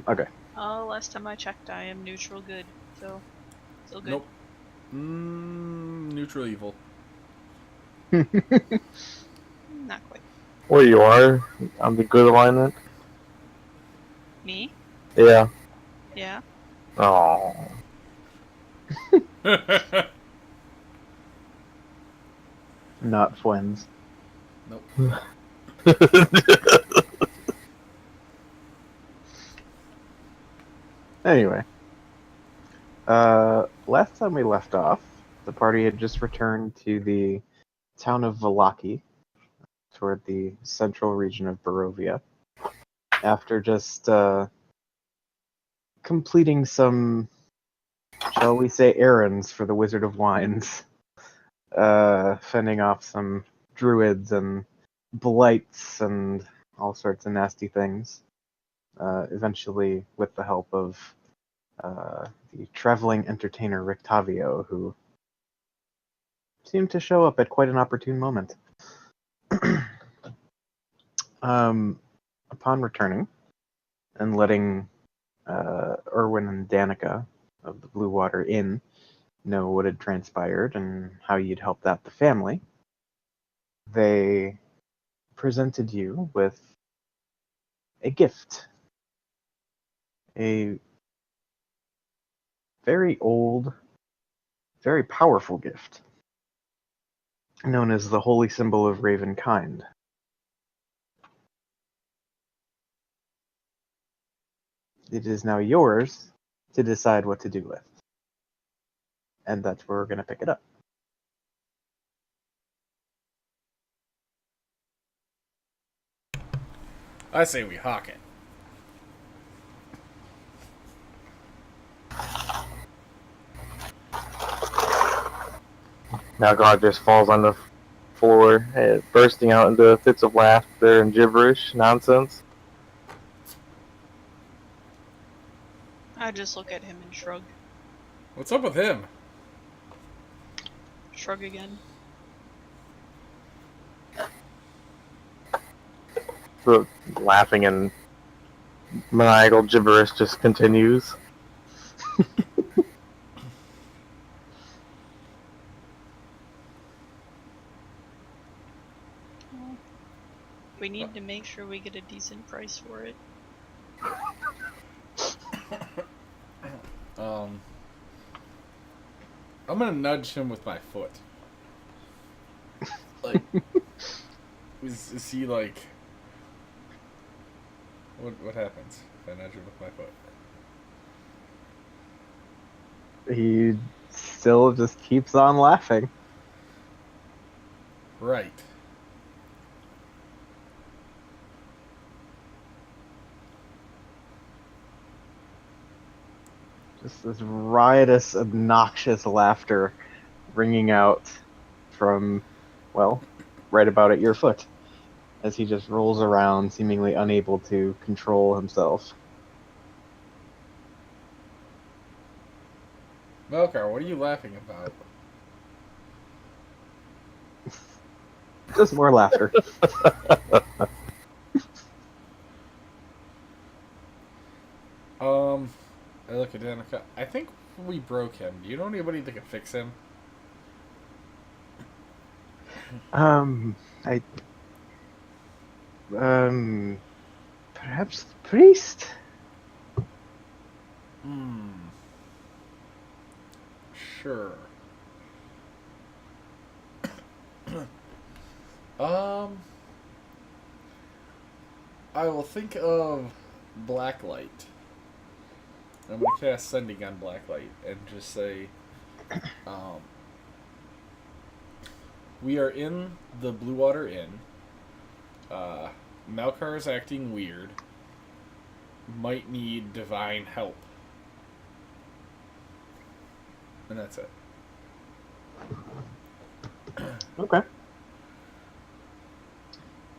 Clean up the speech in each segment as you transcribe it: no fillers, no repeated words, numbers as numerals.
Okay. Last time I checked, I am neutral good, so still good. Nope. Neutral evil. Not quite. Well, you are on the good alignment. Me? Yeah. Yeah. Oh. Not twins. Nope. Anyway. Last time we left off, the party had just returned to the town of Vallaki, toward the central region of Barovia, after just completing some, shall we say, errands for the Wizard of Wines, fending off some druids and blights and all sorts of nasty things. Eventually, with the help of the traveling entertainer Rictavio, who seemed to show up at quite an opportune moment. Upon returning and letting Erwin and Danica of the Blue Water Inn know what had transpired and how you'd helped out the family, they presented you with a gift. A very old, very powerful gift, known as the Holy Symbol of Ravenkind. It is now yours to decide what to do with. And that's where we're going to pick it up. I say we hawk it. Now God just falls on the floor, bursting out into fits of laughter and gibberish nonsense. I just look at him and shrug. What's up with him? Shrug again. The laughing and maniacal gibberish just continues. Well, we need to make sure we get a decent price for it. I'm gonna nudge him with my foot. Like, is he like? What happens if I nudge him with my foot? He still just keeps on laughing. Right. Just this riotous, obnoxious laughter ringing out from, well, right about at your foot, as he just rolls around, seemingly unable to control himself. Melkar, what are you laughing about? Just more laughter. I look at Danica. I think we broke him. Do you know anybody that can fix him? Perhaps the priest? Sure. I will think of Blacklight. I'm gonna cast Sending on Blacklight and just say, we are in the Blue Water Inn. Malkar is acting weird. Might need divine help. And that's it. Okay.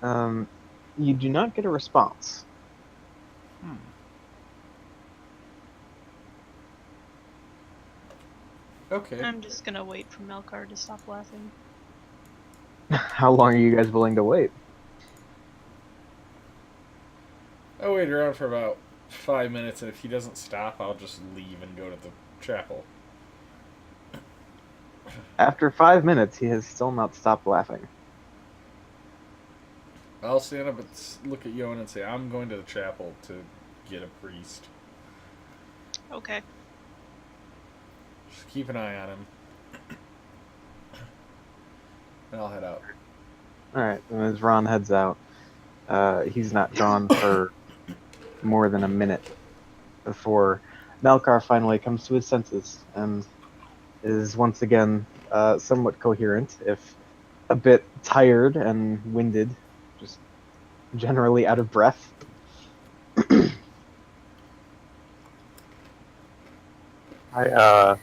You do not get a response. Okay. I'm just gonna wait for Melkar to stop laughing. How long are you guys willing to wait? I waited around for about 5 minutes, and if he doesn't stop, I'll just leave and go to the chapel. After 5 minutes, he has still not stopped laughing. I'll stand up and look at Yoan and say, I'm going to the chapel to get a priest. Okay. Just keep an eye on him. And I'll head out. Alright, and as Ron heads out, he's not gone for more than a minute before Malkar finally comes to his senses and is once again somewhat coherent, if a bit tired and winded, just generally out of breath. I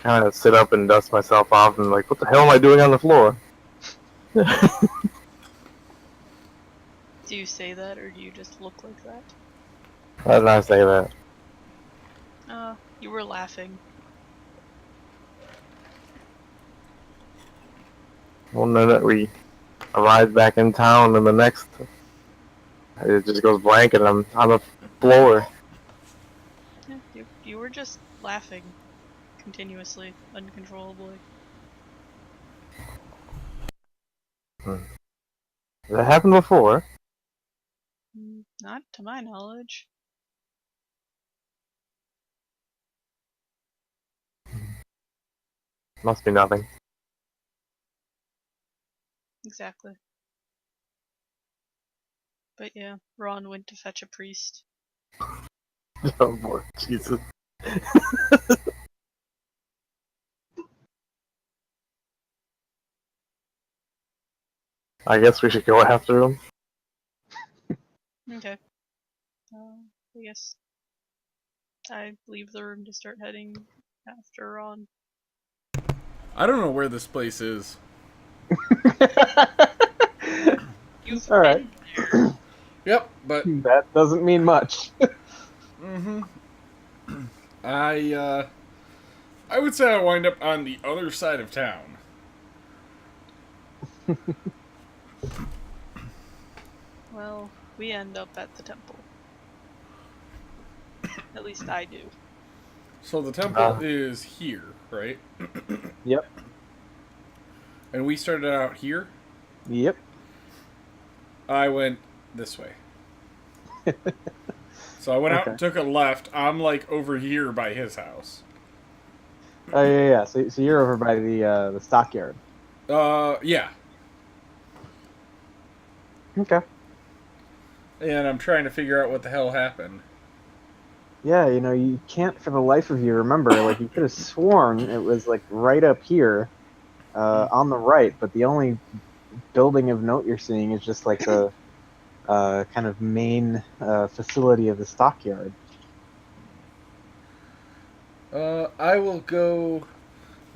kind of sit up and dust myself off and like, what the hell am I doing on the floor? Do you say that, or do you just look like that? Why did I say that? You were laughing. Well, then that we arrive back in town, and the next it just goes blank, and I'm on the floor. Yeah, you were just laughing continuously, uncontrollably. That happened before. Not to my knowledge. Must be nothing. Exactly. But yeah, Ron went to fetch a priest. Oh boy, Jesus. I guess we should go after him. Okay. I guess I leave the room to start heading after Ron. I don't know where this place is. You've Alright. been there. Yep, but That doesn't mean much. I would say I wind up on the other side of town. Well, we end up at the temple. At least I do. So the temple is here, right? Yep. And we started out here. Yep. I went this way. So I went out and took a left. I'm like over here by his house. Oh yeah. So you're over by the stockyard. Yeah. Okay. And I'm trying to figure out what the hell happened. Yeah, you can't for the life of you remember. Like, you could have sworn it was like right up here, on the right, but the only building of note you're seeing is just like the kind of main facility of the stockyard. I will go.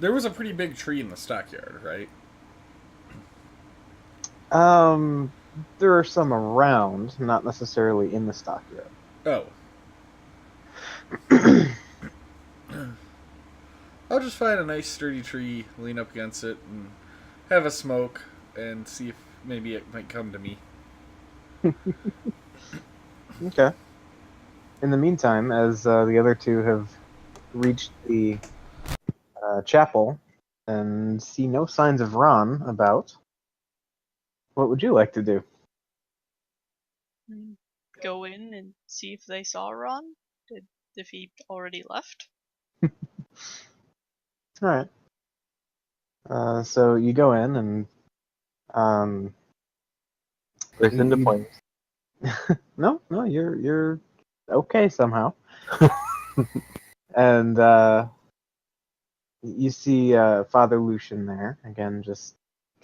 There was a pretty big tree in the stockyard, right? There are some around, not necessarily in the stockyard. Oh. I'll just find a nice sturdy tree, lean up against it, and have a smoke, and see if maybe it might come to me. Okay. In the meantime, as the other two have reached the chapel and see no signs of Ron about, what would you like to do? Go in and see if they saw Ron? If he already left? Alright. So you go in and Burst into flames. no, you're okay somehow. And you see Father Lucian there again, just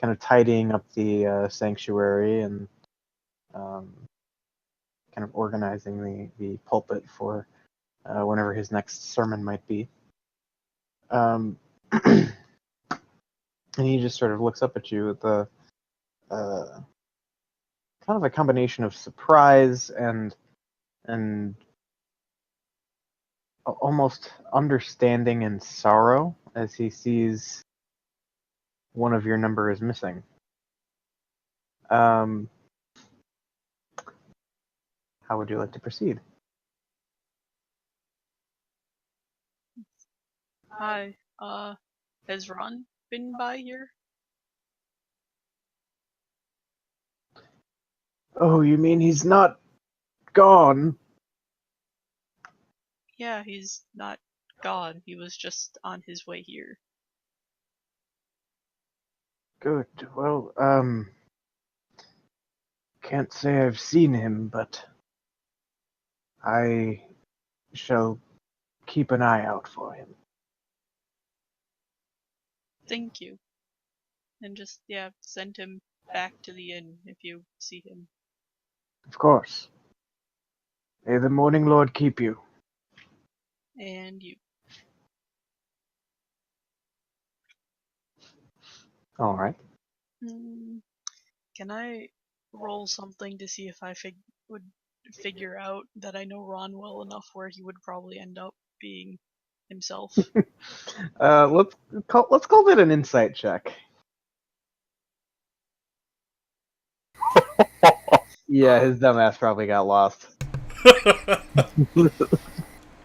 kind of tidying up the sanctuary and kind of organizing the pulpit for whenever his next sermon might be. And he just sort of looks up at you with the kind of a combination of surprise and almost understanding and sorrow as he sees one of your number is missing. How would you like to proceed? Hi, has Ron been by here? Oh, you mean he's not gone? Yeah, he's not gone. He was just on his way here. Good. Well, can't say I've seen him, but I shall keep an eye out for him. Thank you. And just, yeah, send him back to the inn if you see him. Of course. May the Morning Lord keep you. And you. All right. Can I roll something to see if I would figure out that I know Ron well enough where he would probably end up being himself? Let's call that an insight check. Yeah, his dumbass probably got lost.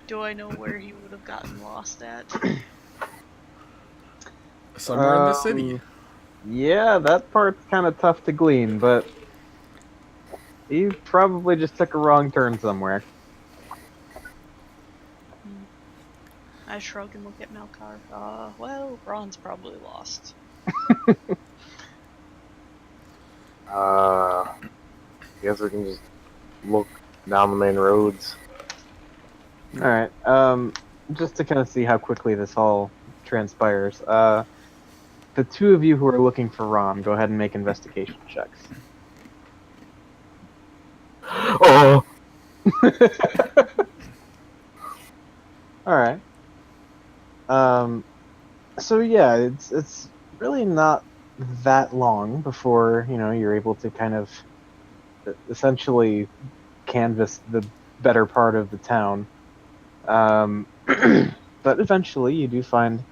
Do I know where he would have gotten lost at? Somewhere in the city. Yeah, that part's kind of tough to glean, but he probably just took a wrong turn somewhere. I shrug and look at Malkar. Well, Ron's probably lost. Guess we can just look down the main roads. All right. Just to kind of see how quickly this all transpires. The two of you who are looking for Ron, go ahead and make investigation checks. Oh, All right. So yeah, it's really not that long before you're able to kind of essentially canvass the better part of the town. But eventually you do find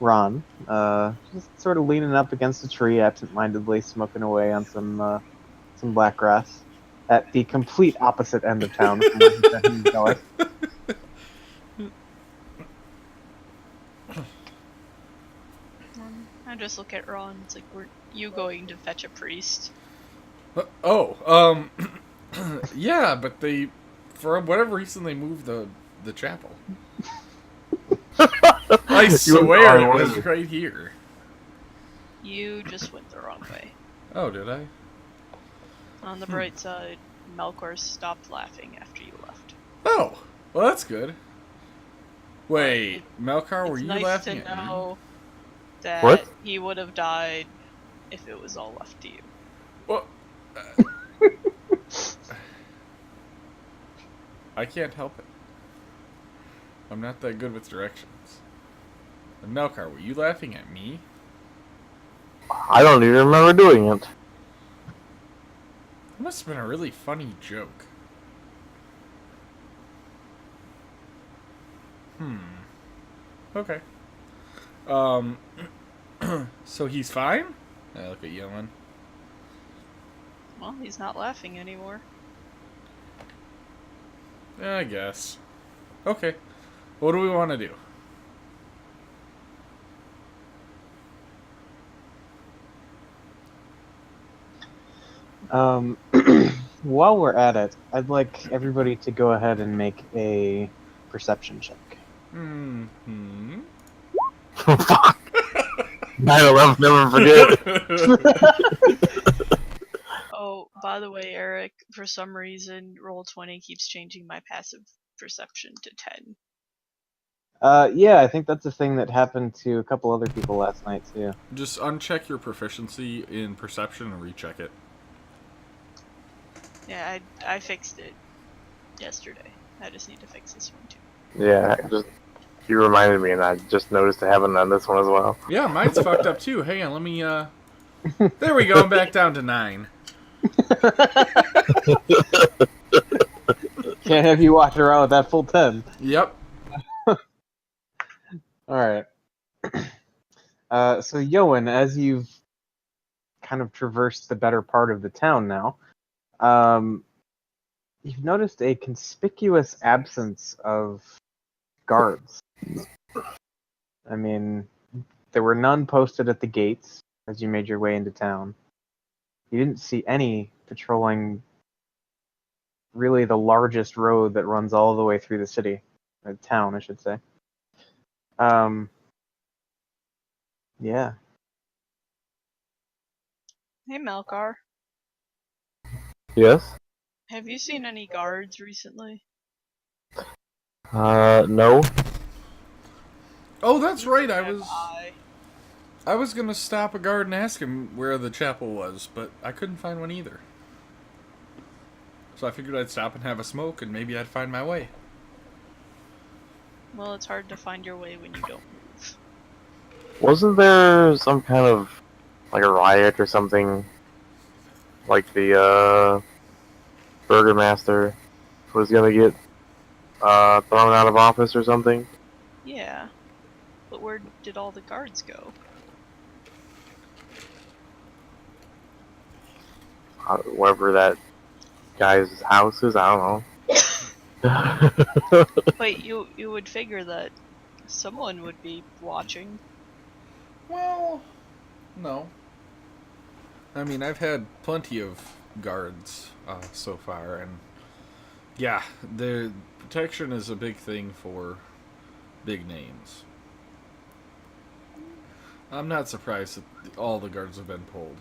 Ron, just sort of leaning up against a tree, absent-mindedly smoking away on some black grass at the complete opposite end of town from where he said he was going. I just look at Ron. It's like, were you going to fetch a priest? Yeah, but they, for whatever reason, they moved the chapel. I swear it was right here. You just went the wrong way. Oh, did I? On the bright side, Melkor stopped laughing after you left. Oh, well, that's good. Wait, Malkar, were It's you nice laughing to at me? know that What? he would have died if it was all left to you. Well, I can't help it. I'm not that good with directions. And Melkar, were you laughing at me? I don't even remember doing it. That must have been a really funny joke. Okay. So he's fine? I look at Yemen. Well, he's not laughing anymore. Yeah, I guess. Okay. What do we want to do? While we're at it, I'd like everybody to go ahead and make a perception check. Fuck. 9/11, never forget. Oh, by the way, Eric, for some reason, Roll20 keeps changing my passive perception to 10. Yeah, I think that's a thing that happened to a couple other people last night too. Just uncheck your proficiency in perception and recheck it. Yeah, I fixed it yesterday. I just need to fix this one too. Yeah, you reminded me, and I just noticed I haven't done this one as well. Yeah, mine's fucked up too. Hang on, let me, There we go, I'm back down to 9. Can't have you walking around with that full 10. Yep. Alright. So, Yoan, as you've kind of traversed the better part of the town now, you've noticed a conspicuous absence of guards. I mean, there were none posted at the gates as you made your way into town. You didn't see any patrolling really the largest road that runs all the way through the city, or town, I should say. Yeah. Hey, Malkar. Yes? Have you seen any guards recently? No. Oh, that's right. Neither have I was gonna stop a guard and ask him where the chapel was, but I couldn't find one either. So I figured I'd stop and have a smoke, and maybe I'd find my way. Well, it's hard to find your way when you don't move. Wasn't there some kind of, like, a riot or something? Like the, Burgermaster was gonna get, thrown out of office or something? Yeah. But where did all the guards go? Wherever that guy's house is, I don't know. Wait, you would figure that someone would be watching. Well, no. I mean, I've had plenty of guards so far, and yeah, the protection is a big thing for big names. I'm not surprised that all the guards have been pulled.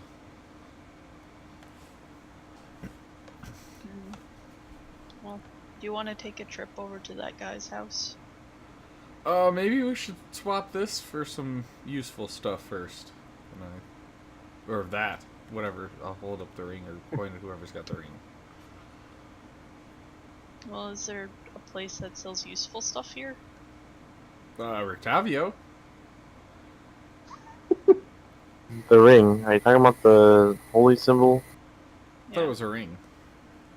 Well, do you want to take a trip over to that guy's house? Maybe we should swap this for some useful stuff first. Or that. Whatever. I'll hold up the ring or point at whoever's got the ring. Well, is there a place that sells useful stuff here? Rictavio. The ring. Are you talking about the holy symbol? I thought it was a ring.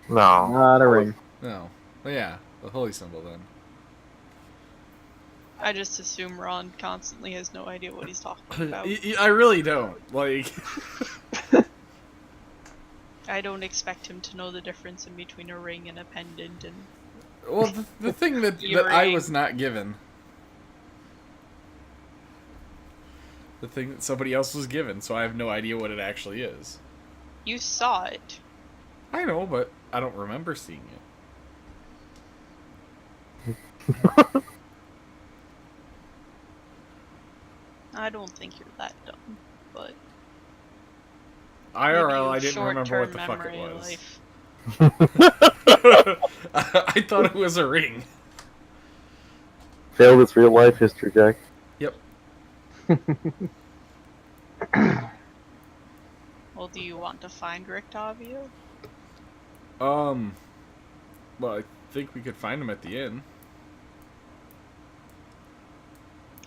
No. Not a ring. No. Well, yeah, the holy symbol then. I just assume Ron constantly has no idea what he's talking about. I really don't. Like... I don't expect him to know the difference in between a ring and a pendant and... Well, the thing that I was not given. The thing that somebody else was given, so I have no idea what it actually is. You saw it. I know, but I don't remember seeing it. I don't think you're that dumb, but... IRL, I didn't remember what the fuck it was. Life. I thought it was a ring. Failed its real life history, Jack. Yep. Well, do you want to find Rictavio? Well, I think we could find him at the inn.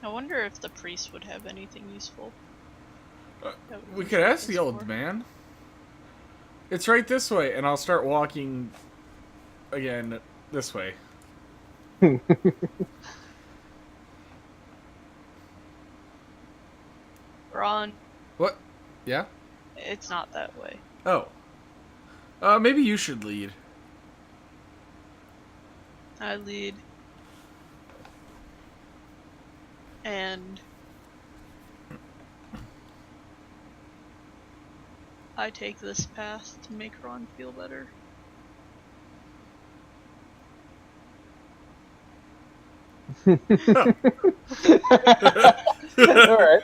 I wonder if the priest would have anything useful. We could ask the old man. It's right this way, and I'll start walking again this way. Ron, What? Yeah? it's not that way. Oh. Maybe you should lead. I lead. And I take this path to make Ron feel better. Alright.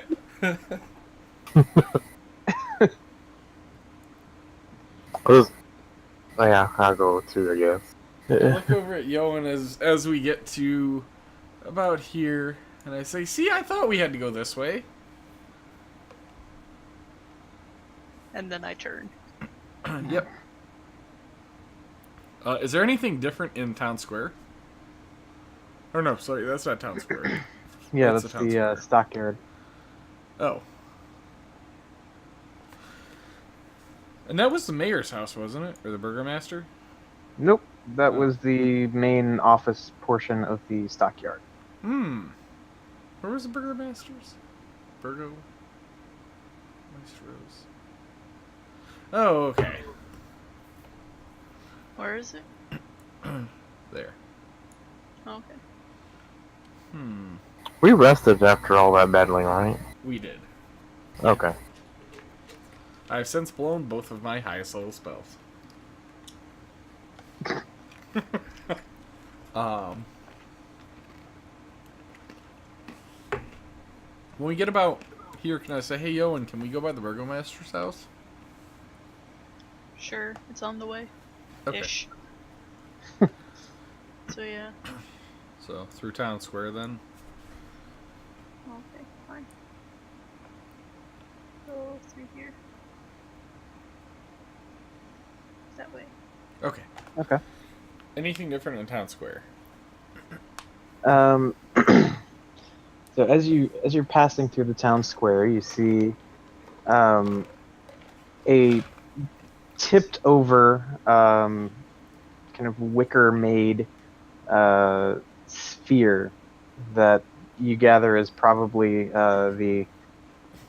Oh yeah, I'll go too, I guess. Look over at Yoan as we get to about here, and I say, see, I thought we had to go this way. And then I turn. Yep. Is there anything different in Town Square? Or no, sorry, that's not Town Square. Yeah, That's that's the town the square. stockyard. Oh. And that was the mayor's house, wasn't it? Or the burgomaster? Nope, that was the main office portion of the stockyard. Where was the burgomaster's? Burgo? Maestros. Oh, okay. Where is it? There. Okay. We rested after all that battling, right? We did. Okay. I've since blown both of my highest level spells. When we get about here, can I say, hey, Yoan, can we go by the Burgomaster's house? Sure, it's on the way. Okay. Ish. So yeah. So, through town square then? Okay, fine. Go through here. That way. Okay. Okay. Anything different in town square? So as you're passing through the town square, you see a tipped over kind of wicker made sphere that you gather is probably the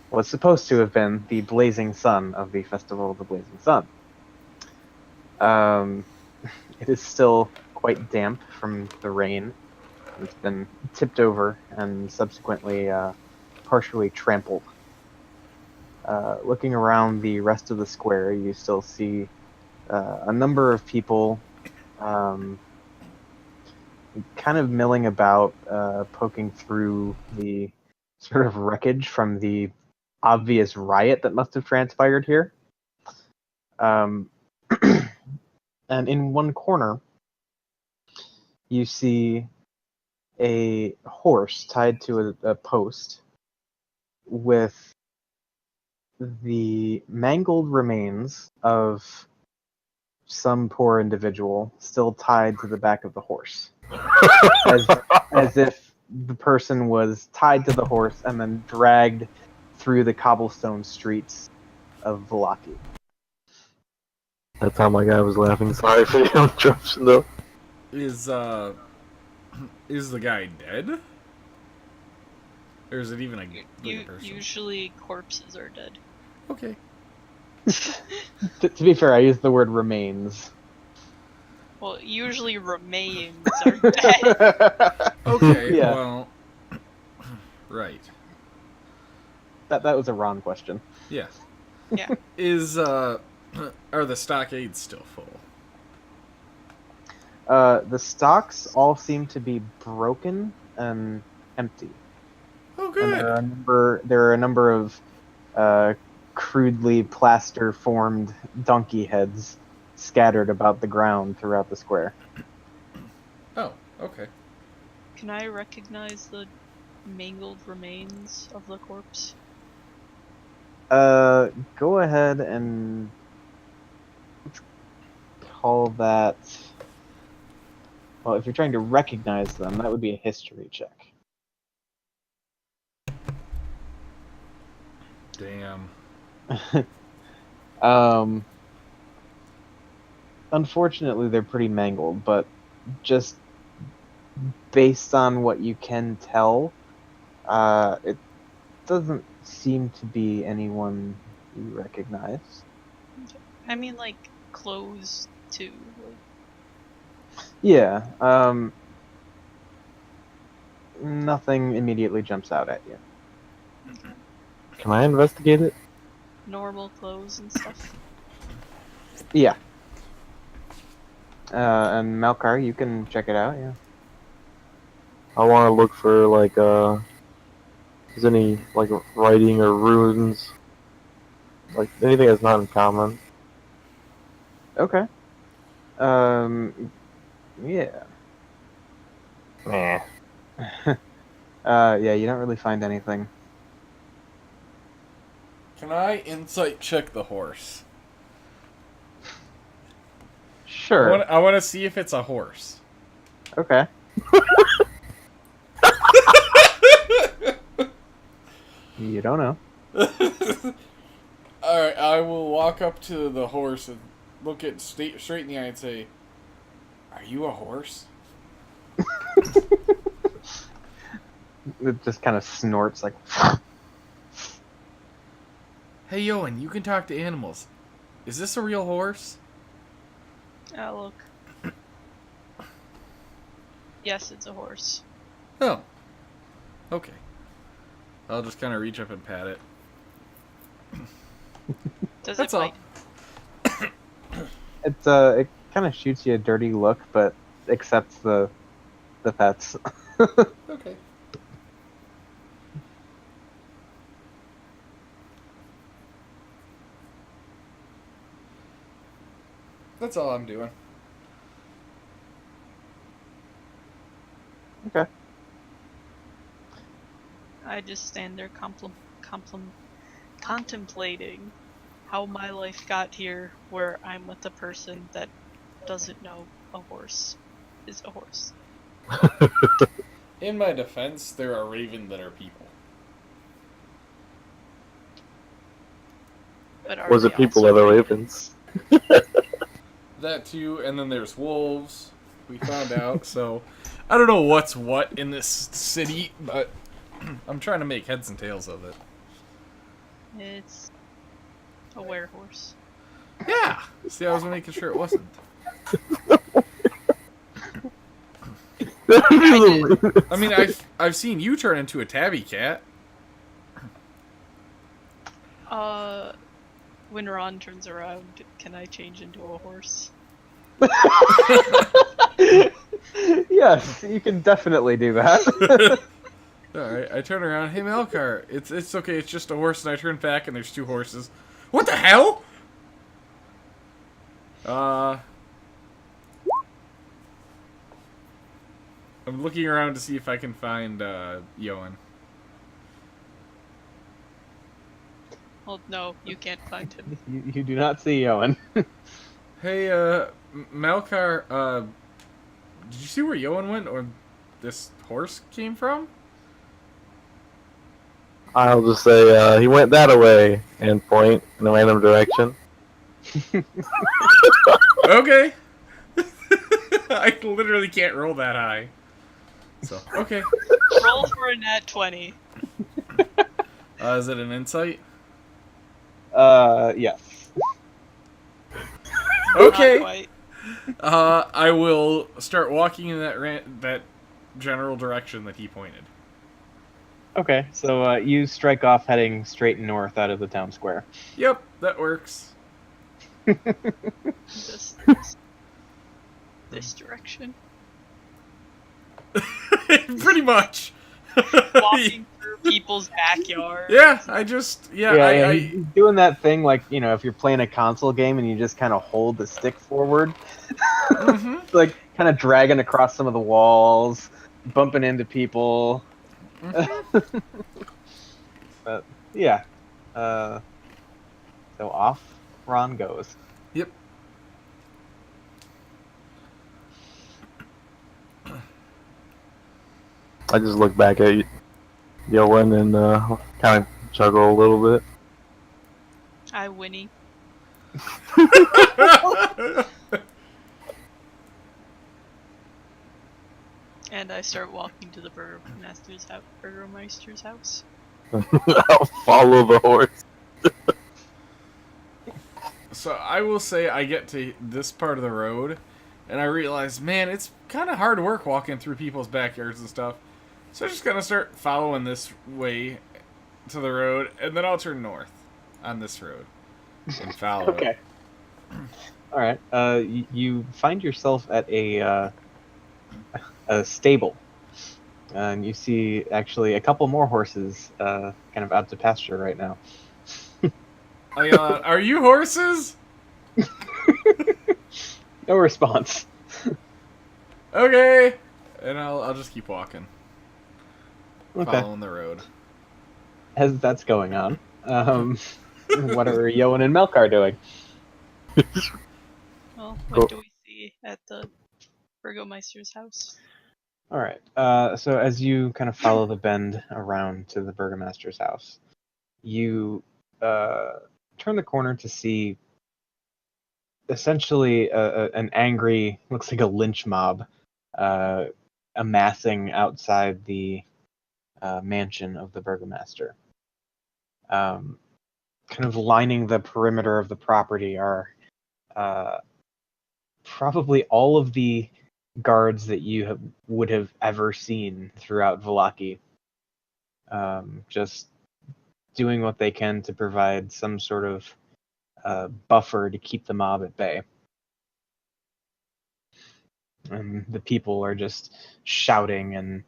what's supposed to have been the blazing sun of the Festival of the Blazing Sun. It is still quite damp from the rain. It's been tipped over and subsequently partially trampled. Looking around the rest of the square, you still see a number of people kind of milling about, poking through the sort of wreckage from the obvious riot that must have transpired here. And in one corner, you see a horse tied to a post with the mangled remains of some poor individual still tied to the back of the horse. as if the person was tied to the horse and then dragged through the cobblestone streets of Vallaki. That time my guy was laughing. Sorry for the interruption, though. Is the guy dead? Or is it even a living person? Usually corpses are dead. Okay. To be fair, I used the word remains. Well, usually remains are dead. Okay, Yeah. well... Right. That was a Ron question. Yeah. Yeah. Are the stockades still full? The stocks all seem to be broken and empty. Oh, And good. there are a number of crudely plaster-formed donkey heads scattered about the ground throughout the square. Oh, okay. Can I recognize the mangled remains of the corpse? Go ahead and let's call that. Well, if you're trying to recognize them, that would be a history check. Damn. Unfortunately, they're pretty mangled, but just based on what you can tell, it doesn't seem to be anyone you recognize. I mean, like, clothes, too. Like, Yeah, nothing immediately jumps out at you. Can I investigate it? normal clothes and stuff. Yeah. And Malkar, you can check it out, yeah. I want to look for, like, if there's any, like, writing or runes. Like, anything that's not in common. Okay. Yeah. Nah. Yeah, you don't really find anything. Can I insight check the horse? Sure. I want to see if it's a horse. Okay. You don't know. Alright, I will walk up to the horse and look it straight in the eye and say, "Are you a horse?" It just kind of snorts like. Hey, Yoan, you can talk to animals. Is this a real horse? Look. Yes, it's a horse. Oh. Okay. I'll just kind of reach up and pat it. Does That's it all. bite? It kind of shoots you a dirty look, but accepts the pets. Okay. That's all I'm doing. Okay. I just stand there contemplating how my life got here, where I'm with a person that doesn't know a horse is a horse. In my defense, there are raven that are people. But are Was they it people also that are ravens? That too, and then there's wolves. We found out, so I don't know what's what in this city, but I'm trying to make heads and tails of it. It's a werehorse. Yeah. See, I was making sure it wasn't. I mean, I've seen you turn into a tabby cat. When Ron turns around, can I change into a horse? Yes, you can definitely do that. Alright, I turn around. Hey, Melkar, it's okay. It's just a horse, and I turn back, and there's two horses. What the hell? I'm looking around to see if I can find Yoan. Well, no, you can't find him. You do not see Owen. Hey, Malkar, did you see where Yoan went, or this horse came from? I'll just say he went that way and point in a random direction. Okay. I literally can't roll that high. So, okay. Roll for a nat 20. Is it an insight? Yes. Okay. Not quite. I will start walking in that general direction that he pointed. Okay, so you strike off heading straight north out of the town square. Yep, that works. This direction. Pretty much. Walking through people's backyards. Yeah, He's doing that thing like, if you're playing a console game and you just kind of hold the stick forward. Mm-hmm. Like, kind of dragging across some of the walls, bumping into people. Mm-hmm. But, yeah. So off Ron goes. Yep. I just look back at Yoan and kind of chuckle a little bit. I whinny. And I start walking to the Burgermeister's house. I'll follow the horse. So I will say I get to this part of the road, and I realize, man, it's kind of hard work walking through people's backyards and stuff. So I'm just gonna start following this way to the road, and then I'll turn north on this road and follow Okay. All right. You find yourself at a stable, and you see actually a couple more horses, kind of out to pasture right now. it. Are you horses? No response. Okay. And I'll just keep walking, Okay. following the road. As that's going on, what are Yoan and Melkar doing? Well, what do we see at the Burgomeister's house? All right. So as you kind of follow the bend around to the Burgomaster's house, you turn the corner to see essentially an angry, looks like a lynch mob, amassing outside the mansion of the Burgomaster. Kind of lining the perimeter of the property are probably all of the guards that you would have ever seen throughout Vallaki. Just doing what they can to provide some sort of buffer to keep the mob at bay. And the people are just shouting and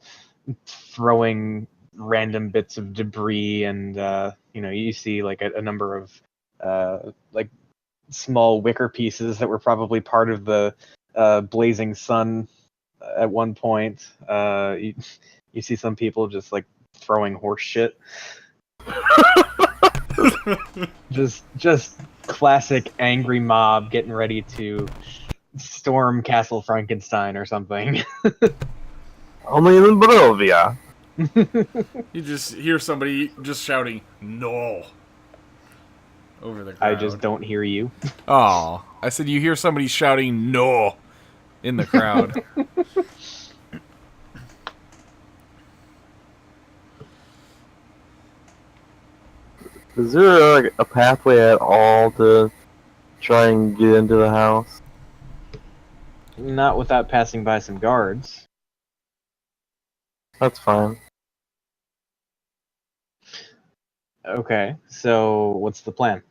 throwing random bits of debris, and you see like a number of like small wicker pieces that were probably part of the blazing sun at one point. You see some people just like throwing horse shit. just classic angry mob getting ready to storm Castle Frankenstein or something. Only in Barovia. You just hear somebody just shouting, "No!" over the crowd. I just don't hear you. Oh, I said you hear somebody shouting "No" in the crowd. Is there like a pathway at all to try and get into the house? Not without passing by some guards. That's fine. Okay, so what's the plan?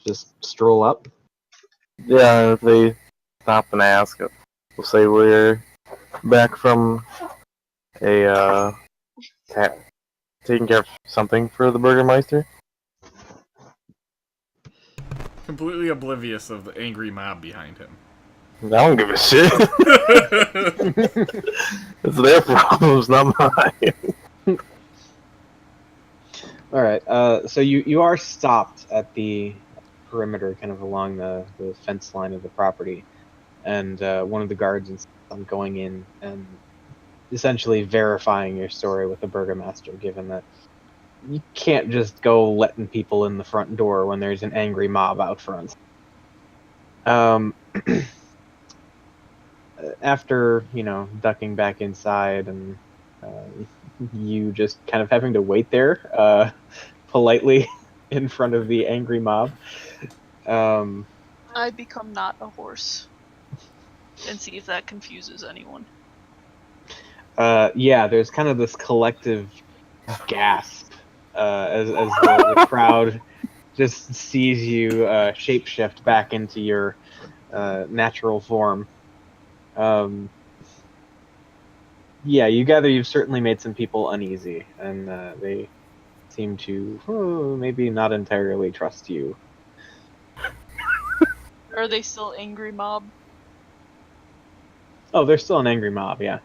Just stroll up? Yeah, if they stop and ask, we'll say we're back from a taking care of something for the Burgermeister. Completely oblivious of the angry mob behind him. I don't give a shit. It's their problems, not mine. Alright, so you are stopped at the perimeter, kind of along the fence line of the property, and one of the guards insists on going in and essentially verifying your story with the Burgomaster, given that you can't just go letting people in the front door when there's an angry mob out front. After, ducking back inside and you just kind of having to wait there politely in front of the angry mob. I become not a horse and see if that confuses anyone. Yeah, there's kind of this collective gasp as the crowd just sees you shapeshift back into your natural form. Yeah, you gather you've certainly made some people uneasy, and they seem to maybe not entirely trust you. Are they still angry mob? Oh, they're still an angry mob, yeah.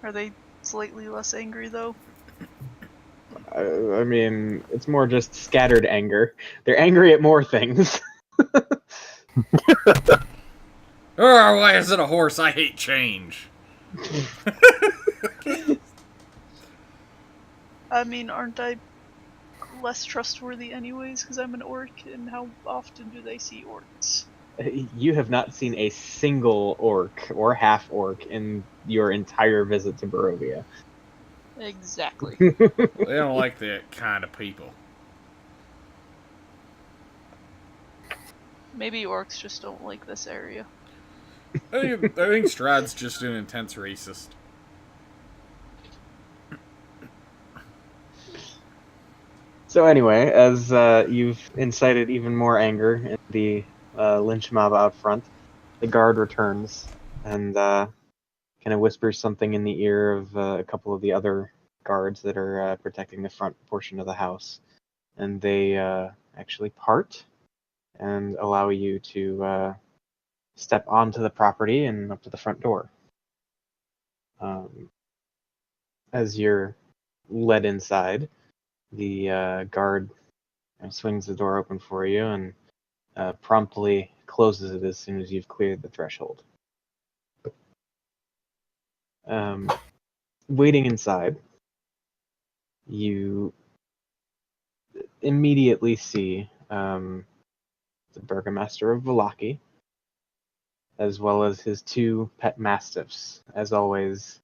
Are they slightly less angry though? I mean, it's more just scattered anger. They're angry at more things. Oh, why is it a horse? I hate change. I mean, aren't I less trustworthy anyways because I'm an orc, and how often do they see orcs? You have not seen a single orc or half orc in your entire visit to Barovia. Exactly. They don't like that kind of people. Maybe orcs just don't like this area. I think Strahd's just an intense racist. So anyway, as you've incited even more anger in the lynch mob out front, the guard returns and kind of whispers something in the ear of a couple of the other guards that are protecting the front portion of the house. And they actually part and allow you to step onto the property and up to the front door. As you're led inside, the guard swings the door open for you and promptly closes it as soon as you've cleared the threshold. Waiting inside, you immediately see the Burgomaster of Vallaki, as well as his two pet mastiffs, as always,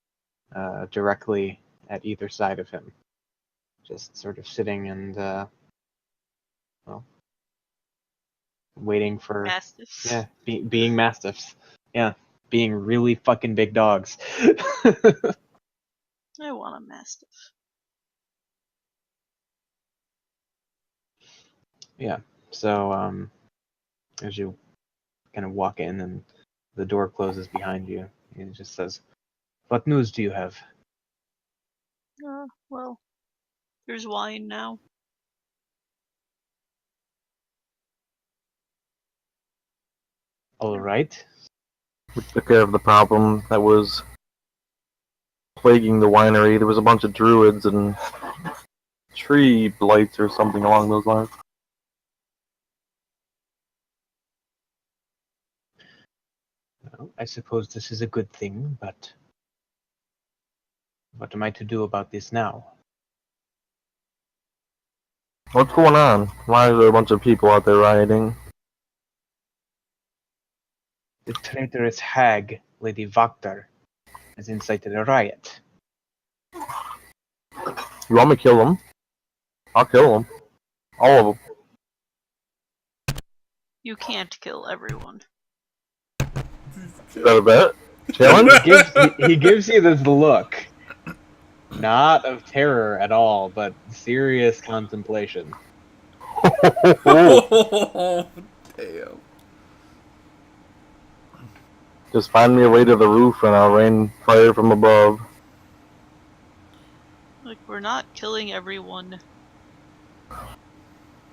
directly at either side of him. Just sort of sitting and, waiting for... Mastiffs. Yeah, being mastiffs. Yeah, being really fucking big dogs. I want a mastiff. Yeah. So as you kind of walk in and the door closes behind you, he just says, "What news do you have?" Well, there's wine now. All right. We took care of the problem that was plaguing the winery. There was a bunch of druids and tree blights or something along those lines. Well, I suppose this is a good thing, but what am I to do about this now? What's going on? Why are there a bunch of people out there rioting? The traitorous hag, Lady Vaktar, has incited a riot. You want me to kill them? I'll kill them. All of them. You can't kill everyone. Is that a bet? He Challenge? gives you this look, not of terror at all, but serious contemplation. Oh, damn. Just find me a way to the roof and I'll rain fire from above. Like, we're not killing everyone.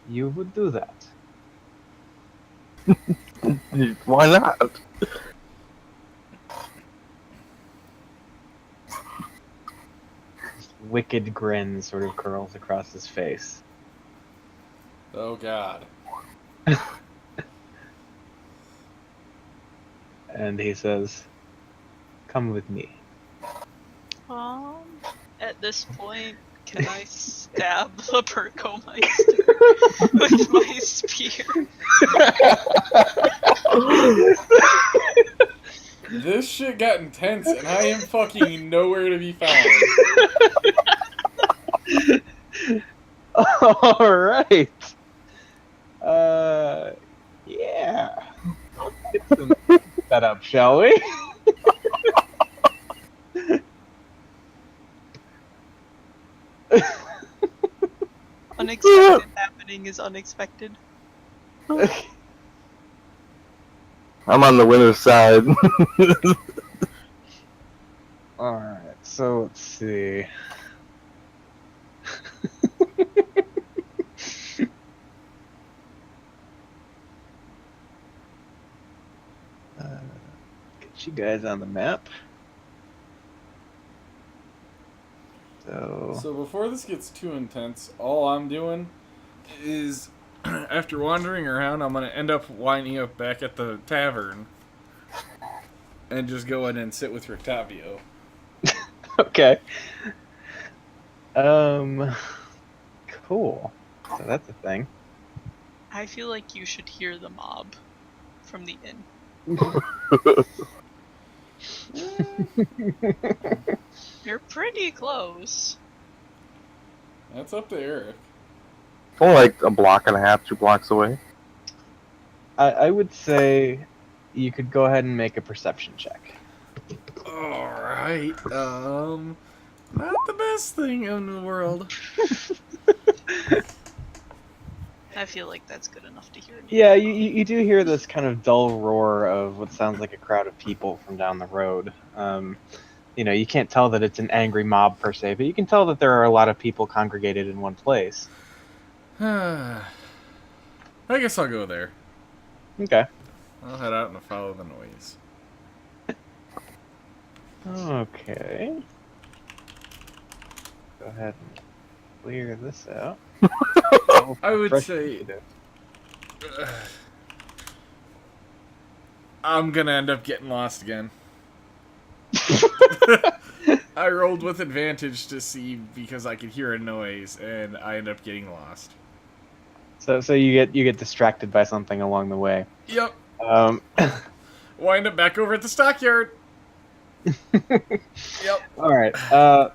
You would do that. Why not? This wicked grin sort of curls across his face. Oh, God. And he says, "Come with me." At this point, can I stab a Burgomeister with my spear? This shit got intense, and I am fucking nowhere to be found. All right. Yeah. Let's get some set up, shall we? Unexpected happening is unexpected. I'm on the winner's side. Alright, so let's see. Get you guys on the map. So So before this gets too intense, all I'm doing is, after wandering around, I'm gonna end up winding up back at the tavern and just go in and sit with Rictavio. okay. Cool. So that's a thing. I feel like you should hear the mob from the inn. You're pretty close. That's up to Eric. Only like a block and a half, 2 blocks away. I would say you could go ahead and make a perception check. Alright, not the best thing in the world. I feel like that's good enough to hear. Yeah, you do hear this kind of dull roar of what sounds like a crowd of people from down the road. You can't tell that it's an angry mob per se, but you can tell that there are a lot of people congregated in one place. I guess I'll go there. Okay. I'll head out and follow the noise. Okay. Go ahead and clear this out. I would say I'm gonna end up getting lost again. I rolled with advantage to see because I could hear a noise, and I end up getting lost. So you get distracted by something along the way. Yep. Wind up back over at the stockyard. Yep. All right.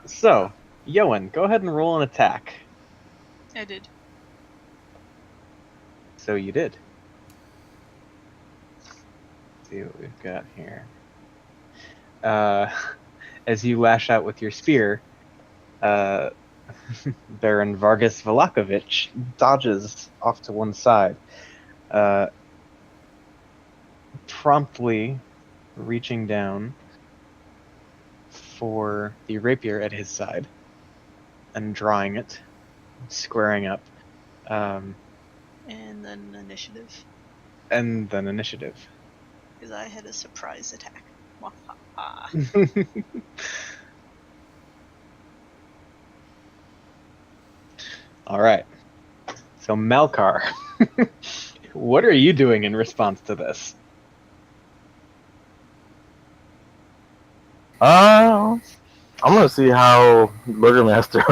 So Yoan, go ahead and roll an attack. I did. So you did. see what we've got here. As you lash out with your spear, Baron Vargas Velakovich dodges off to one side, promptly reaching down for the rapier at his side and drawing it, squaring up, And then initiative, and then initiative. because I had a surprise attack. Wahaha. All right. So Malkar, what are you doing in response to this? I'm gonna see how Burgermaster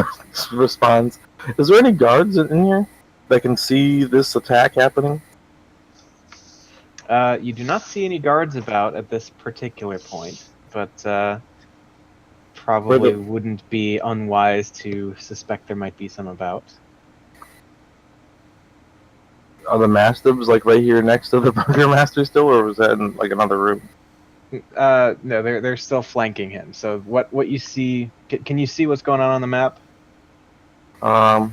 responds. Is there any guards in here that can see this attack happening? You do not see any guards about at this particular point, but probably wouldn't be unwise to suspect there might be some about. Are the Mastiffs like right here next to the Burgermaster still, or was that in like another room? No, they're still flanking him. So what you see? Can you see what's going on the map? Not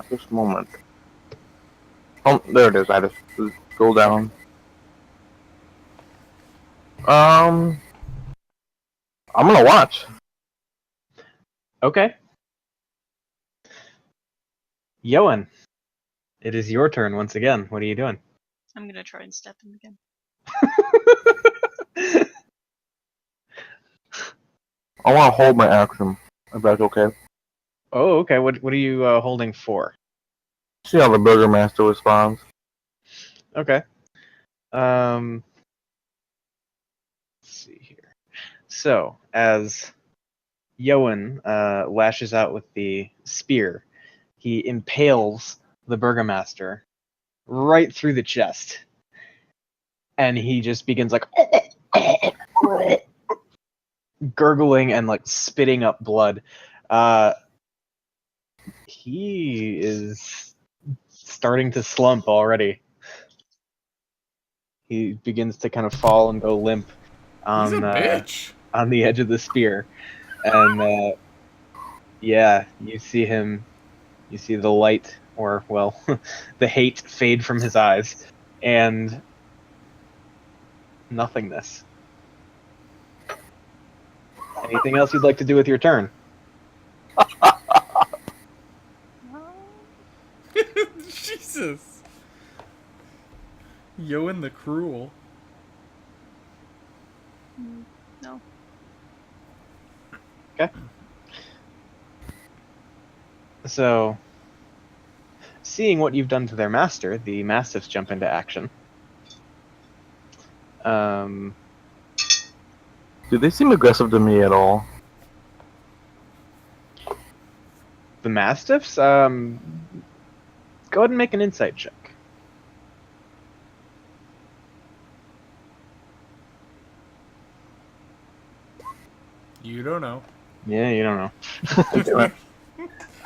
this moment. Oh, there it is. I just scroll down. I'm gonna watch. Okay. Yoan, it is your turn once again. What are you doing? I'm gonna try and step him again. I want to hold my action, if that's okay. Oh, okay. What are you holding for? See how the Burgermaster responds. Okay. Let's see here. So, as Yoan lashes out with the spear, he impales the Burgomaster right through the chest. And he just begins like gurgling and like spitting up blood. He is starting to slump already. He begins to kind of fall and go limp He's a on bitch. on the edge of the spear, and yeah, you see him. You see the light, or well, the hate fade from his eyes, and nothingness. Anything else you'd like to do with your turn? Jesus. Yoan the Cruel. No. Okay. So, seeing what you've done to their master, the Mastiffs jump into action. Do they seem aggressive to me at all? The Mastiffs, go ahead and make an insight check. You don't know. Yeah, you don't know.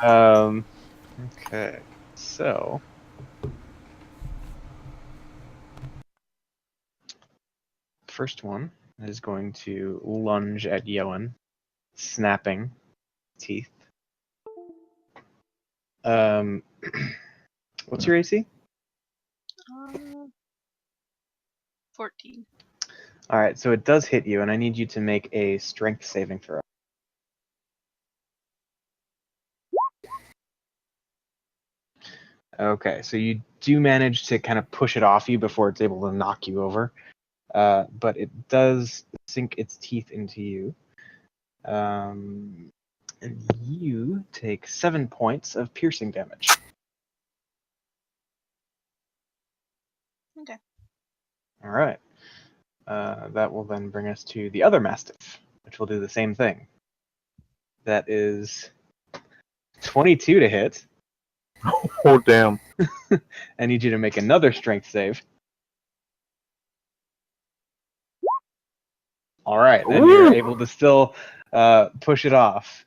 Okay, so first one is going to lunge at Yoan, snapping teeth. What's your AC? 14. All right, so it does hit you, and I need you to make a strength saving throw. Okay, so you do manage to kind of push it off you before it's able to knock you over, but it does sink its teeth into you. And you take 7 points of piercing damage. Okay. All right. That will then bring us to the other Mastiff, which will do the same thing. That is 22 to hit. Oh, damn. I need you to make another strength save. All right, then you're able to still push it off.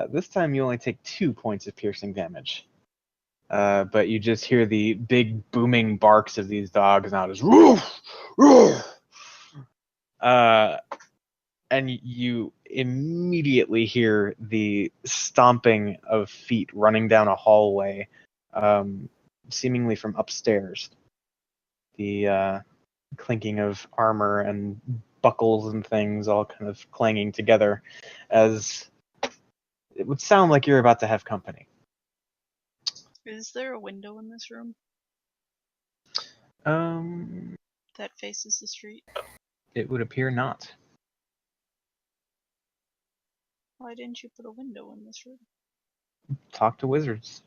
This time you only take 2 points of piercing damage. but you just hear the big booming barks of these dogs now, just woof, woof. And you immediately hear the stomping of feet running down a hallway, seemingly from upstairs. The clinking of armor and buckles and things all kind of clanging together, as it would sound like you're about to have company. Is there a window in this room Um, that faces the street? it would appear not. Why didn't you put a window in this room? Talk to wizards.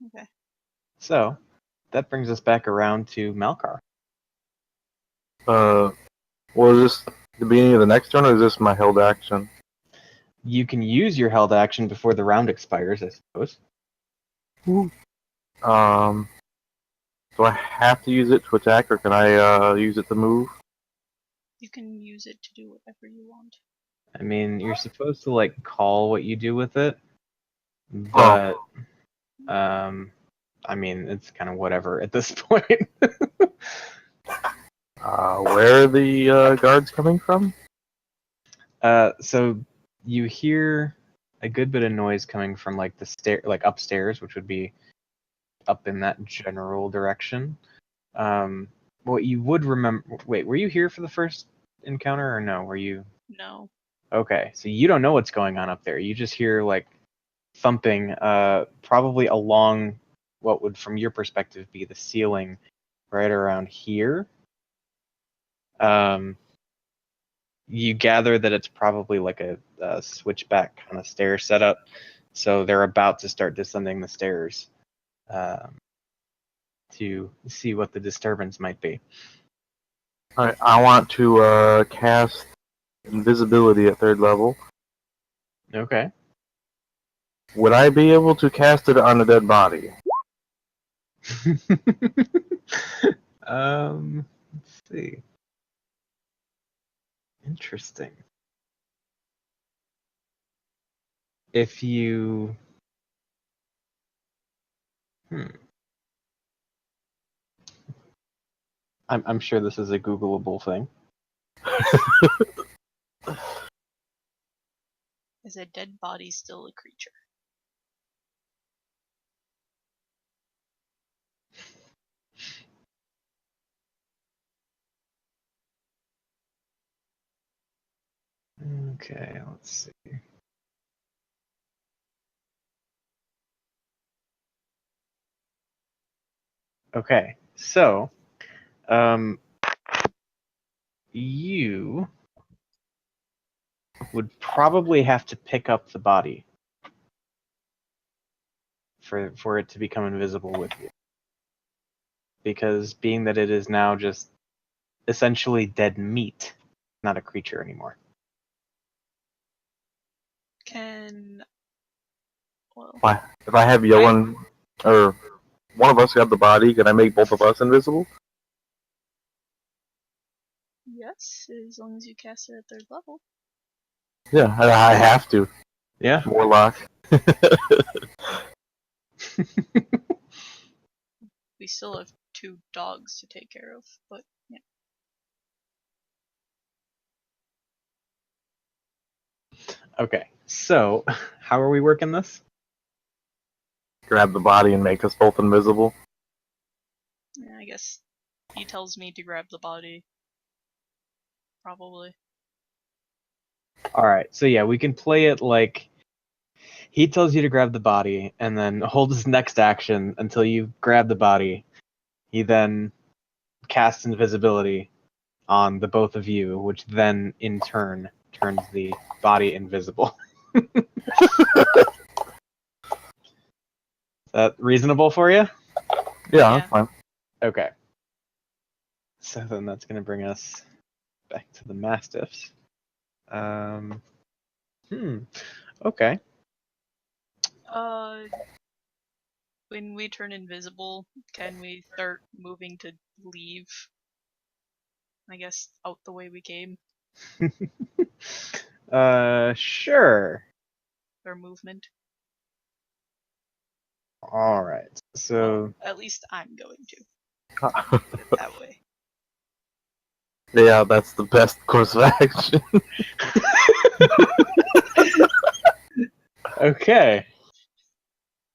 Okay. So, that brings us back around to Malkar. Was this the beginning of the next turn, or is this my held action? You can use your held action before the round expires, I suppose. Do I have to use it to attack, or can I use it to move? You can use it to do whatever you want. I mean, you're supposed to like call what you do with it, but I mean, it's kind of whatever at this point. Where are the guards coming from? So you hear a good bit of noise coming from like the like upstairs, which would be up in that general direction. What you would remember? Wait, were you here for the first encounter or no? Were you? No. Okay, so you don't know what's going on up there. You just hear like thumping, probably along what would, from your perspective, be the ceiling, right around here. You gather that it's probably like a switchback kind of stair setup, so they're about to start descending the stairs to see what the disturbance might be. Alright, I want to cast invisibility at 3rd level. Okay. Would I be able to cast it on a dead body? Let's see. Interesting. If you... I'm sure this is a Googleable thing. Is a dead body still a creature? Okay, let's see. Okay, so you would probably have to pick up the body for it to become invisible with you. Because being that it is now just essentially dead meat, not a creature anymore. Why? If I have Yolan, or one of us got the body, can I make both of us invisible? Yes, as long as you cast it at 3rd level. Yeah, I have to. Yeah. Warlock. We still have 2 dogs to take care of, but yeah. Okay, so how are we working this? Grab the body and make us both invisible. Yeah, I guess he tells me to grab the body. Probably. Alright, so yeah, we can play it like he tells you to grab the body and then hold his next action until you grab the body. He then casts invisibility on the both of you, which then in turn turns the body invisible. Is that reasonable for you? Yeah, that's fine. Okay. So then that's going to bring us back to the Mastiffs. Okay. When we turn invisible, can we start moving to leave? I guess out the way we came. Sure. Or movement. All right. So At least I'm going to. Put it that way. Yeah, that's the best course of action. okay.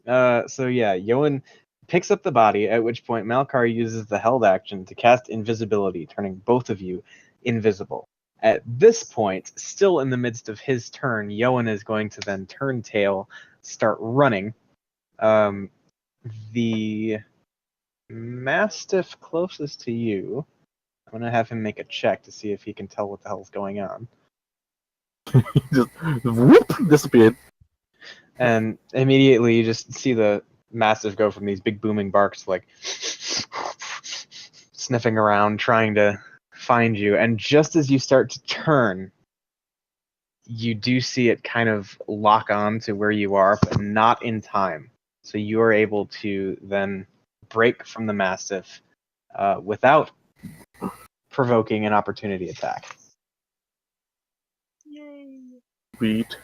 So yeah, Yoan picks up the body, at which point Malkar uses the held action to cast invisibility, turning both of you invisible. At this point, still in the midst of his turn, Yoan is going to then turn tail, start running. The Mastiff closest to you, I'm going to have him make a check to see if he can tell what the hell's going on. Just whoop, disappeared. And immediately you just see the Mastiff go from these big booming barks to like sniffing around, trying to find you. And just as you start to turn, you do see it kind of lock on to where you are, but not in time. So you are able to then break from the Mastiff without provoking an opportunity attack. Yay. Sweet.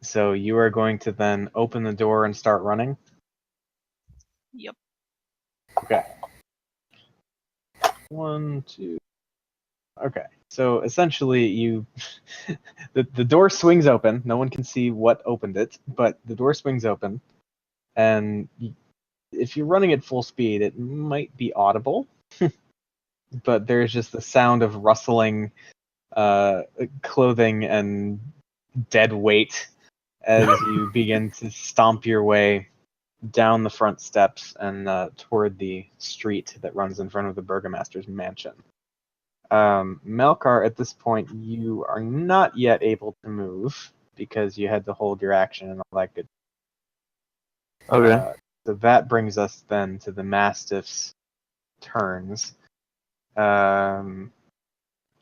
So you are going to then open the door and start running? Yep. Okay. 1, 2. Okay. So essentially you the door swings open. No one can see what opened it, but the door swings open, and if you're running at full speed, it might be audible. But there's just the sound of rustling clothing and dead weight as you begin to stomp your way down the front steps and toward the street that runs in front of the Burgomaster's mansion. Melkar, at this point, you are not yet able to move because you had to hold your action and all that good. Okay. So that brings us then to the Mastiff's turns. So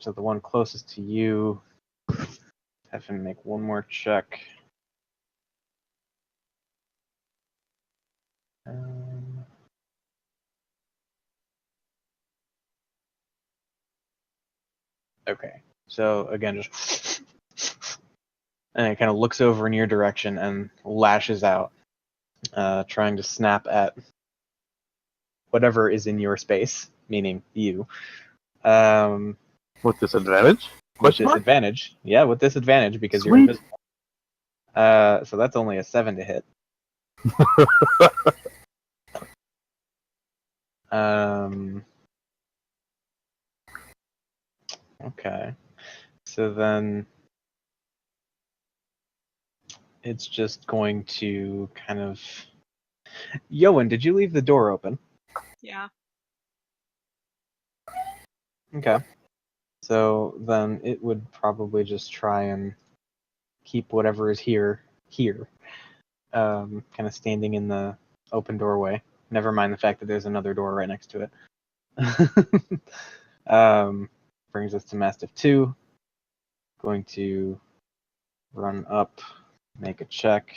the one closest to you, have him make one more check. Okay. So again, just and it kind of looks over in your direction and lashes out, trying to snap at whatever is in your space, meaning you. With disadvantage? With Question mark? disadvantage. Yeah, with disadvantage because you're Sweet. invisible. So that's only a 7 to hit. Okay. So then it's just going to kind of... Yoan, did you leave the door open? Yeah. Okay. So then it would probably just try and keep whatever is here. Kind of standing in the open doorway. Never mind the fact that there's another door right next to it. Brings us to Mastiff 2. Going to run up, make a check.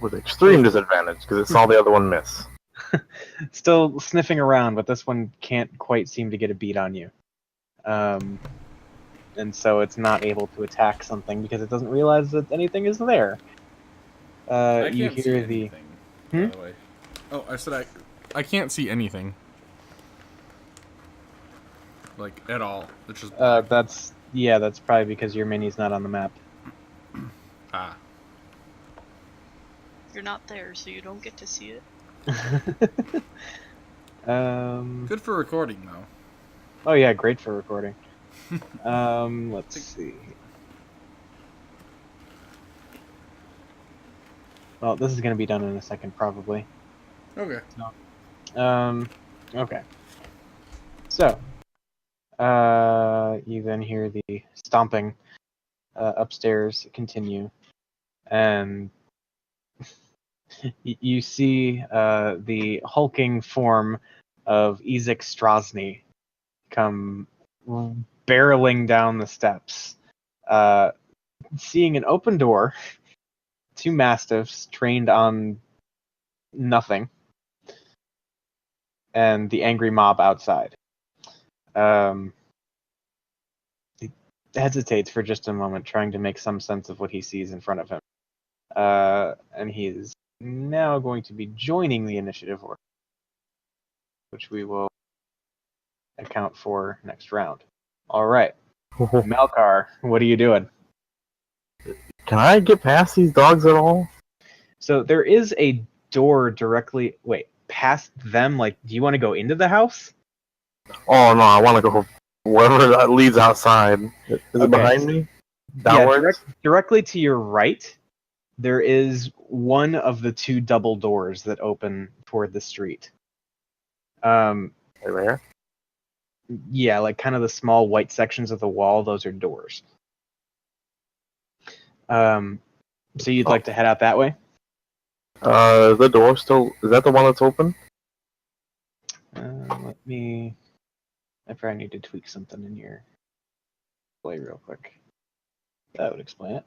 With extreme disadvantage, because it saw the other one miss. Still sniffing around, but this one can't quite seem to get a beat on you. And so it's not able to attack something because it doesn't realize that anything is there. I You can't see hear the... anything, by the way. Oh, I said I can't see anything. Like, at all. It's just black. that's probably because your mini's not on the map. Ah. You're not there, so you don't get to see it. Good for recording, though. Oh yeah, great for recording. Let's see. Well, this is going to be done in a second, probably. Okay. Okay. So, you then hear the stomping upstairs continue, and you see the hulking form of Ezek Strozny come barreling down the steps, seeing an open door, 2 mastiffs trained on nothing, and the angry mob outside. hesitates for just a moment, trying to make some sense of what he sees in front of him. And he is now going to be joining the initiative order, which we will account for next round. All right, Malkar, what are you doing? Can I get past these dogs at all? So there is a door directly. Wait, past them? Like, do you want to go into the house? Oh no, I want to go wherever that leads outside. Is Okay. it behind me? Yeah, Downwards? directly to your right, there is one of the two double doors that open toward the street. Right there? Yeah, like kind of the small white sections of the wall, those are doors. So you'd like to head out that way? Is the door still... Is that the one that's open? Let me... I probably need to tweak something in your play real quick. That would explain it.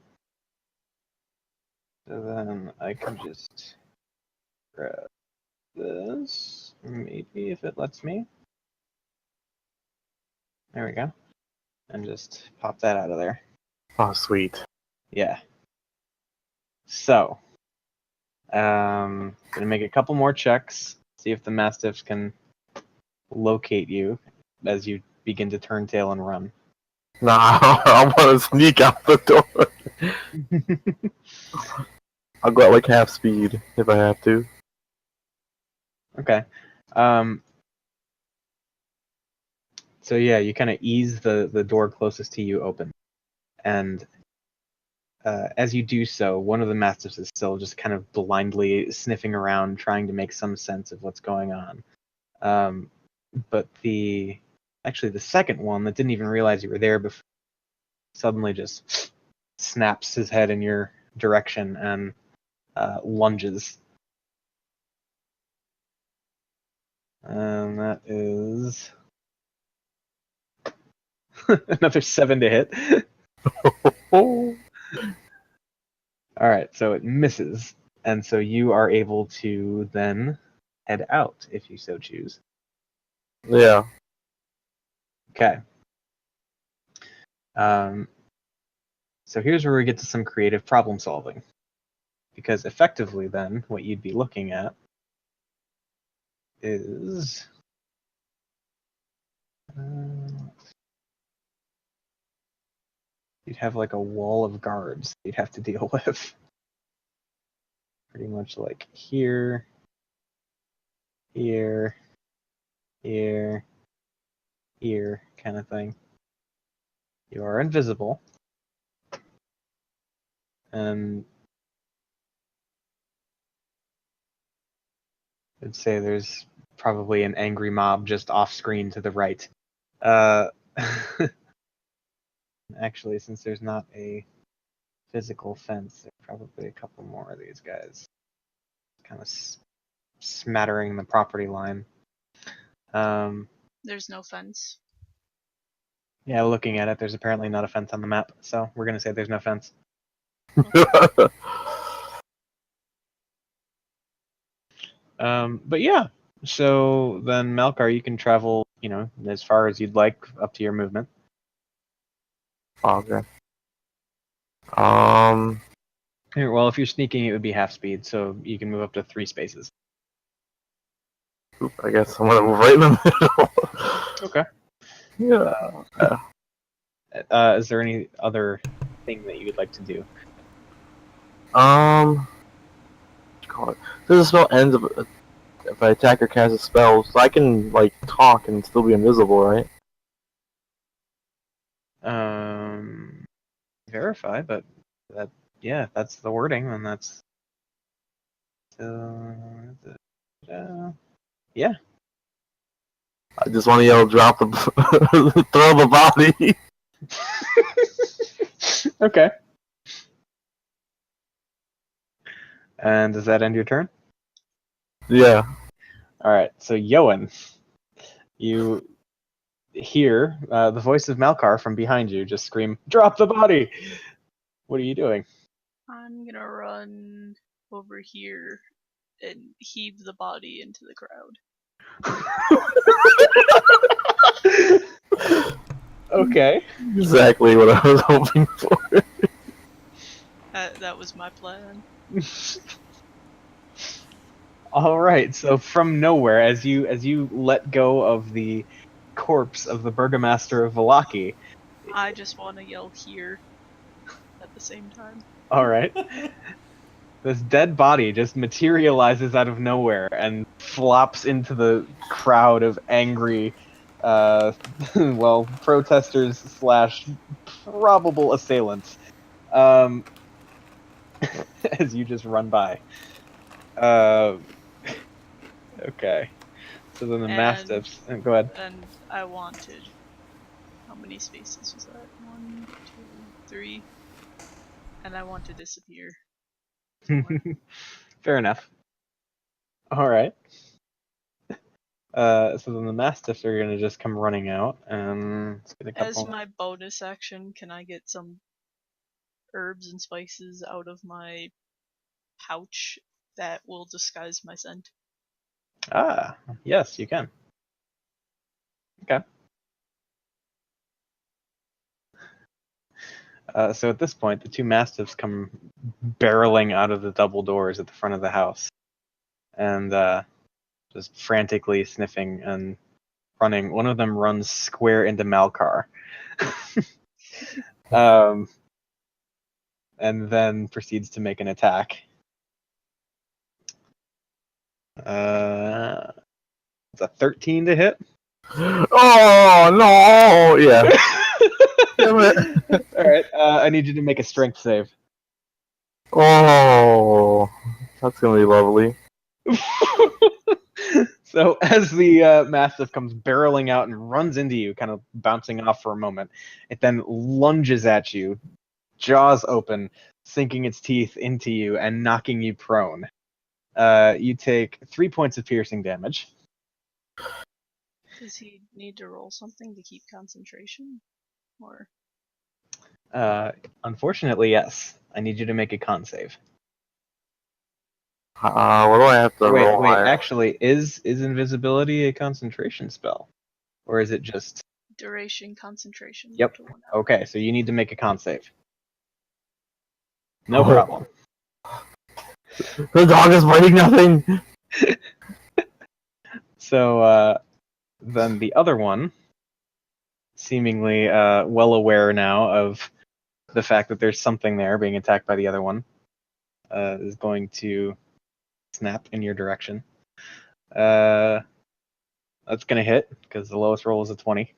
So then I can just grab this, maybe if it lets me. There we go. And just pop that out of there. Oh, sweet. Yeah. So, gonna make a couple more checks, see if the Mastiffs can locate you as you begin to turn tail and run. Nah, I want to sneak out the door. I'll go at like half speed if I have to. Okay. So yeah, you kind of ease the door closest to you open, and as you do so, one of the Mastiffs is still just kind of blindly sniffing around, trying to make some sense of what's going on. But the second one that didn't even realize you were there before suddenly just snaps his head in your direction and lunges. And that is another 7 to hit. Oh. All right, so it misses, and so you are able to then head out if you so choose. Yeah. Okay. So here's where we get to some creative problem solving, because effectively then what you'd be looking at is you'd have like a wall of guards you'd have to deal with. Pretty much like here, here, here, here kind of thing. You are invisible. And I'd say there's probably an angry mob just off screen to the right. Actually, since there's not a physical fence, there's probably a couple more of these guys kind of smattering the property line. There's no fence. Yeah, looking at it, there's apparently not a fence on the map, so we're going to say there's no fence. But yeah, so then Malkar, you can travel, as far as you'd like up to your movement. Okay. Here, well, if you're sneaking, it would be half speed, so you can move up to 3 spaces. I guess I'm gonna move right in the middle. Okay. Yeah. Is there any other thing that you would like to do? Call it. Does the spell ends if I attack or cast a spell, so I can like talk and still be invisible, right? Verify, but that's the wording, and that's yeah. I just want to yell, drop the, throw the body. Okay. And does that end your turn? Yeah. All right. So Yoan, you hear the voice of Malkar from behind you just scream, "Drop the body!" What are you doing? I'm gonna run over here and heave the body into the crowd. Okay. Exactly what I was hoping for. That was my plan. All right. So from nowhere, as you let go of the corpse of the Burgomaster of Vallaki, I just want to yell here at the same time. all right, this dead body just materializes out of nowhere and flops into the crowd of angry, well, protesters slash probable assailants. Um, as you just run by. Uh, okay. So then the And mastiffs. Go ahead. and I wanted, how many spaces was that? 1, 2, 3. And I want to disappear. Fair enough. All right. So then the mastiffs are gonna just come running out, and let's get a As couple. my bonus action, can I get some herbs and spices out of my pouch that will disguise my scent? Ah, yes, you can. Okay. So at this point, the two mastiffs come barreling out of the double doors at the front of the house, and just frantically sniffing and running. One of them runs square into Malkar, and then proceeds to make an attack. It's a 13 to hit. Oh no! Yeah. Damn it. All right. I need you to make a strength save. Oh, that's gonna be lovely. So as the mastiff comes barreling out and runs into you, kind of bouncing off for a moment, it then lunges at you, jaws open, sinking its teeth into you and knocking you prone. You take 3 points of piercing damage. Does he need to roll something to keep concentration? Or Unfortunately, yes. I need you to make a con save. What do I have to roll? Wait. Actually, is invisibility a concentration spell, or is it just? duration concentration Yep. up to 1 hour. Okay, so you need to make a con save. No problem. The dog is biting nothing. So then the other one, seemingly well aware now of the fact that there's something there being attacked by the other one, is going to snap in your direction. That's going to hit because the lowest roll is a 20.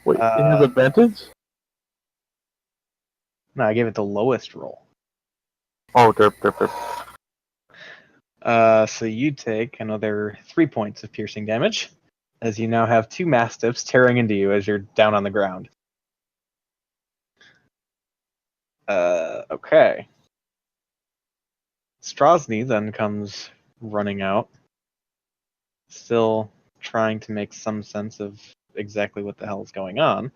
Wait, it has advantage? No, I gave it the lowest roll. Oh, derp. So you take another 3 points of piercing damage, as you now have two mastiffs tearing into you as you're down on the ground. Okay. Strosny then comes running out, still trying to make some sense of exactly what the hell is going on.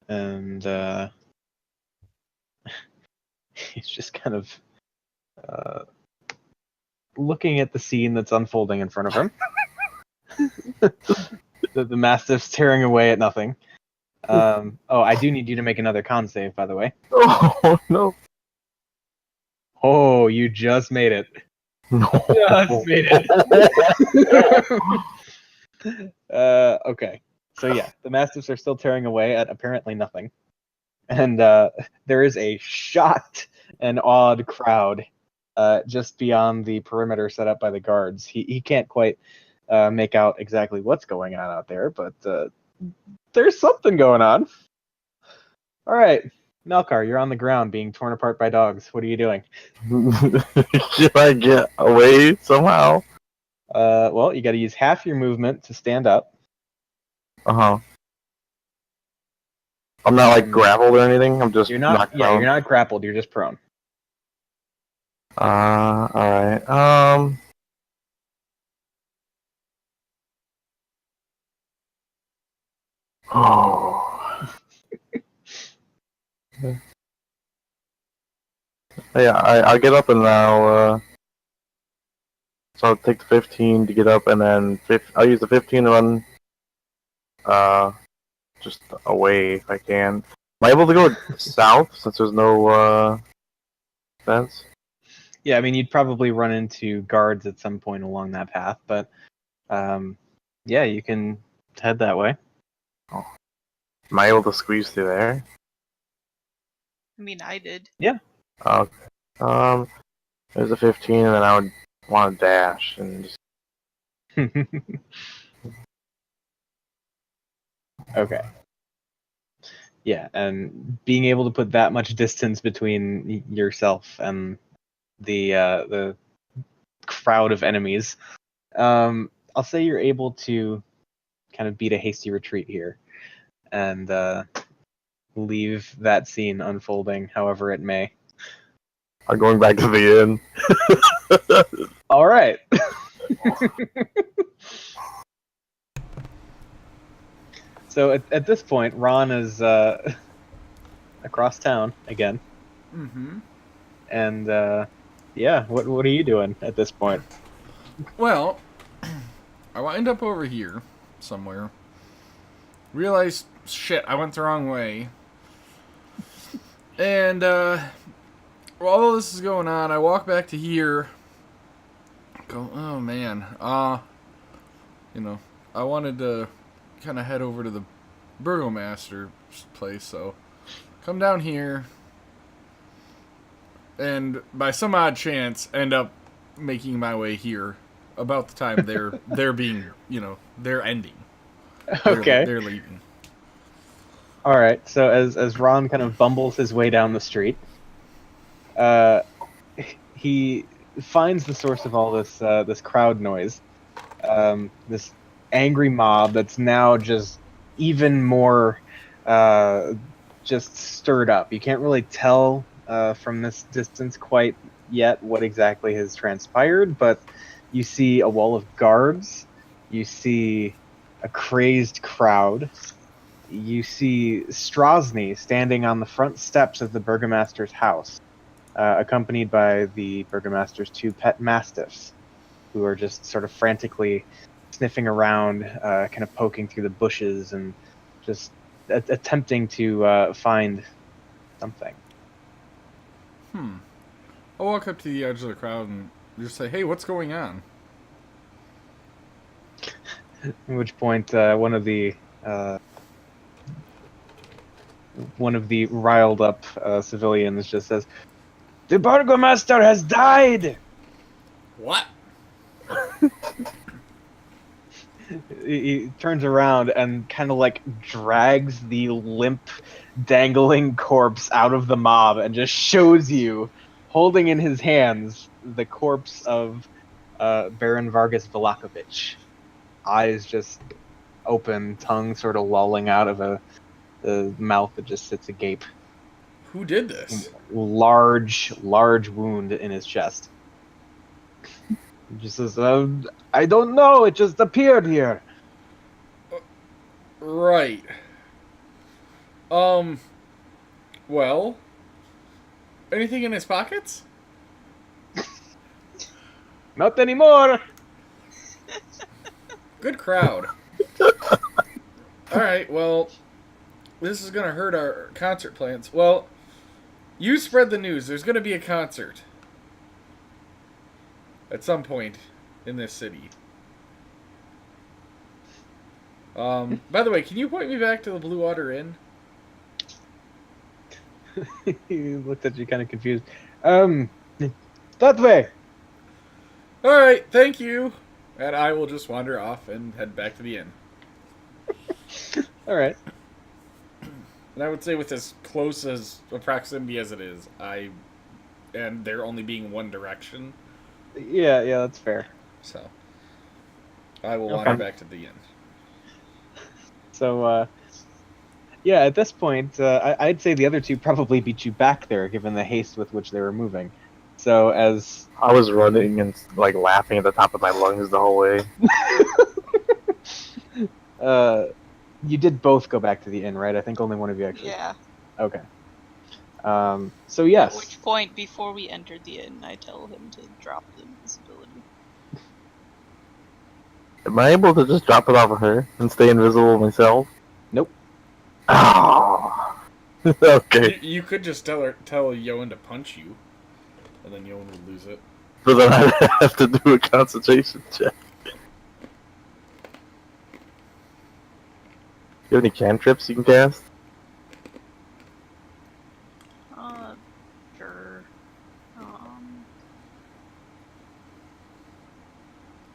And he's just kind of looking at the scene that's unfolding in front of him. The mastiff's tearing away at nothing. I do need you to make another con save, by the way. Oh no. Oh, you just made it. No. Just made it. Okay. So yeah, the mastiffs are still tearing away at apparently nothing. And there is a shocked and awed crowd just beyond the perimeter set up by the guards. He can't quite make out exactly what's going on out there, but there's something going on. All right, Melkar, you're on the ground being torn apart by dogs. What are you doing? Should I get away somehow? Well, you got to use half your movement to stand up. I'm not like grappled or anything. I'm just You're not. knocked Yeah, prone. you're not grappled. You're just prone. All right. Oh. Yeah, I'll get up and so I'll take the 15 to get up, and then I'll use the 15 to run just away if I can. Am I able to go south since there's no fence? Yeah, I mean, you'd probably run into guards at some point along that path, but yeah, you can head that way. Oh. Am I able to squeeze through there? I mean, I did. Okay. There's a 15, and then I would want to dash and just. Okay. Yeah, and being able to put that much distance between yourself and the crowd of enemies, I'll say you're able to kind of beat a hasty retreat here, and leave that scene unfolding however it may. I'm going back to the inn. All right. So at this point, Ron is across town again. Mm-hmm. And yeah, what are you doing at this point? Well, I wind up over here somewhere. Realized, shit, I went the wrong way. And while all this is going on, I walk back to here. Go, oh man. I wanted to kind of head over to the burgomaster's place, so come down here. And by some odd chance, end up making my way here about the time they're being, they're ending. Okay. They're leaving. All right. So as Ron kind of bumbles his way down the street, he finds the source of all this crowd noise. This angry mob that's now just even more just stirred up. You can't really tell from this distance quite yet what exactly has transpired, but you see a wall of guards. You see a crazed crowd. You see Strozny standing on the front steps of the burgomaster's house, accompanied by the burgomaster's two pet mastiffs, who are just sort of frantically sniffing around, kind of poking through the bushes and just attempting to find something. I'll walk up to the edge of the crowd and just say, hey, what's going on? At which point, one of the riled up civilians just says, "The burgomaster has died!" What? He turns around and kind of like drags the limp, dangling corpse out of the mob and just shows you, holding in his hands, the corpse of Baron Vargas Vallaki, eyes just open, tongue sort of lolling out of a mouth that just sits agape. Who did this? Large wound in his chest. He just says, I don't know, it just appeared here. Right. Well, anything in his pockets? Not anymore. Good crowd. Alright, well, this is gonna hurt our concert plans. Well, you spread the news. There's gonna be a concert at some point in this city. By the way, can you point me back to the Blue Water Inn? He looked at you kind of confused. That way. Alright, thank you. And I will just wander off and head back to the inn. Alright. And I would say with as close as a proximity as it is, and there only being one direction. Yeah, that's fair. So, I will wander back to the inn. So, yeah, at this point, I'd say the other two probably beat you back there, given the haste with which they were moving. So, as I was running and like laughing at the top of my lungs the whole way. you did both go back to the inn, right? I think only one of you actually. Yeah. Okay. So yes. At which point, before we entered the inn, I tell him to drop the invisibility. Am I able to just drop it off of her and stay invisible myself? Nope. Oh. Okay. You could just tell Yoan to punch you, and then Yoan would lose it. But then I'd have to do a concentration check. You have any cantrips you can cast? Sure.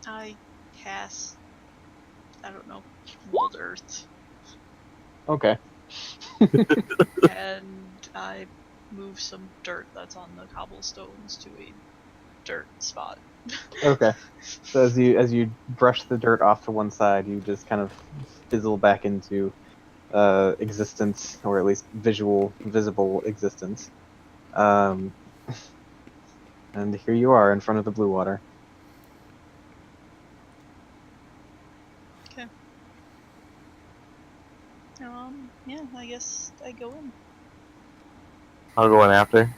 I cast, I don't know, mold earth, Okay. and I move some dirt that's on the cobblestones to a dirt spot. Okay. So as you brush the dirt off to one side, you just kind of fizzle back into existence, or at least visible existence. And here you are in front of the blue water. Okay. Yeah, I guess I go in. I'll go in after.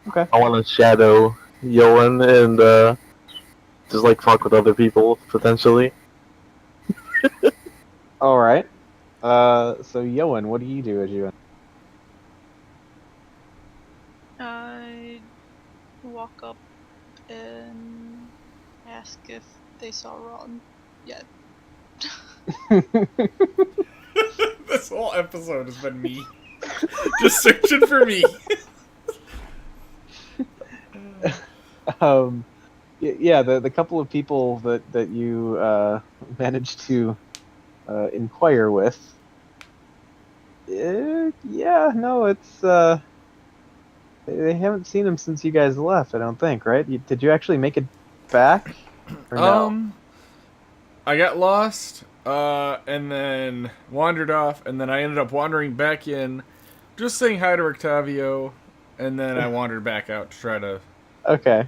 Okay. I want to shadow Yoan and just like fuck with other people potentially. All right. So Yoan, what do you do as you? I walk up and ask if they saw Ron yet. This whole episode has been me just searching for me. Yeah, the couple of people that you managed to inquire with. Yeah, no, it's they haven't seen him since you guys left. I don't think, right? Did you actually make it back, or no? I got lost, and then wandered off, and then I ended up wandering back in, just saying hi to Octavio, and then I wandered back out to try to. Okay.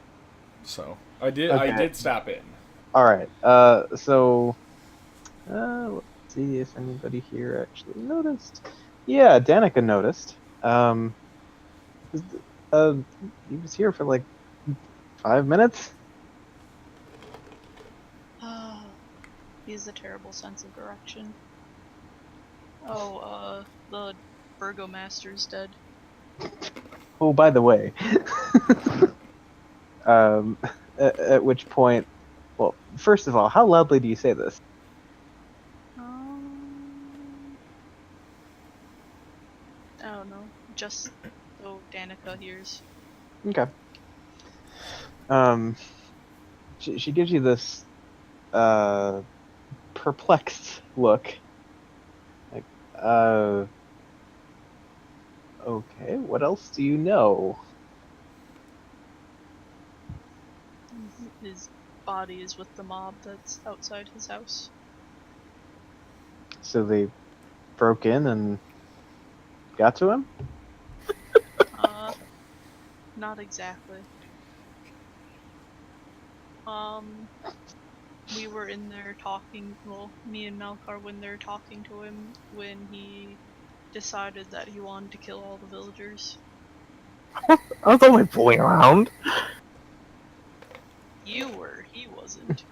So I did. Okay. I did stop in. All right. So let's see if anybody here actually noticed. Yeah, Danica noticed. He was here for like 5 minutes. He has a terrible sense of direction. Oh, the burgomaster's dead. Oh, by the way. At which point, well, first of all, how loudly do you say this? I don't know. Just so Danica hears. Okay. She gives you this perplexed look. Like, okay, what else do you know? His body is with the mob that's outside his house. So they broke in and got to him? Not exactly. We were in there talking, well, me and Malkar were in there talking to him when he decided that he wanted to kill all the villagers. I was only fooling around. You were, he wasn't.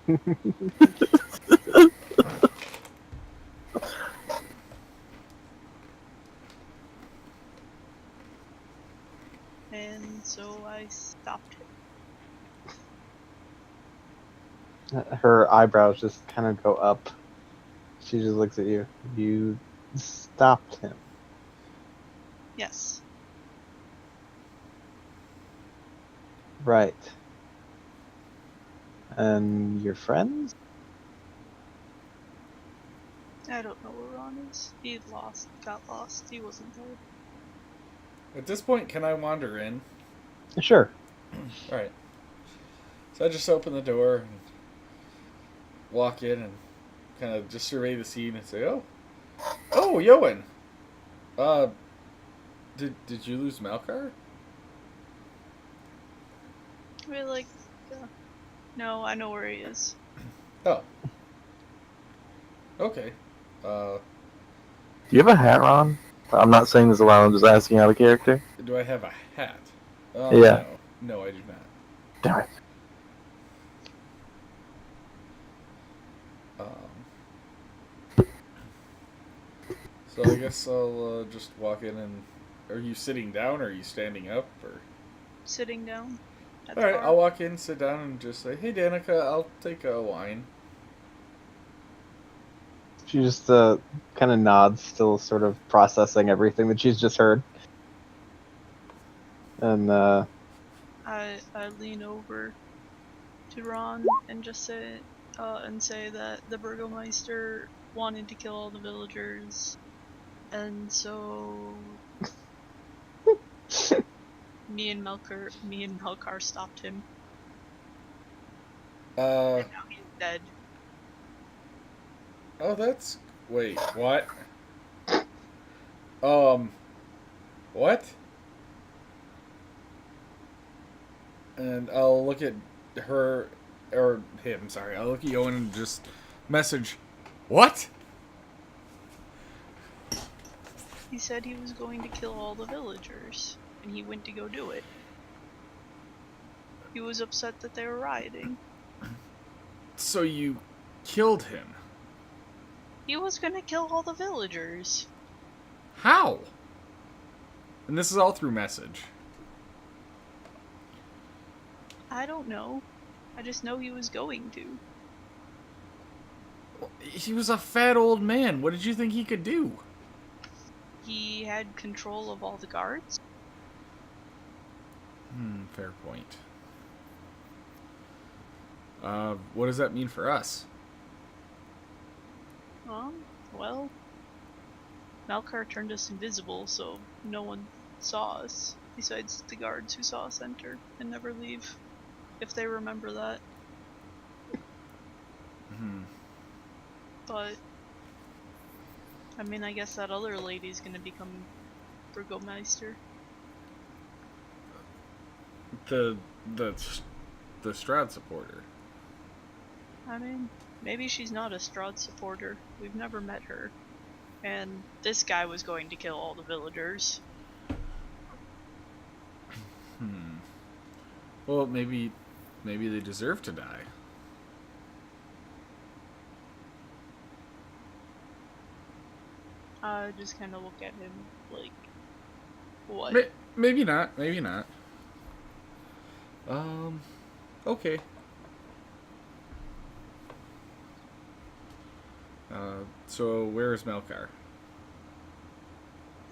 And so I stopped him. Her eyebrows just kind of go up. She just looks at you. You stopped him. Yes. Right. And your friends? I don't know where Ron is. He got lost. He wasn't there. At this point, can I wander in? Sure. All right. So I just open the door and walk in and kind of just survey the scene and say, "Oh, Yoan. Did you lose Malkar?" No, I know where he is. Oh. Okay. Do you have a hat on? I'm not saying this aloud, I'm just asking out of character. Do I have a hat? Yeah. No, I do not. Damn it. So I guess I'll just walk in and. Are you sitting down or are you standing up? Or Sitting down at the Alright, bar. I'll walk in, sit down, and just say, hey Danica, I'll take a wine. She just kind of nods, still sort of processing everything that she's just heard. And I lean over to Ron and just say that the Burgomeister wanted to kill all the villagers, and so me and Melkar stopped him, Uh, and now he's dead. oh, that's. Wait, what? Um, what? And I'll look at her, or him, sorry. I'll look at Yoan and just message, what? He said he was going to kill all the villagers, and he went to go do it. He was upset that they were rioting. So you killed him? He was gonna kill all the villagers. How? And this is all through message. I don't know. I just know he was going to. He was a fat old man. What did you think he could do? He had control of all the guards. Fair point. What does that mean for us? Well, Malkar turned us invisible, so no one saw us, besides the guards who saw us enter and never leave, if they remember that. But, I mean, I guess that other lady's gonna become Burgomeister. The Strad supporter. I mean, maybe she's not a Strahd supporter. We've never met her. And this guy was going to kill all the villagers. Well, maybe they deserve to die. I just kind of look at him like, what? Maybe not. Okay. So where is Melkar?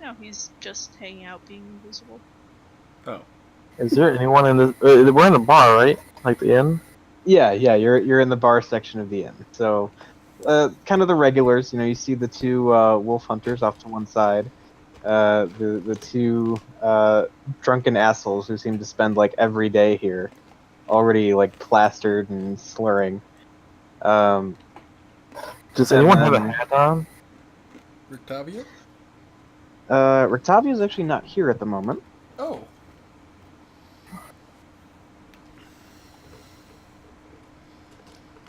No, he's just hanging out being invisible. Oh. Is there anyone in this? We're in the bar, right? Like the inn? yeah, you're in the bar section of the inn. So, kind of the regulars. You know, you see the two wolf hunters off to one side. The two drunken assholes who seem to spend like every day here, already like plastered and slurring. Does And anyone have a then- hat on? Rictavia? Rictavio's actually not here at the moment. Oh.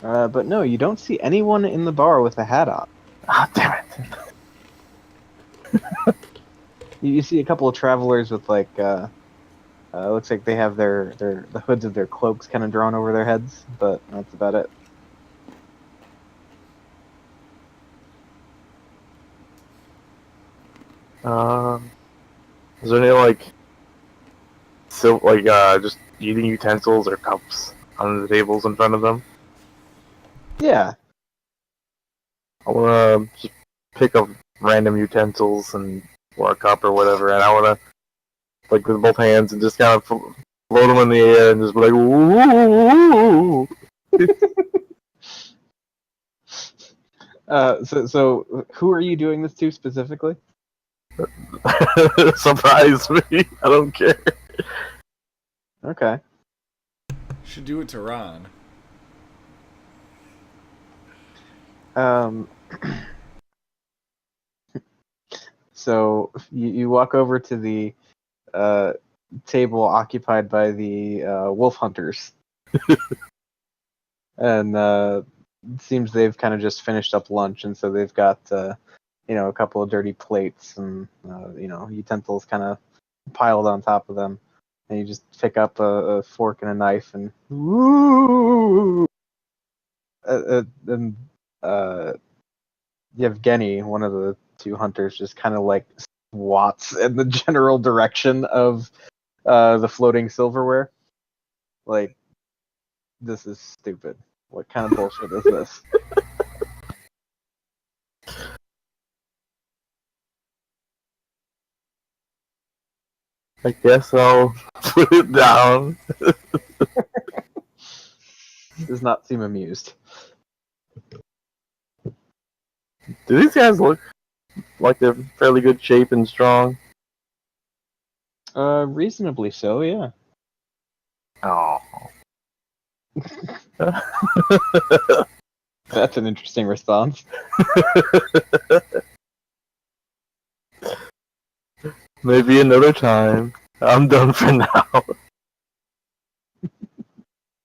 But no, you don't see anyone in the bar with a hat on. Ah, damn it! You see a couple of travelers with like, looks like they have the hoods of their cloaks kind of drawn over their heads, but that's about it. Is there any just eating utensils or cups on the tables in front of them? Yeah. I wanna just pick up random utensils or a cup or whatever, and I wanna with both hands and just kind of float them in the air and just be like, ooh. So who are you doing this to specifically? Surprise me! I don't care. Okay. Should do it to Ron. So you walk over to the table occupied by the wolf hunters, and it seems they've kind of just finished up lunch, and so they've got a couple of dirty plates and utensils kind of piled on top of them, and you just pick up a fork and a knife and Yevgeny, one of the two hunters, just kind of like swats in the general direction of the floating silverware. Like, this is stupid. What kind of bullshit is this? I guess I'll put it down. Does not seem amused. Do these guys look like they're fairly good shape and strong? Reasonably so, yeah. Oh. That's an interesting response. Maybe another time. I'm done for now.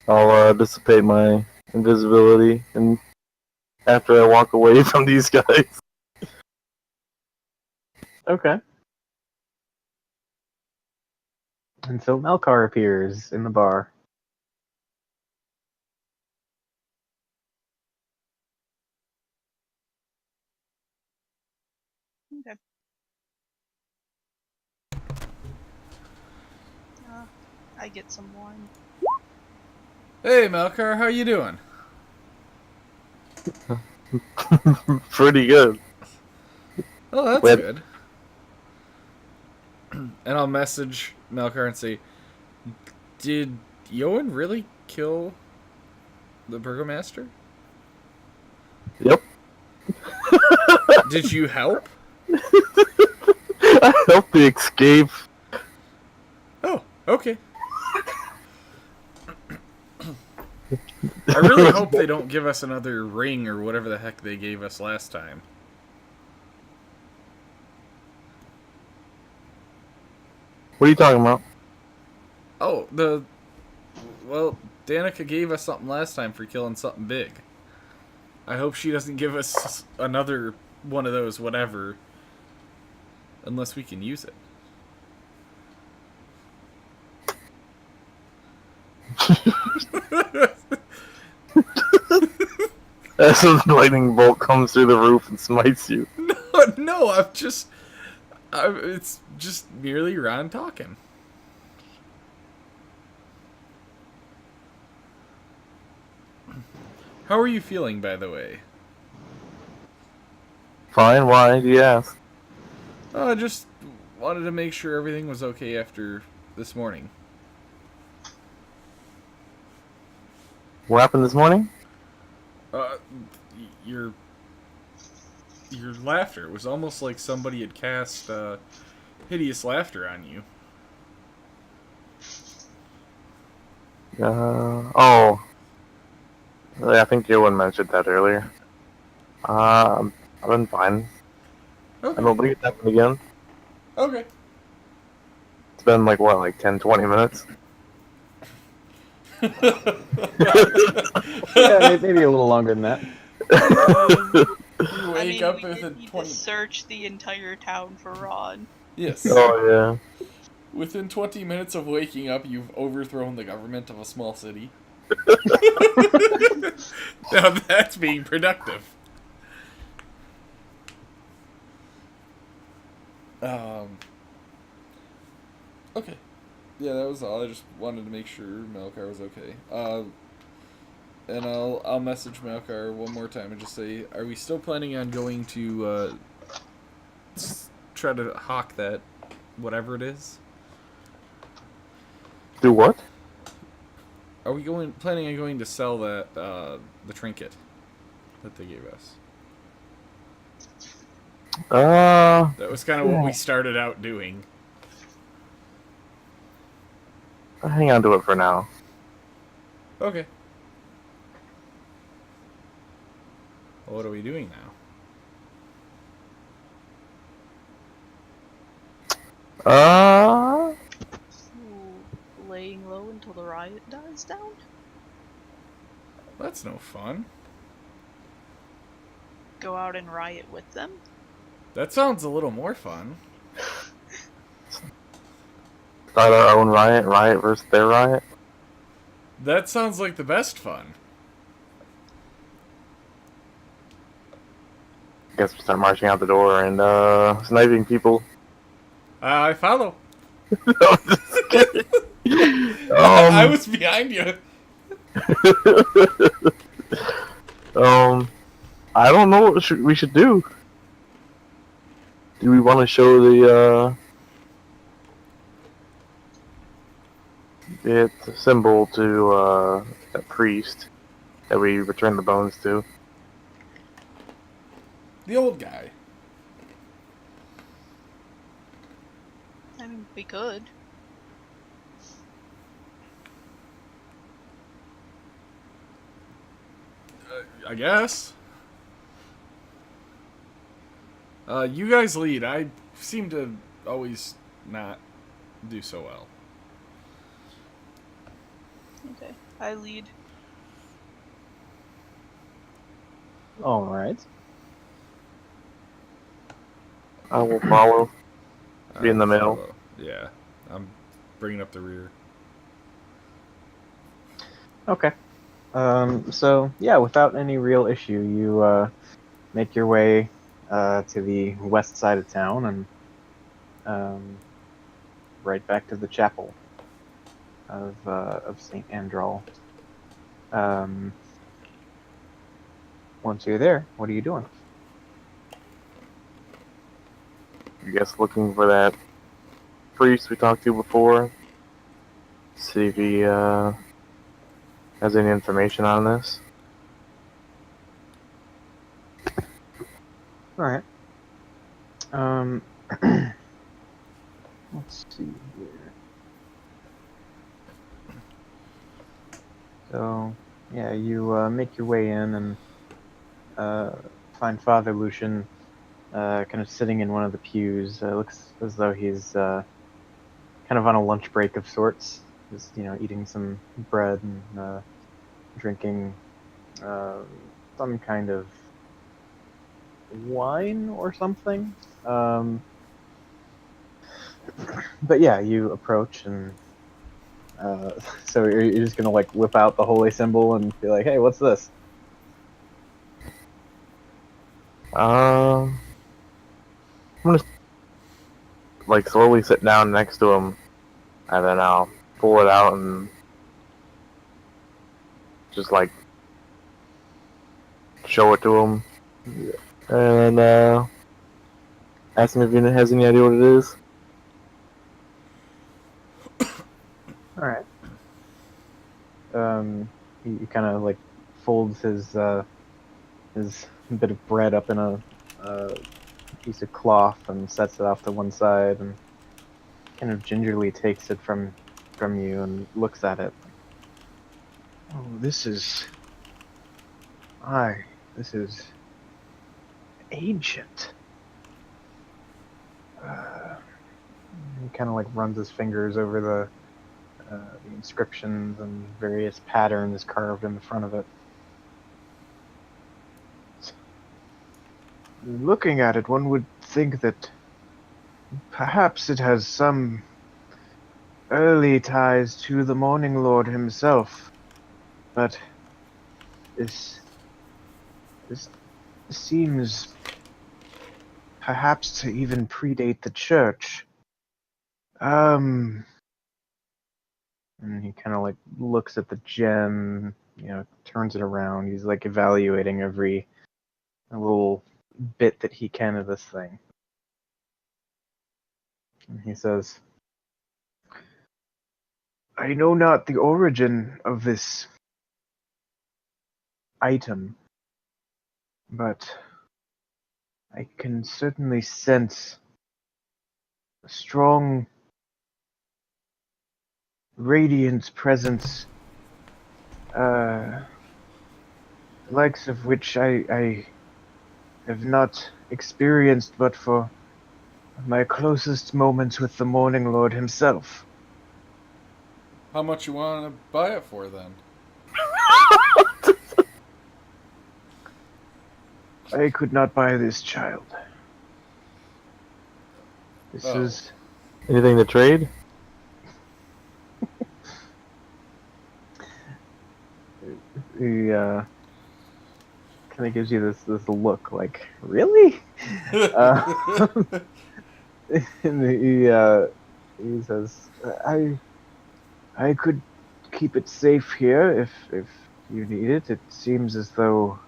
I'll dissipate my invisibility and after I walk away from these guys. Okay. And so Melkar appears in the bar. Okay. I get some wine. Hey, Melkar, how you doing? Pretty good. Oh, that's Well- good. And I'll message Melkar and say, did Yoan really kill the Burgomaster? Yep. Did you help? I helped the escape. Oh, okay. I really hope they don't give us another ring or whatever the heck they gave us last time. What are you talking about? Oh, well, Danica gave us something last time for killing something big. I hope she doesn't give us another one of those whatever. Unless we can use it. As a lightning bolt comes through the roof and smites you. No, it's just merely Ron talking. How are you feeling, by the way? Fine, why do you ask? I just wanted to make sure everything was okay after this morning. What happened this morning? Your laughter was almost like somebody had cast hideous laughter on you. Oh. I think Yoan mentioned that earlier. I've been fine. Okay. I don't think it's happened again. Okay. It's been like, what, like 10, 20 minutes? Yeah, maybe a little longer than that. You wake up we within did need 20. to search the entire town for Ron. Yes. Oh, yeah. Within 20 minutes of waking up, you've overthrown the government of a small city. Now that's being productive. Okay. Yeah, that was all. I just wanted to make sure Melkar was okay. And I'll message Melkar one more time and just say, are we still planning on going to try to hawk that whatever it is? Do what? Are we planning on going to sell that the trinket that they gave us? Hang That was kind of what we started out doing. on to it for now. Okay. Well, what are we doing now? Ooh, laying low until the riot dies down? That's no fun. Go out and riot with them? That sounds a little more fun. Start our own riot versus their riot. That sounds like the best fun. I guess we start marching out the door and sniping people. I follow. I'm just kidding. I was behind you. I don't know what we should do. Do we want to show the symbol to that priest that we returned the bones to? The old guy. I mean, we could. I guess. You guys lead. I seem to always not do so well. Okay, I lead. All right. I will follow. Be in the middle. Follow. Yeah, I'm bringing up the rear. Okay. So yeah, without any real issue, you make your way to the west side of town and right back to the chapel of Saint Andral. Once you're there, what are you doing? I guess looking for that priest we talked to before. See if he has any information on this. All right. Let's see here. So yeah, you make your way in and find Father Lucian kind of sitting in one of the pews. Looks as though he's kind of on a lunch break of sorts. Just eating some bread and drinking some kind of wine or something. But yeah, you approach and so you're just gonna like whip out the holy symbol and be like, "Hey, what's this?" I'm gonna like slowly sit down next to him, and then I'll pull it out and just like show it to him, and ask him if he has any idea what it is. All right. He kind of like folds his bit of bread up in a piece of cloth and sets it off to one side and kind of gingerly takes it from you and looks at it. Oh, this is ancient. He kind of like runs his fingers over the inscriptions and various patterns carved in the front of it. Looking at it, one would think that perhaps it has some early ties to the Morning Lord himself, but this seems perhaps to even predate the church. And he kind of like looks at the gem, turns it around. He's like evaluating every little bit that he can of this thing. And he says, I know not the origin of this item, but I can certainly sense a strong radiant presence, the likes of which I have not experienced but for my closest moments with the Morning Lord himself. How much you want to buy it for then? I could not buy this child. This Oh. is Anything to trade? he kind kind of gives you this look like, really? And he says, I could keep it safe here if you need it. It seems as though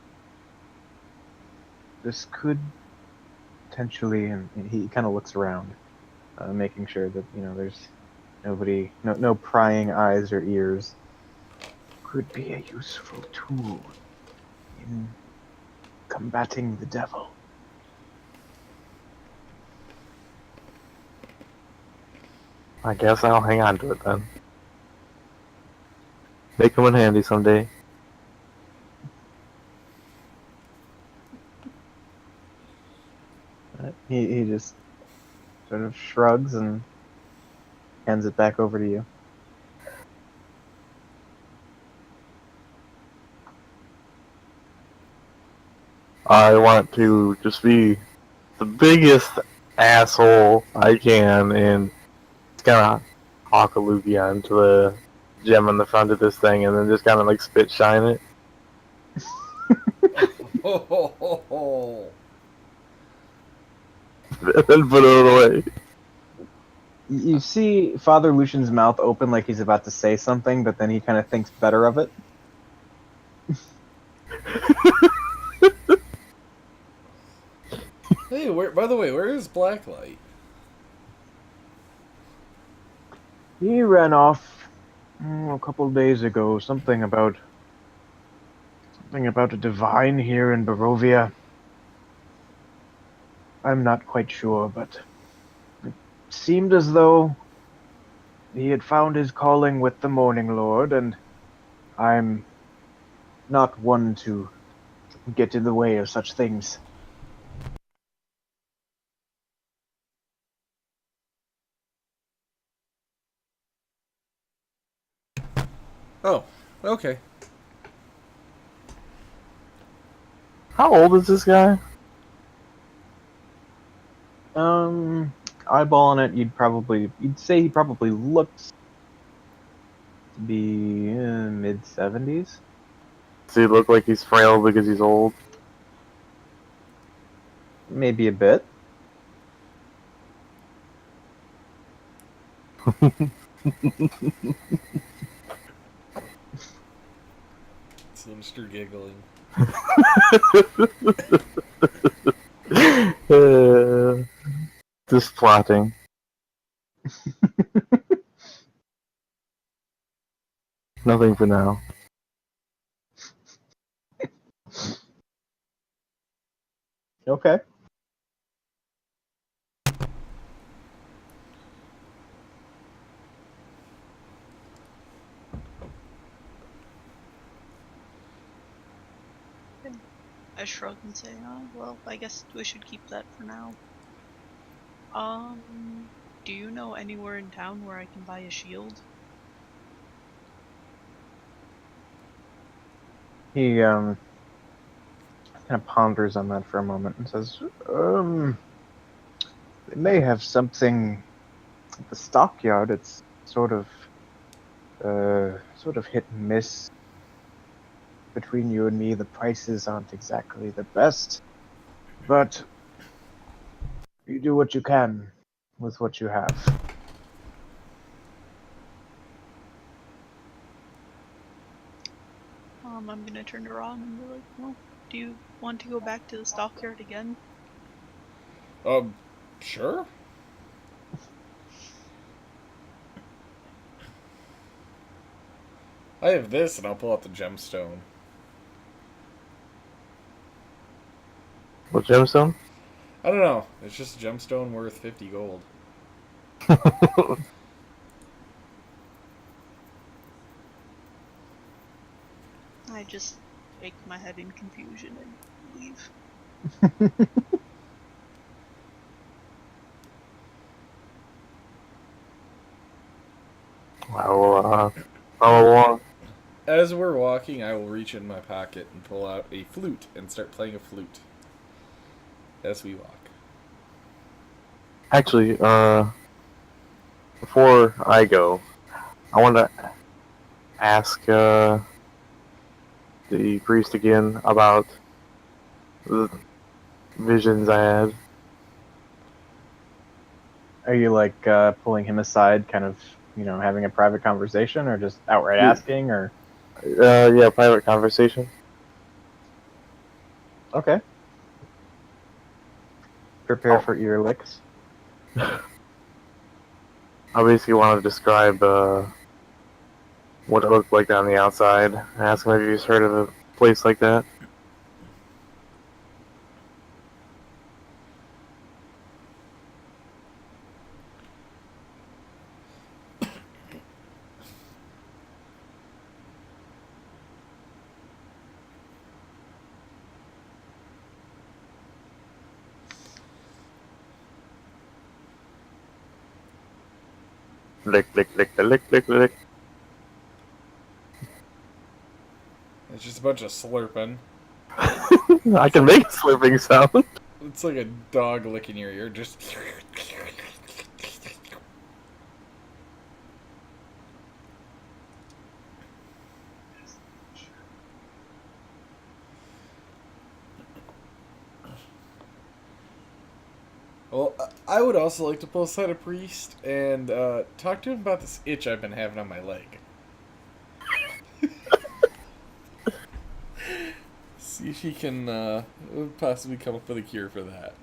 this could potentially, and he kind of looks around, making sure that there's nobody, no prying eyes or ears. Could be a useful tool in combating the devil. I guess I'll hang on to it then. They come in handy someday. He just sort of shrugs and hands it back over to you. I want to just be the biggest asshole I can and just kind of hawk a loogie onto the gem on the front of this thing and then just kind of like spit shine it. And then put it away. You see Father Lucian's mouth open like he's about to say something, but then he kind of thinks better of it. Hey, by the way, where is Blacklight? He ran off a couple days ago. Something about a divine here in Barovia. I'm not quite sure, but it seemed as though he had found his calling with the Morning Lord, and I'm not one to get in the way of such things. Oh, okay. How old is this guy? Eyeballing it, you'd say he probably looks to be mid-70s. Does he look like he's frail because he's old? Maybe a bit. Sinister giggling. Just plotting. Nothing for now. Okay. I shrug and say, oh, well, I guess we should keep that for now. Do you know anywhere in town where I can buy a shield? He kind of ponders on that for a moment and says, they may have something at the stockyard. It's sort of hit and miss. Between you and me, the prices aren't exactly the best, but you do what you can with what you have. I'm gonna turn to Ron and be like, well, do you want to go back to the stockyard again? Sure. I have this, and I'll pull out the gemstone. What gemstone? I don't know. It's just a gemstone worth 50 gold. I just shake my head in confusion and leave. I'll follow along. As we're walking, I will reach in my pocket and pull out a flute and start playing a flute as we walk. Actually, before I go, I want to ask the priest again about the visions I had. Are you like pulling him aside, kind of, having a private conversation, or just outright Yeah. asking, or? Yeah, private conversation. Okay. Prepare Oh. for ear licks. I basically want to describe what it looked like on the outside. Ask him if he's heard of a place like that. Lick, lick, lick, lick, lick, lick. It's just a bunch of slurping. I can make a slurping sound. It's like a dog licking your ear. Just. Well, I would also like to pull aside a priest and talk to him about this itch I've been having on my leg. See if he can possibly come up with a cure for that.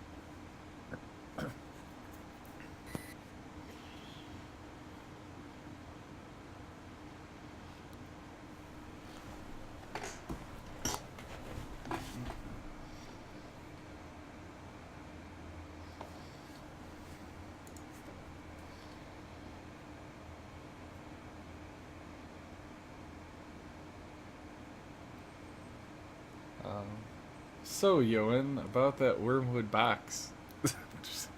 So, Yoan, about that wormwood box. Just-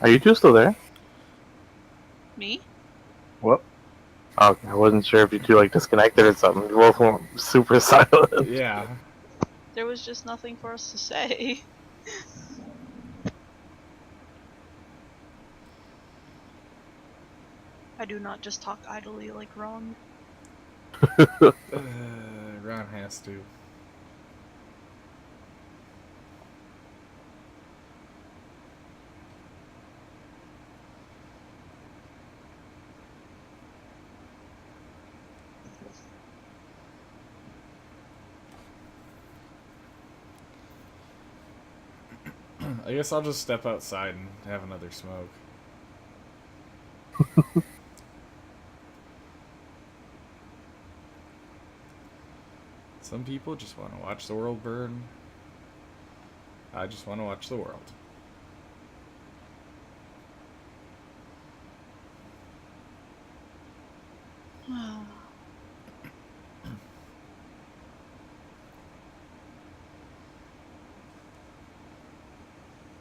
Are you two still there? Me? Whoop. Okay, I wasn't sure if you two like disconnected or something. You both went super silent. yeah. There was just nothing for us to say. I do not just talk idly like Ron. Ron has to. I guess I'll just step outside and have another smoke. Some people just want to watch the world burn. I just want to watch the world.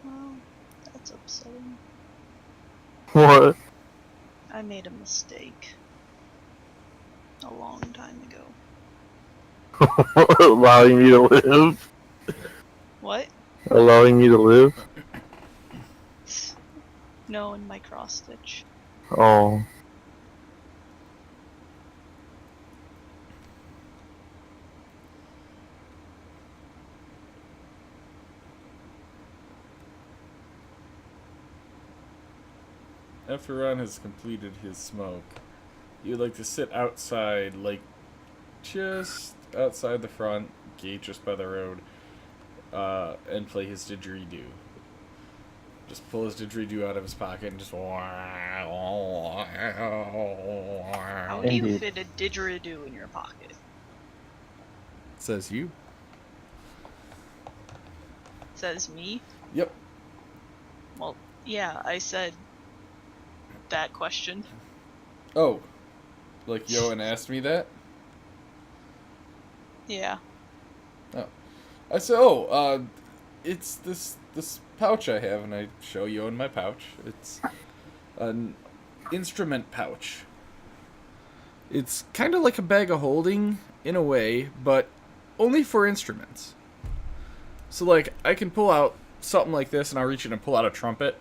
Well, that's upsetting. What? I made a mistake. A long time ago. Allowing me to live? What? Allowing me to live? No, in my cross stitch. Oh. After Ron has completed his smoke, he would like to sit outside, like just outside the front gate, just by the road, and play his didgeridoo. Just pull his didgeridoo out of his pocket and just. How do you Indeed. fit a didgeridoo in your pocket? Says you. Says me? Yep. Well, yeah, I said that question. Oh, like Yoan asked me that. Yeah. I said, it's this pouch I have, and I show Yoan my pouch. It's an instrument pouch. It's kind of like a bag of holding in a way, but only for instruments. So like I can pull out something like this, and I'll reach in and pull out a trumpet,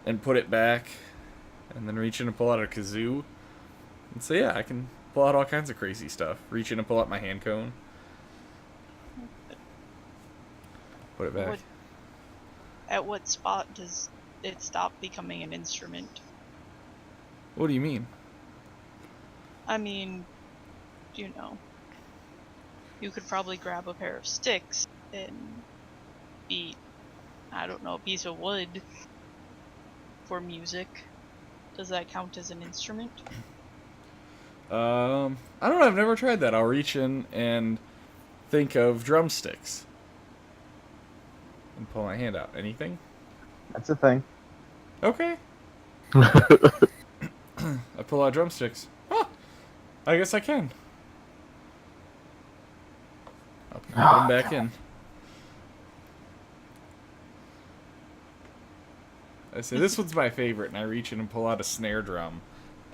and put it back, and then reach in and pull out a kazoo. And so yeah, I can pull out all kinds of crazy stuff. Reach in and pull out my hand cone. Put it back. At what spot does it stop becoming an instrument? What do you mean? I mean, you know, you could probably grab a pair of sticks and beat, I don't know, a piece of wood for music. Does that count as an instrument? I don't know. I've never tried that. I'll reach in and think of drumsticks and pull my hand out. Anything? That's a thing. Okay. I pull out drumsticks. Huh. I guess I can. I'll put them back in. I say, this one's my favorite, and I reach in and pull out a snare drum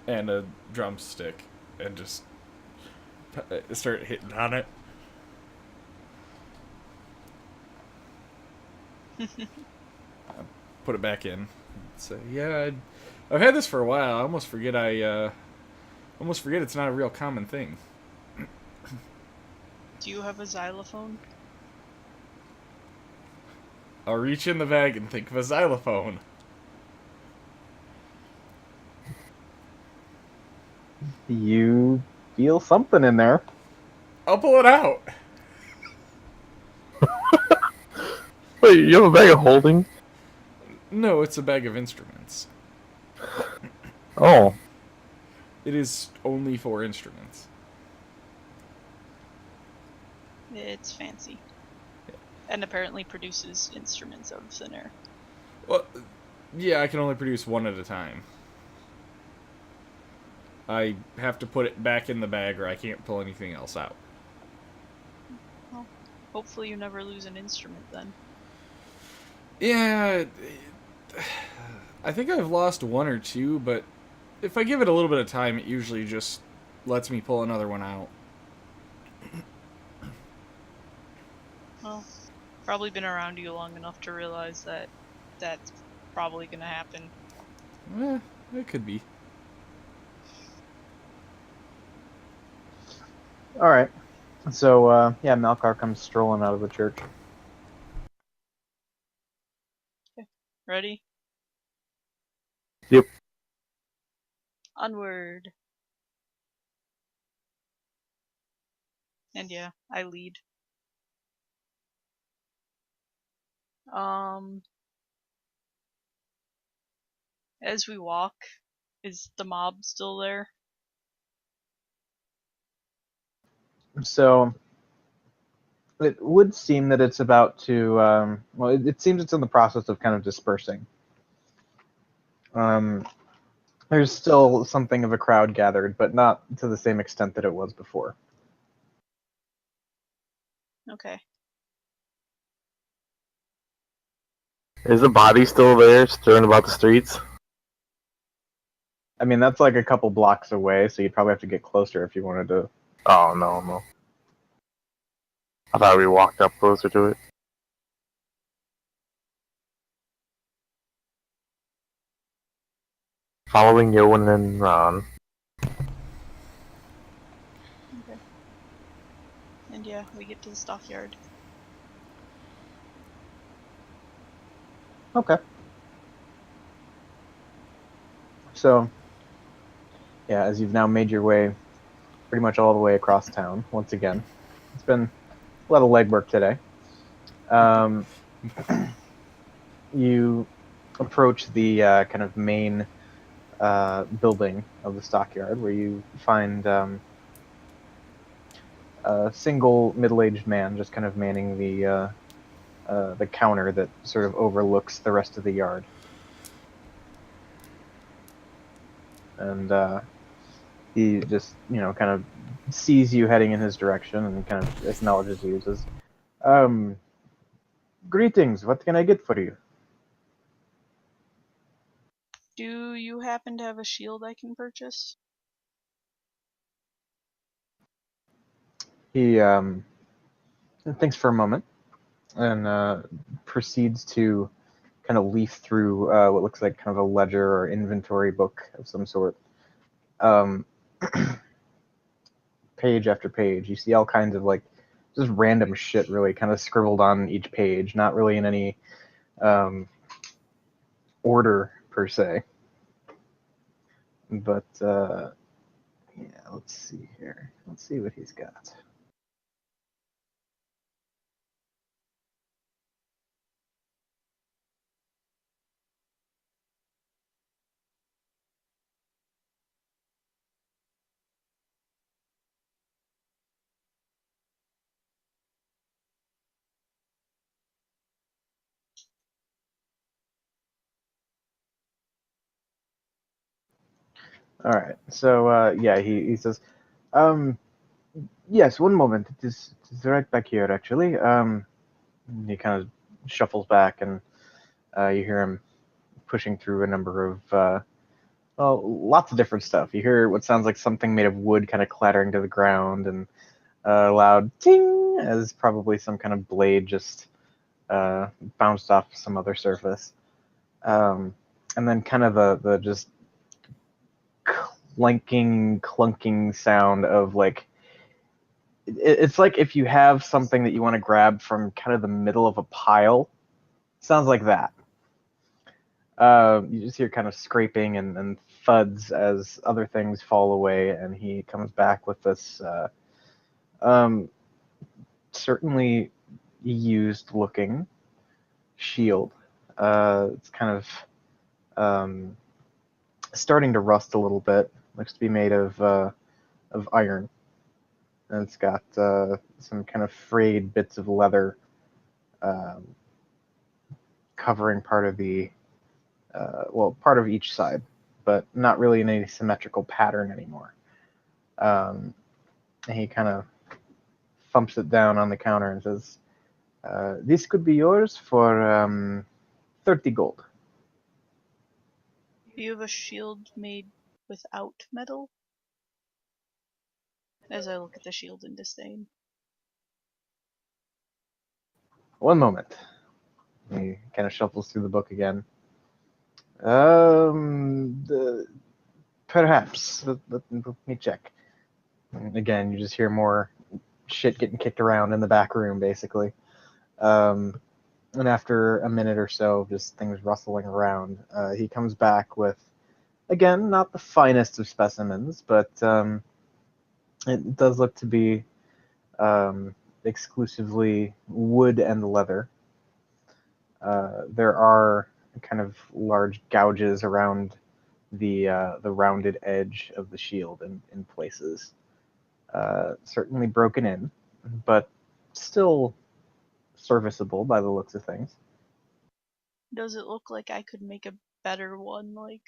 and a drumstick and just start hitting on it. Put it back in. Say, yeah, I've had this for a while. I almost forget it's not a real common thing. Do you have a xylophone? I'll reach in the bag and think of a xylophone. You feel something in there. I'll pull it out. Wait, you have a bag of holding? No, it's a bag of instruments. Oh. It is only for instruments. It's fancy. And apparently produces instruments out of thin air. Well, yeah, I can only produce one at a time. I have to put it back in the bag or I can't pull anything else out. Well, hopefully you never lose an instrument then. Yeah, I think I've lost one or two, but if I give it a little bit of time, it usually just lets me pull another one out. Well, probably been around you long enough to realize that that's probably gonna happen. It could be. All right. So yeah, Malkar comes strolling out of the church. Ready? Yep. Onward. And yeah, I lead. As we walk, is the mob still there? So it would seem that it's about to. Well, it seems it's in the process of kind of dispersing. There's still something of a crowd gathered, but not to the same extent that it was before. Okay. Is the body still there, strewn about the streets? I mean, that's like a couple blocks away, so you'd probably have to get closer if you wanted to. Oh, no. I thought we walked up closer to it. Following Yoan and Ron. Okay. And yeah, we get to the stockyard. Okay. So, yeah, as you've now made your way pretty much all the way across town, once again, it's been a lot of legwork today. You approach the kind of main building of the stockyard, where you find a single middle-aged man just kind of manning the counter that sort of overlooks the rest of the yard. And he just, kind of sees you heading in his direction and kind of acknowledges you. Says, "Greetings. What can I get for you?" Do you happen to have a shield I can purchase? He thinks for a moment and proceeds to kind of leaf through what looks like kind of a ledger or inventory book of some sort. page after page. You see all kinds of like just random shit, really, kind of scribbled on each page, not really in any order per se. But yeah, let's see here. Let's see what he's got. All right. So yeah, he says, yes, one moment. It is right back here actually. He kind of shuffles back, and you hear him pushing through a number of well, lots of different stuff. You hear what sounds like something made of wood kind of clattering to the ground, and a loud ting as probably some kind of blade just bounced off some other surface. And then kind of the just clunking sound of like it's like if you have something that you want to grab from kind of the middle of a pile. Sounds like that. You just hear kind of scraping and thuds as other things fall away, and he comes back with this um, certainly used looking shield. It's kind of starting to rust a little bit. Looks to be made of iron, and it's got some kind of frayed bits of leather um, covering part of the well, part of each side, but not really in any symmetrical pattern anymore. And he kind of thumps it down on the counter and says, "This could be yours for 30 gold." Do you have a shield made without metal? As I look at the shield in disdain. One moment. He kind of shuffles through the book again. Perhaps. Let me check. And again, you just hear more shit getting kicked around in the back room, basically. And after a minute or so, just things rustling around, he comes back with, again, not the finest of specimens, but it does look to be exclusively wood and leather. There are kind of large gouges around the rounded edge of the shield in places. Certainly broken in, but still serviceable by the looks of things. Does it look like I could make a better one, like,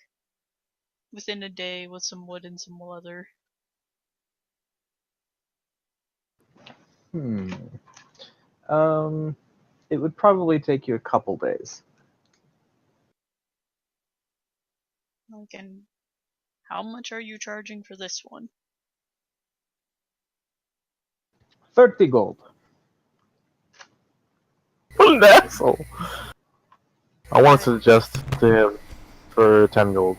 within a day with some wood and some leather? Hmm. It would probably take you a couple days. Like, and how much are you charging for this one? 30 gold. What an asshole! I want to suggest to him for 10 gold.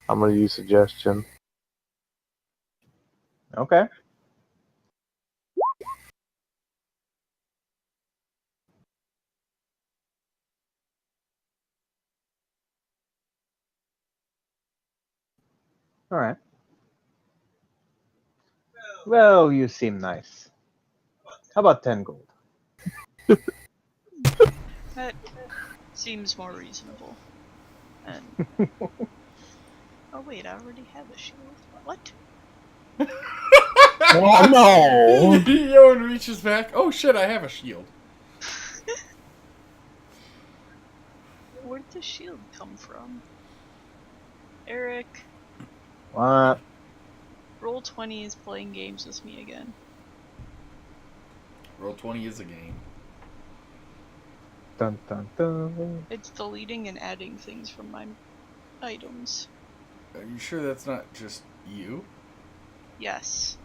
I'm gonna use suggestion. Okay. All right. Well, you seem nice. How about 10 gold? That seems more reasonable. And oh wait, I already have a shield. What? Oh no! Yoan reaches back. Oh shit, I have a shield. Where'd the shield come from? Eric, What? Roll20 is playing games with me again. Roll20 is a game. Dun dun dun. It's deleting and adding things from my items. Are you sure that's not just you? Yes.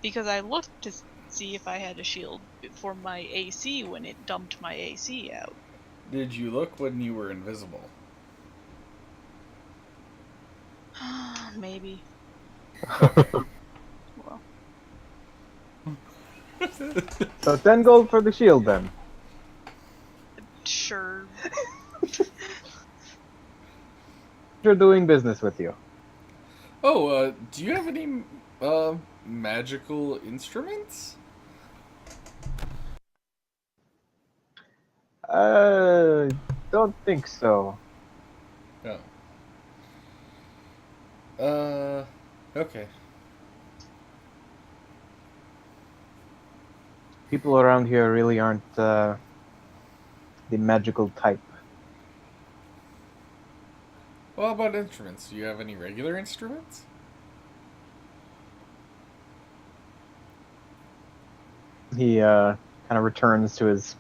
Because I looked to see if I had a shield for my AC when it dumped my AC out. Did you look when you were invisible? Maybe. Okay. Well, So 10 gold for the shield then. sure. Pleasure doing business with you. Oh, do you have any magical instruments? Don't think so. No. Okay. People around here really aren't the magical type. Well, how about instruments? Do you have any regular instruments? He kind of returns to his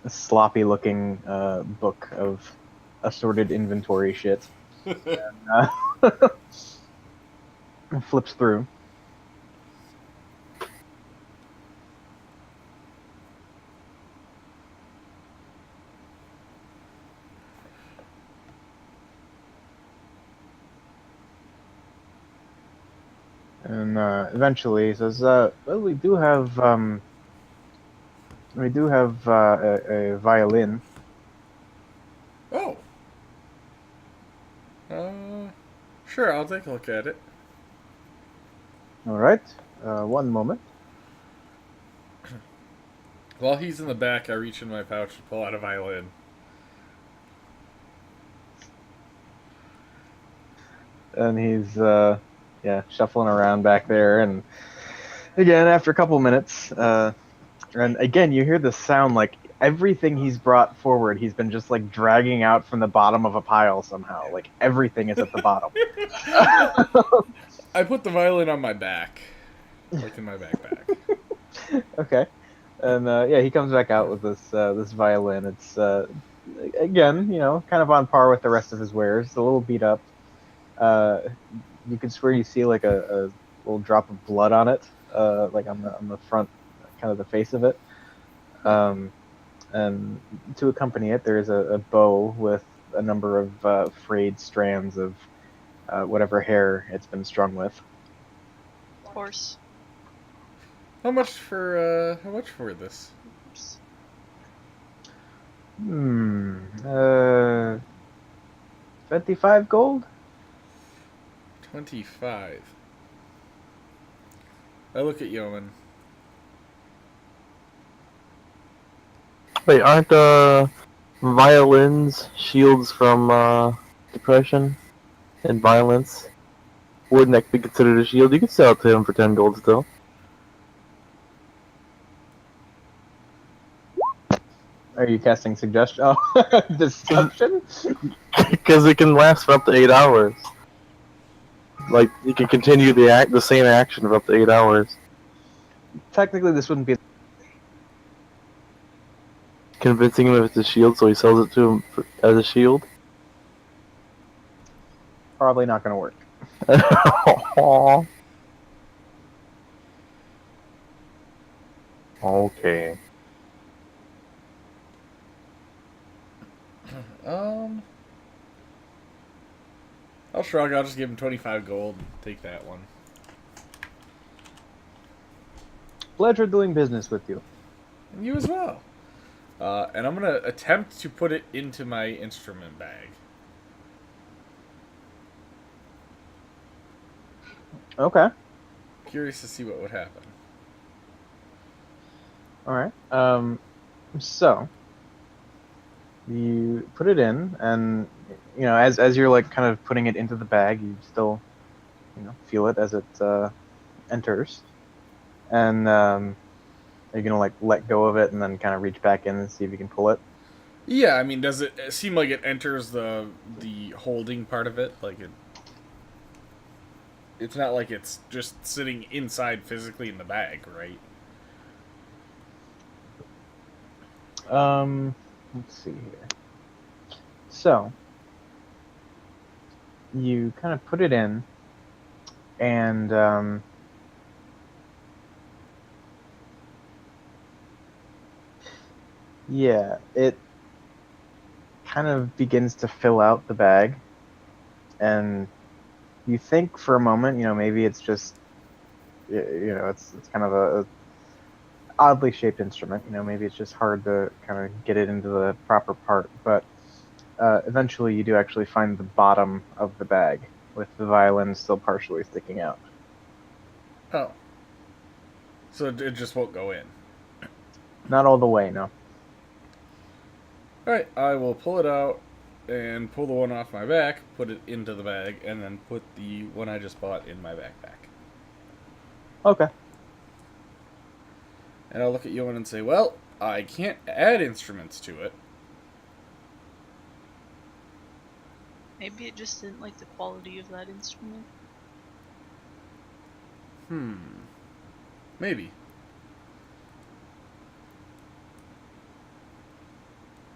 sloppy-looking book of assorted inventory shit. Uh, flips through. And eventually he says, "Well, we do have a violin." Oh. Sure, I'll take a look at it. All right, one moment. While he's in the back, I reach in my pouch to pull out a violin. And he's shuffling around back there, and again after a couple minutes, and again you hear the sound like everything he's brought forward, he's been just like dragging out from the bottom of a pile somehow. Like everything is at the bottom. I put the violin on my back, like in my backpack. Okay, and he comes back out with this violin. It's again, kind of on par with the rest of his wares. It's a little beat up. Uh, you could swear you see like a little drop of blood on it, like on the front, kind of the face of it. And to accompany it, there is a bow with a number of frayed strands of whatever hair it's been strung with. Horse. How much for this? Horse. 25 gold. 25. I look at Yeoman. Wait, aren't violins shields from depression and violence? Wouldn't that be considered a shield? You could sell it to him for 10 gold still. Are you casting suggestion? Oh, deception? Because it can last for up to 8 hours. Like, you can continue the same action for up to 8 hours. Technically, this wouldn't be. Convincing him if it's a shield, so he sells it to him as a shield. Probably not going to work. Okay. I'll shrug. I'll just give him 25 gold and take that one. Pleasure doing business with you. And you as well. And I'm gonna attempt to put it into my instrument bag. Okay. Curious to see what would happen. All right. So you put it in, and as you're like kind of putting it into the bag, you still feel it as it enters, and are you gonna like let go of it and then kind of reach back in and see if you can pull it? Yeah, I mean, does it seem like it enters the holding part of it? Like it's not like it's just sitting inside physically in the bag, right? Let's see here. So you kind of put it in, and it kind of begins to fill out the bag, and you think for a moment, maybe it's just, it's kind of a oddly shaped instrument. Maybe it's just hard to kind of get it into the proper part. But eventually, you do actually find the bottom of the bag with the violin still partially sticking out. Oh. So it just won't go in. Not all the way, no. Alright, I will pull it out and pull the one off my back, put it into the bag, and then put the one I just bought in my backpack. Okay. And I'll look at Yoan and say, well, I can't add instruments to it. Maybe it just didn't like the quality of that instrument. Maybe.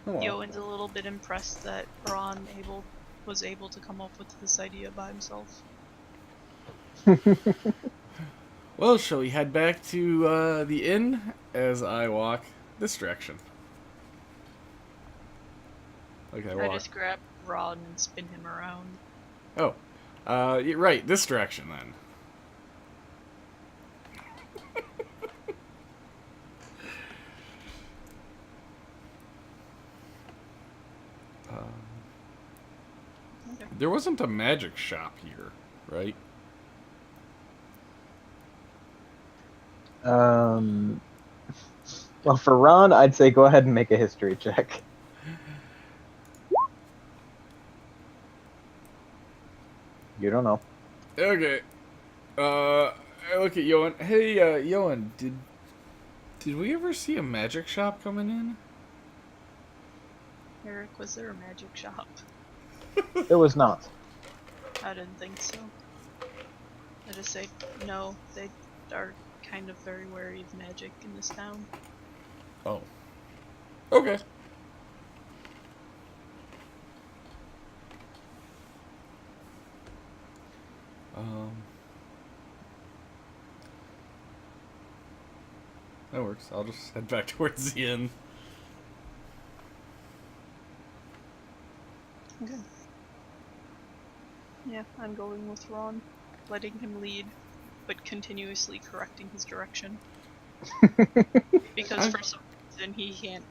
Oh, well. Yoan's a little bit impressed that Ron was able to come up with this idea by himself. Well, shall we head back to the inn as I walk this direction? Okay, I just grab Ron and spin him around. Oh, right, this direction then. Okay. There wasn't a magic shop here, right? Well, for Ron, I'd say go ahead and make a history check. You don't know. Okay. I look at Yoan. Hey, Yoan, did we ever see a magic shop coming in? Eric, was there a magic shop? It was not. I didn't think so. I just say no, they are kind of very wary of magic in this town. Oh. Okay. That works. I'll just head back towards the inn. Okay. Yeah, I'm going with Ron, letting him lead, but continuously correcting his direction. Because for some reason he can't,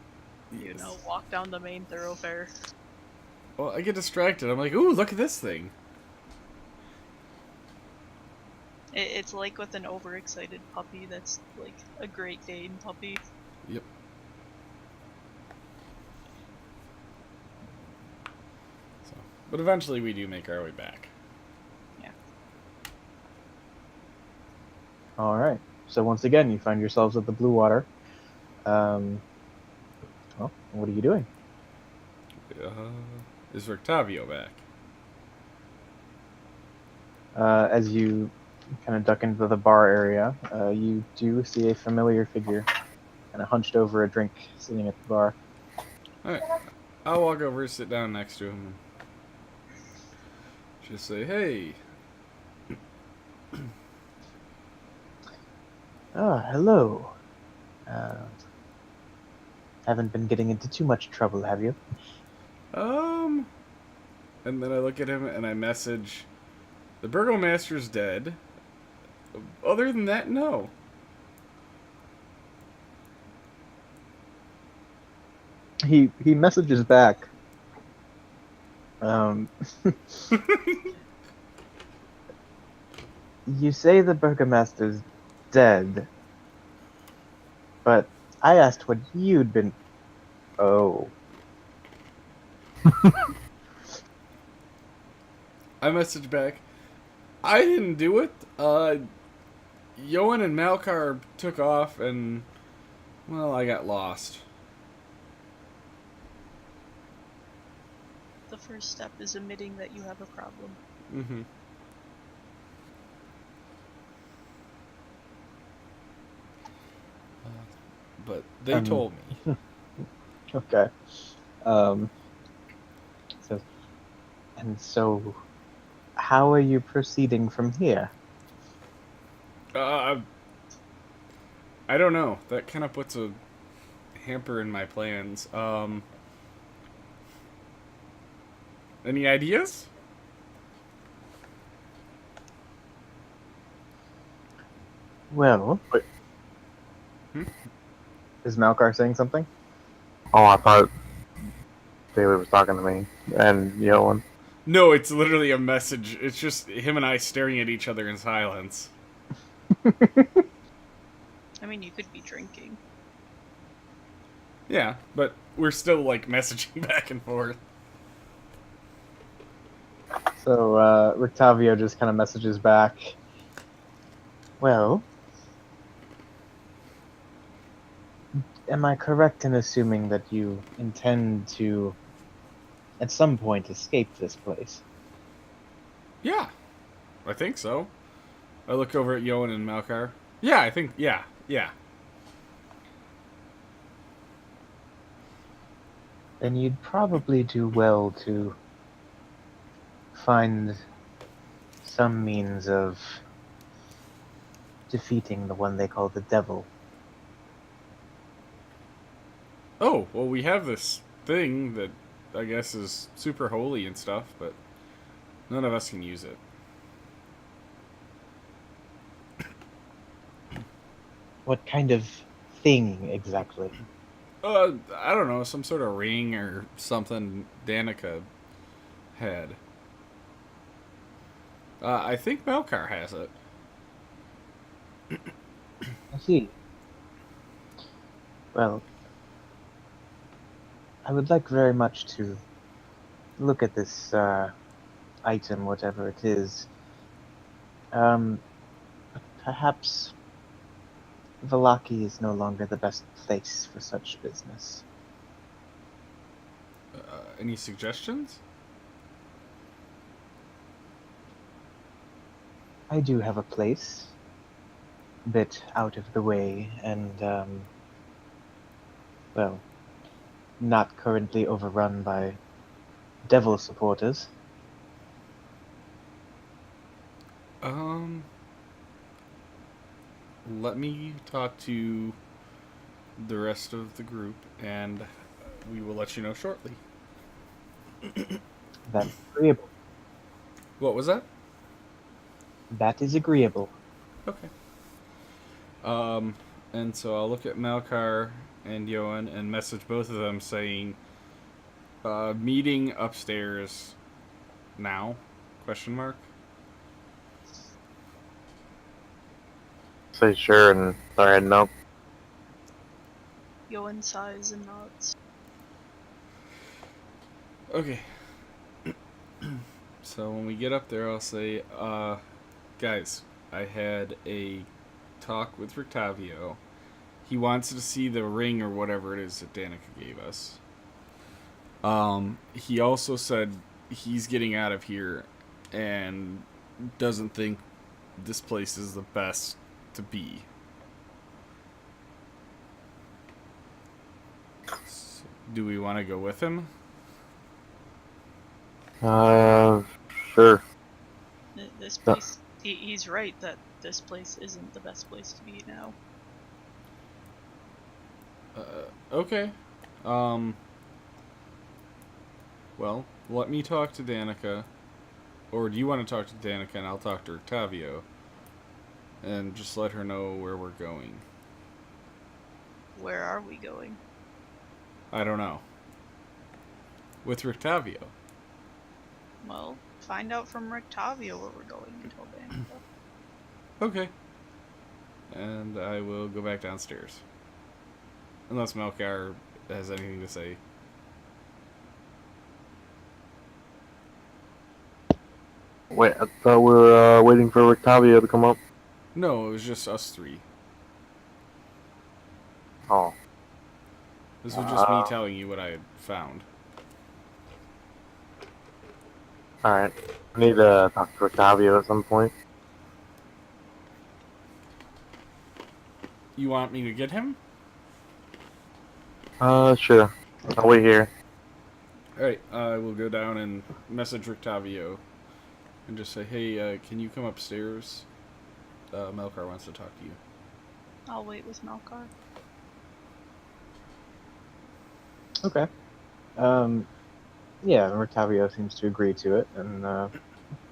walk down the main thoroughfare. Well, I get distracted. I'm like, ooh, look at this thing. It's like with an overexcited puppy that's like a Great Dane puppy. Yep. So, but eventually we do make our way back. Yeah. All right. So once again, you find yourselves at the Blue Water. Well, what are you doing? Is Rictavio back? As you kind of duck into the bar area, you do see a familiar figure, kind of hunched over a drink, sitting at the bar. Alright. I'll walk over and sit down next to him. And just say, hey. Hello. Haven't been getting into too much trouble, have you? And then I look at him and I message, the Burgomaster's dead. Other than that, no. He messages back. You say the Burgomaster's dead, but I asked what you'd been. Oh. I message back, I didn't do it. Yoan and Malkar took off and, well, I got lost. The first step is admitting that you have a problem. Mm-hmm. But they told me. Okay. So, how are you proceeding from here? I don't know. That kind of puts a hamper in my plans. Any ideas? Well, Hmm? is Malkar saying something? Oh, I thought Bailey was talking to me and Yoan. No, it's literally a message. It's just him and I staring at each other in silence. I mean, you could be drinking. Yeah, but we're still like messaging back and forth. So Rictavio just kind of messages back. Well, am I correct in assuming that you intend to, at some point, escape this place? Yeah, I think so. I look over at Yoan and Malkar. Yeah, I think. Yeah. Then you'd probably do well to find some means of defeating the one they call the devil. Oh, well, we have this thing that I guess is super holy and stuff, but none of us can use it. What kind of thing exactly? I don't know, some sort of ring or something Danica had. I think Melkar has it. I see. Well, I would like very much to look at this item, whatever it is. But perhaps Vallaki is no longer the best place for such business. Any suggestions? I do have a place, a bit out of the way, and, well, not currently overrun by devil supporters. Let me talk to the rest of the group, and we will let you know shortly. That's agreeable. What was that? That is agreeable. Okay. Um, and so I'll look at Malkar and Yoan and message both of them saying, meeting upstairs now? Question mark. Say sure and start heading up. Yoan sighs and nods. Okay. So when we get up there, I'll say, guys, I had a talk with Rictavio. He wants to see the ring or whatever it is that Danica gave us. He also said he's getting out of here and doesn't think this place is the best to be. So, do we want to go with him? Sure. This place, he's right that this place isn't the best place to be now. Okay. Well, let me talk to Danica. Or do you want to talk to Danica and I'll talk to Octavio? And just let her know where we're going. Where are we going? I don't know. With Rictavio. Well, find out from Rictavio where we're going until Danica. Okay. And I will go back downstairs. Unless Melkar has anything to say. Wait, I thought we were waiting for Octavio to come up. No, it was just us three. Oh. This was just me telling you what I had found. Alright. I need to talk to Octavio at some point. You want me to get him? Sure. I'll wait here. Alright, I will go down and message Rictavio. And just say, hey, can you come upstairs? Melkar wants to talk to you. I'll wait with Malkar. Okay. Yeah, Rictavio seems to agree to it, and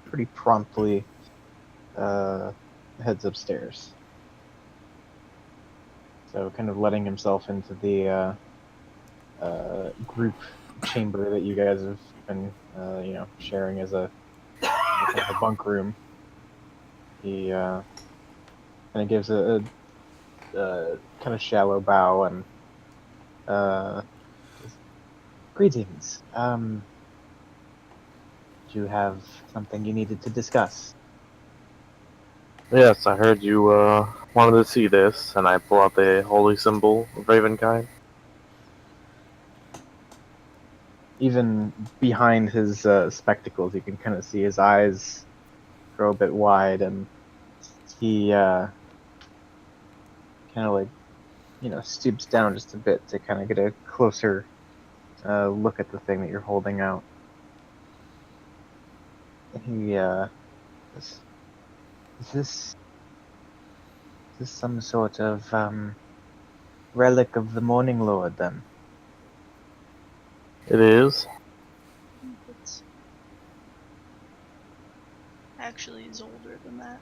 pretty promptly heads upstairs. So kind of letting himself into the group chamber that you guys have been, sharing as a kind of a bunk room. He kind of gives a kind of shallow bow and says, "Greetings. Do you have something you needed to discuss?" Yes, I heard you wanted to see this, and I pull out the holy symbol of Ravenkind. Even behind his spectacles, you can kind of see his eyes grow a bit wide, and he kind of like stoops down just a bit to kind of get a closer look at the thing that you're holding out. He says, "Is this some sort of relic of the Morning Lord, then?" It is. It's actually is older than that.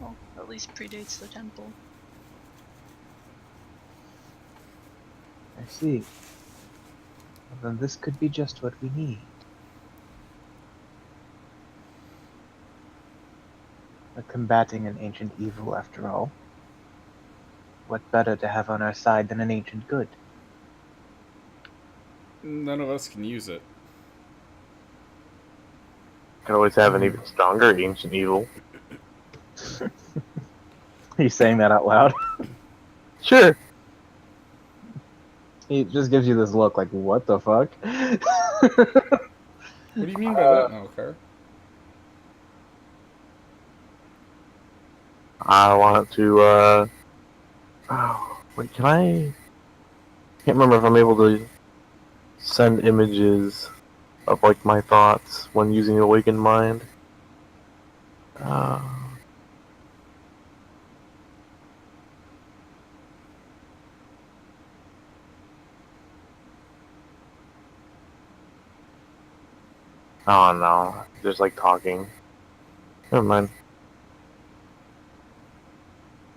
Well, at least predates the temple. I see. Well, then this could be just what we need. We're combating an ancient evil, after all. What better to have on our side than an ancient good? None of us can use it. Could always have an even stronger ancient evil. Are you saying that out loud? Sure. He just gives you this look like, what the fuck? What do you mean by that, Malkar? I want to, oh, wait, can I... Can't remember if I'm able to send images of, like, my thoughts when using Awakened Mind. Uh... Oh, no. Just, like, talking. Never mind.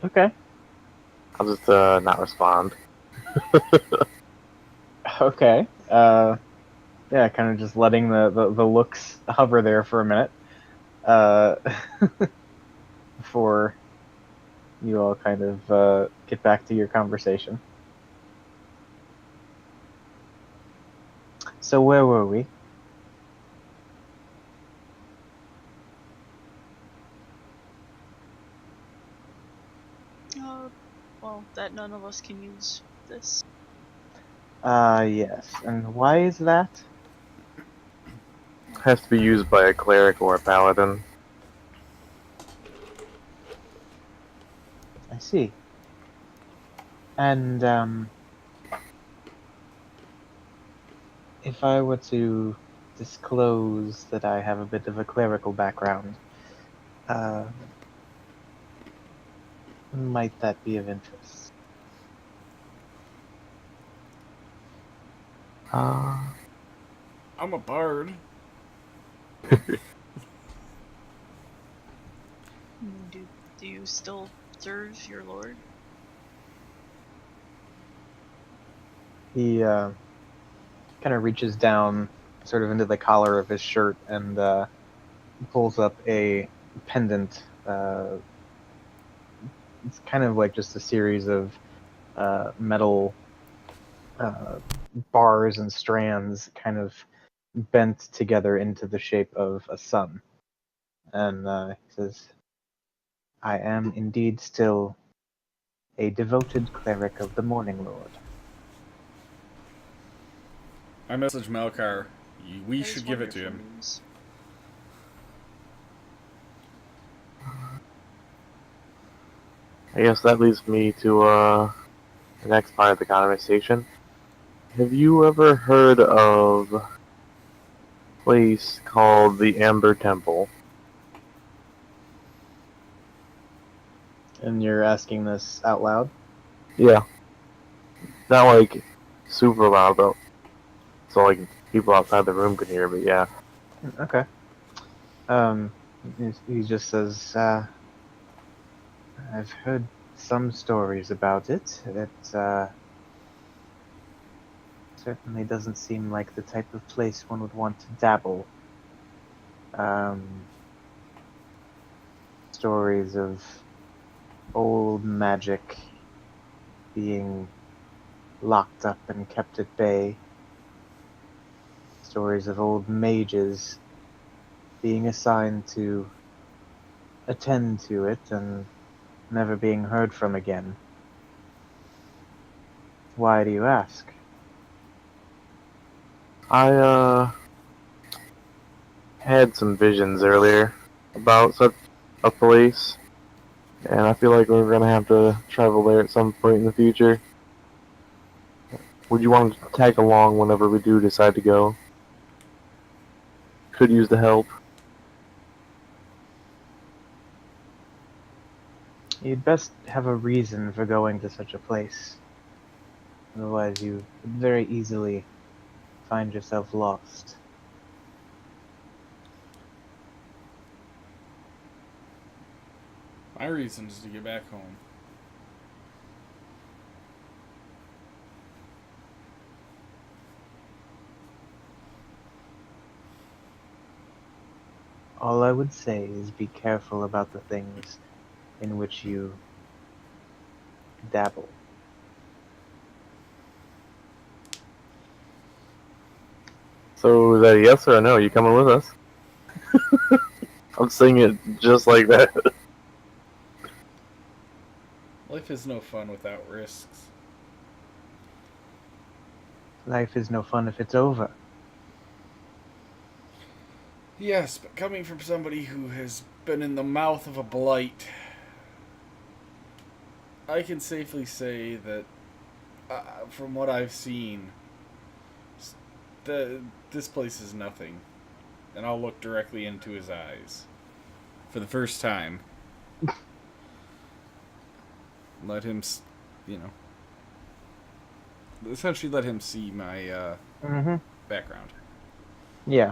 Okay. I'll just, not respond. Okay. Yeah, kind of just letting the looks hover there for a minute. Uh, before you all kind of get back to your conversation. So where were we? Well, that none of us can use this. Yes. And why is that? Has to be used by a cleric or a paladin. I see. And if I were to disclose that I have a bit of a clerical background, uh, might that be of interest? Uh, I'm a bard. Do you still serve your lord? He kind of reaches down sort of into the collar of his shirt and pulls up a pendant. It's kind of like just a series of metal bars and strands kind of bent together into the shape of a sun. And he says, "I am indeed still a devoted cleric of the Morning Lord." I message Malkar. We That is should give it to wonderful him. news. I guess that leads me to, the next part of the conversation. Have you ever heard of a place called the Amber Temple? And you're asking this out loud? Yeah. Not like super loud though. So like people outside the room could hear, but yeah. Okay. Um, he just says, "I've heard some stories about it. It certainly doesn't seem like the type of place one would want to dabble. Stories of old magic being locked up and kept at bay. Stories of old mages being assigned to attend to it and never being heard from again. Why do you ask? I had some visions earlier about such a place, and I feel like we're gonna have to travel there at some point in the future. Would you want to tag along whenever we do decide to go? Could use the help. You'd best have a reason for going to such a place. Otherwise, you would very easily find yourself lost. My reason is to get back home. All I would say is be careful about the things in which you dabble. So is that a yes or a no? You coming with us? I'm saying it just like that. Life is no fun without risks. Life is no fun if it's over. Yes, but coming from somebody who has been in the mouth of a blight, I can safely say that, from what I've seen, this place is nothing. And I'll look directly into his eyes. For the first time. Let him, essentially let him see my background. Yeah.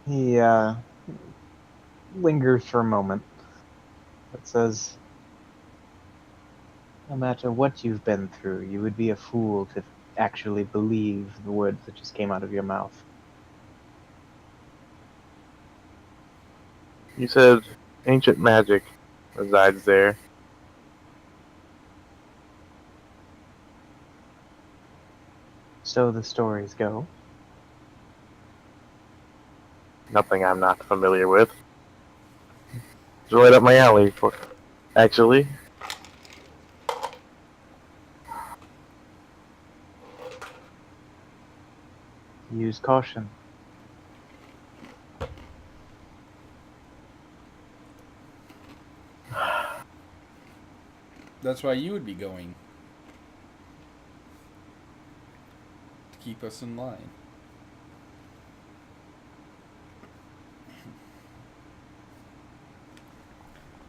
He lingers for a moment, but says, no matter what you've been through, you would be a fool to actually believe the words that just came out of your mouth. You said ancient magic resides there. So the stories go. Nothing I'm not familiar with. It's right up my alley, actually. Use caution. That's why you would be going. To keep us in line.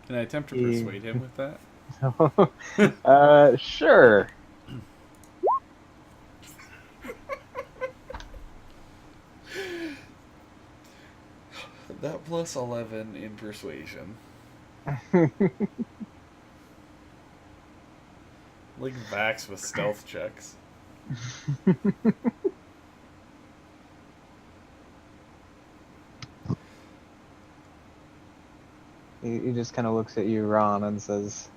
Can I attempt to persuade him with that? Sure. That plus 11 in persuasion. Like Vax with stealth checks. He just kind of looks at you, Ron, and says,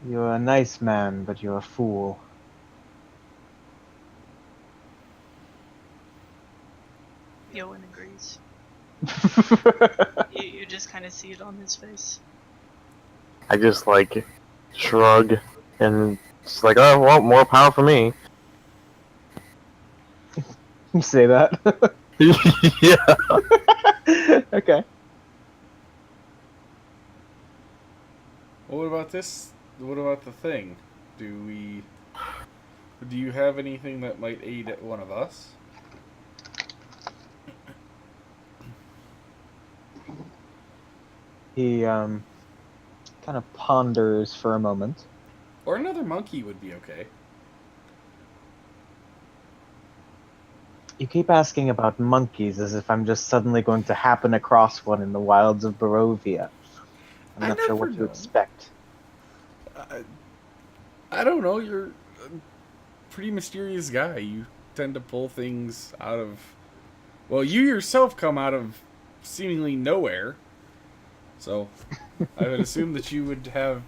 "You're a nice man, but you're a fool." Yoan agrees. You just kind of see it on his face. I just shrug and it's like, oh well, more power for me. You say that? Yeah. Okay. Well, what about this? What about the thing? Do you have anything that might aid one of us? He kind of ponders for a moment. Or another monkey would be okay. You keep asking about monkeys as if I'm just suddenly going to happen across one in the wilds of Barovia. I'm I not sure never what to know. expect. I don't know. You're a pretty mysterious guy. You tend to pull things out of. Well, you yourself come out of seemingly nowhere. So I would assume that you would have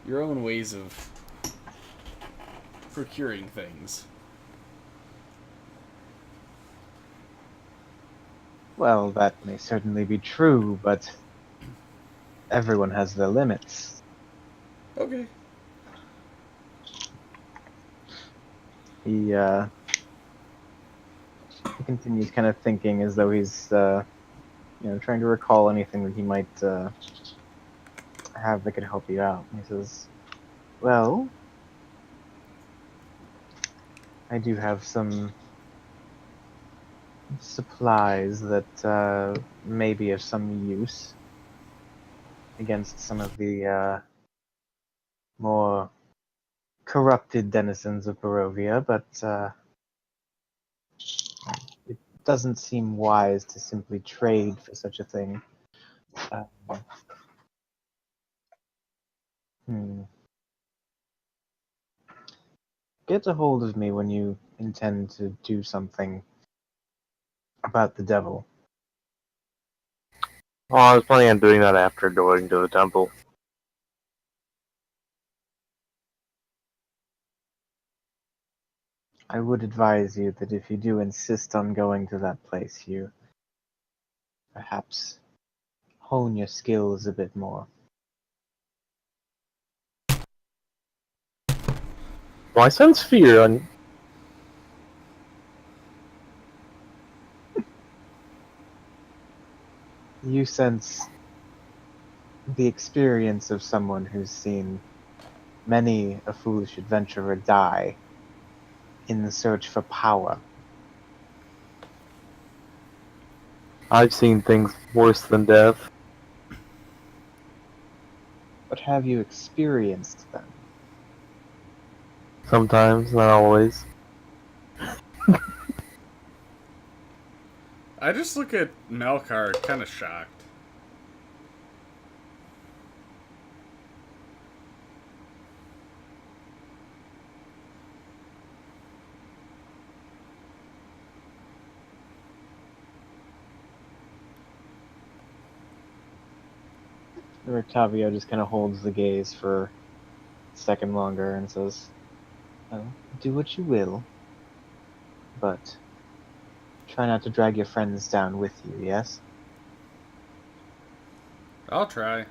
your own ways of procuring things. Well, that may certainly be true, but everyone has their limits. Okay. He, he continues kind of thinking as though he's, trying to recall anything that he might have that could help you out. He says, well, I do have some supplies that may be of some use against some of the more corrupted denizens of Barovia, but it doesn't seem wise to simply trade for such a thing. Um, hmm. Get a hold of me when you intend to do something about the devil. Oh, I was planning on doing that after going to the temple. I would advise you that if you do insist on going to that place, you perhaps hone your skills a bit more. Well, I sense fear on. You sense the experience of someone who's seen many a foolish adventurer die in the search for power. I've seen things worse than death. But have you experienced them? Sometimes, not always. I just look at Malkar kind of shocked. Octavio just kind of holds the gaze for a second longer and says, "Well, do what you will, but try not to drag your friends down with you, yes?" I'll try.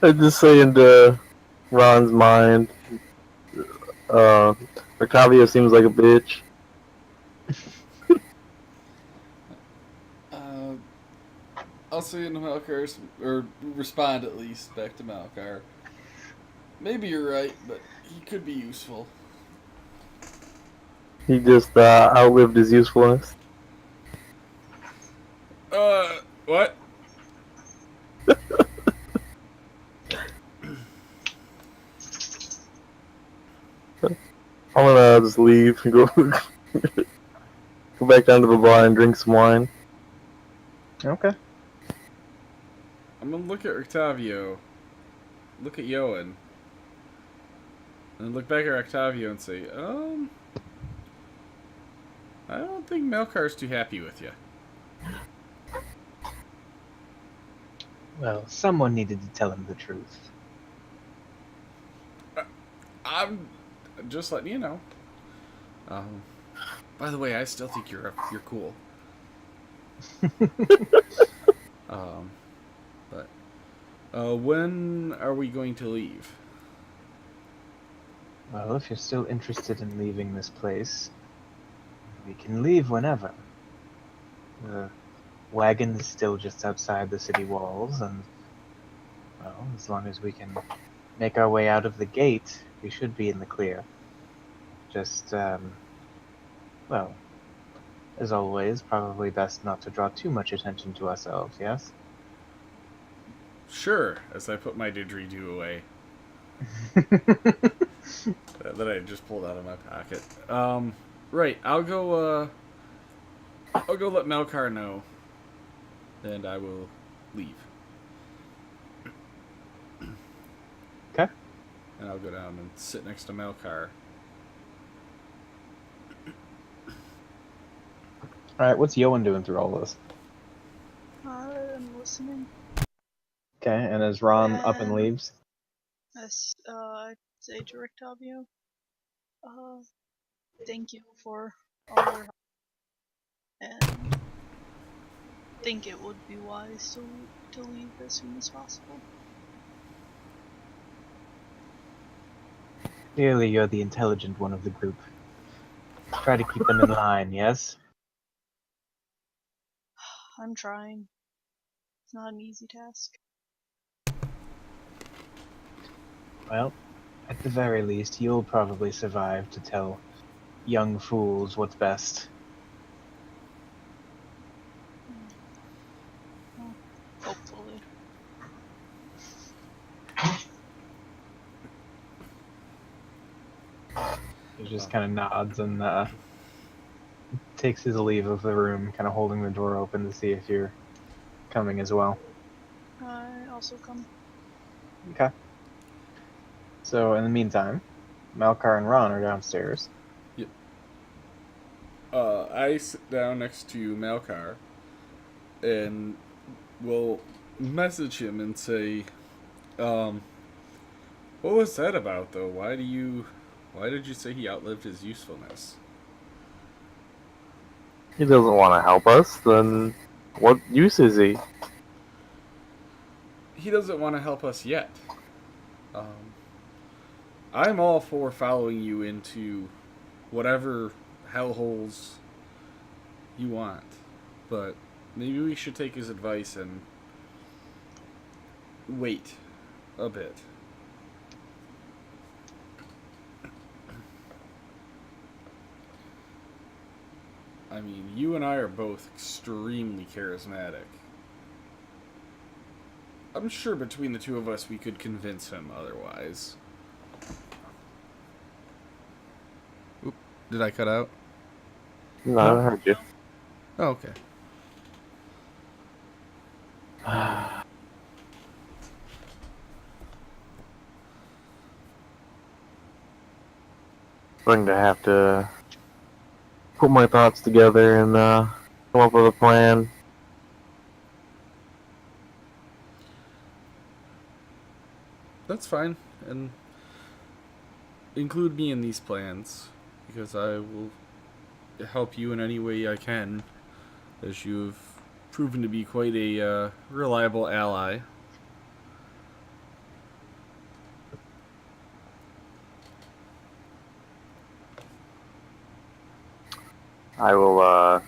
I'm just saying to Ron's mind, Octavio seems like a bitch. Uh, I'll say into Malkar's, or respond at least back to Malkar. Maybe you're right, but he could be useful. He just outlived his usefulness. What? I'm gonna just leave and go go back down to the bar and drink some wine. Okay. I'm gonna look at Octavio, look at Yoan, and look back at Octavio and say, I don't think Malkar's too happy with you. Well, someone needed to tell him the truth. I'm just letting you know. By the way, I still think you're cool. But when are we going to leave? Well, if you're still interested in leaving this place, we can leave whenever. The wagon's still just outside the city walls, and, well, as long as we can make our way out of the gate, we should be in the clear. Just, well, as always, probably best not to draw too much attention to ourselves, yes? Sure, as I put my didgeridoo away. That I just pulled out of my pocket. Right, I'll go let Melkar know. And I will leave. Okay. And I'll go down and sit next to Melkar. Alright, what's Yoan doing through all this? I'm listening. Okay, and as Ron up and leaves? I'd say to Rictavio, thank you for all your help, and think it would be wise to leave as soon as possible. Clearly you're the intelligent one of the group. Try to keep them in line, yes? I'm trying. It's not an easy task. Well, at the very least, you'll probably survive to tell young fools what's best. Well, hopefully. He just kind of nods and takes his leave of the room, kind of holding the door open to see if you're coming as well. I also come. Okay. So, in the meantime, Malkar and Ron are downstairs. Yep. I sit down next to Melkar and will message him and say, what was that about, though? Why did you say he outlived his usefulness? He doesn't want to help us, then what use is he? He doesn't want to help us yet. I'm all for following you into whatever hellholes you want, but maybe we should take his advice and wait a bit. I mean, you and I are both extremely charismatic. I'm sure between the two of us we could convince him otherwise. Oop, did I cut out? No, I heard you. Oh, okay. Going to have to put my thoughts together and come up with a plan. That's fine, and include me in these plans, because I will help you in any way I can, as you've proven to be quite a reliable ally. I will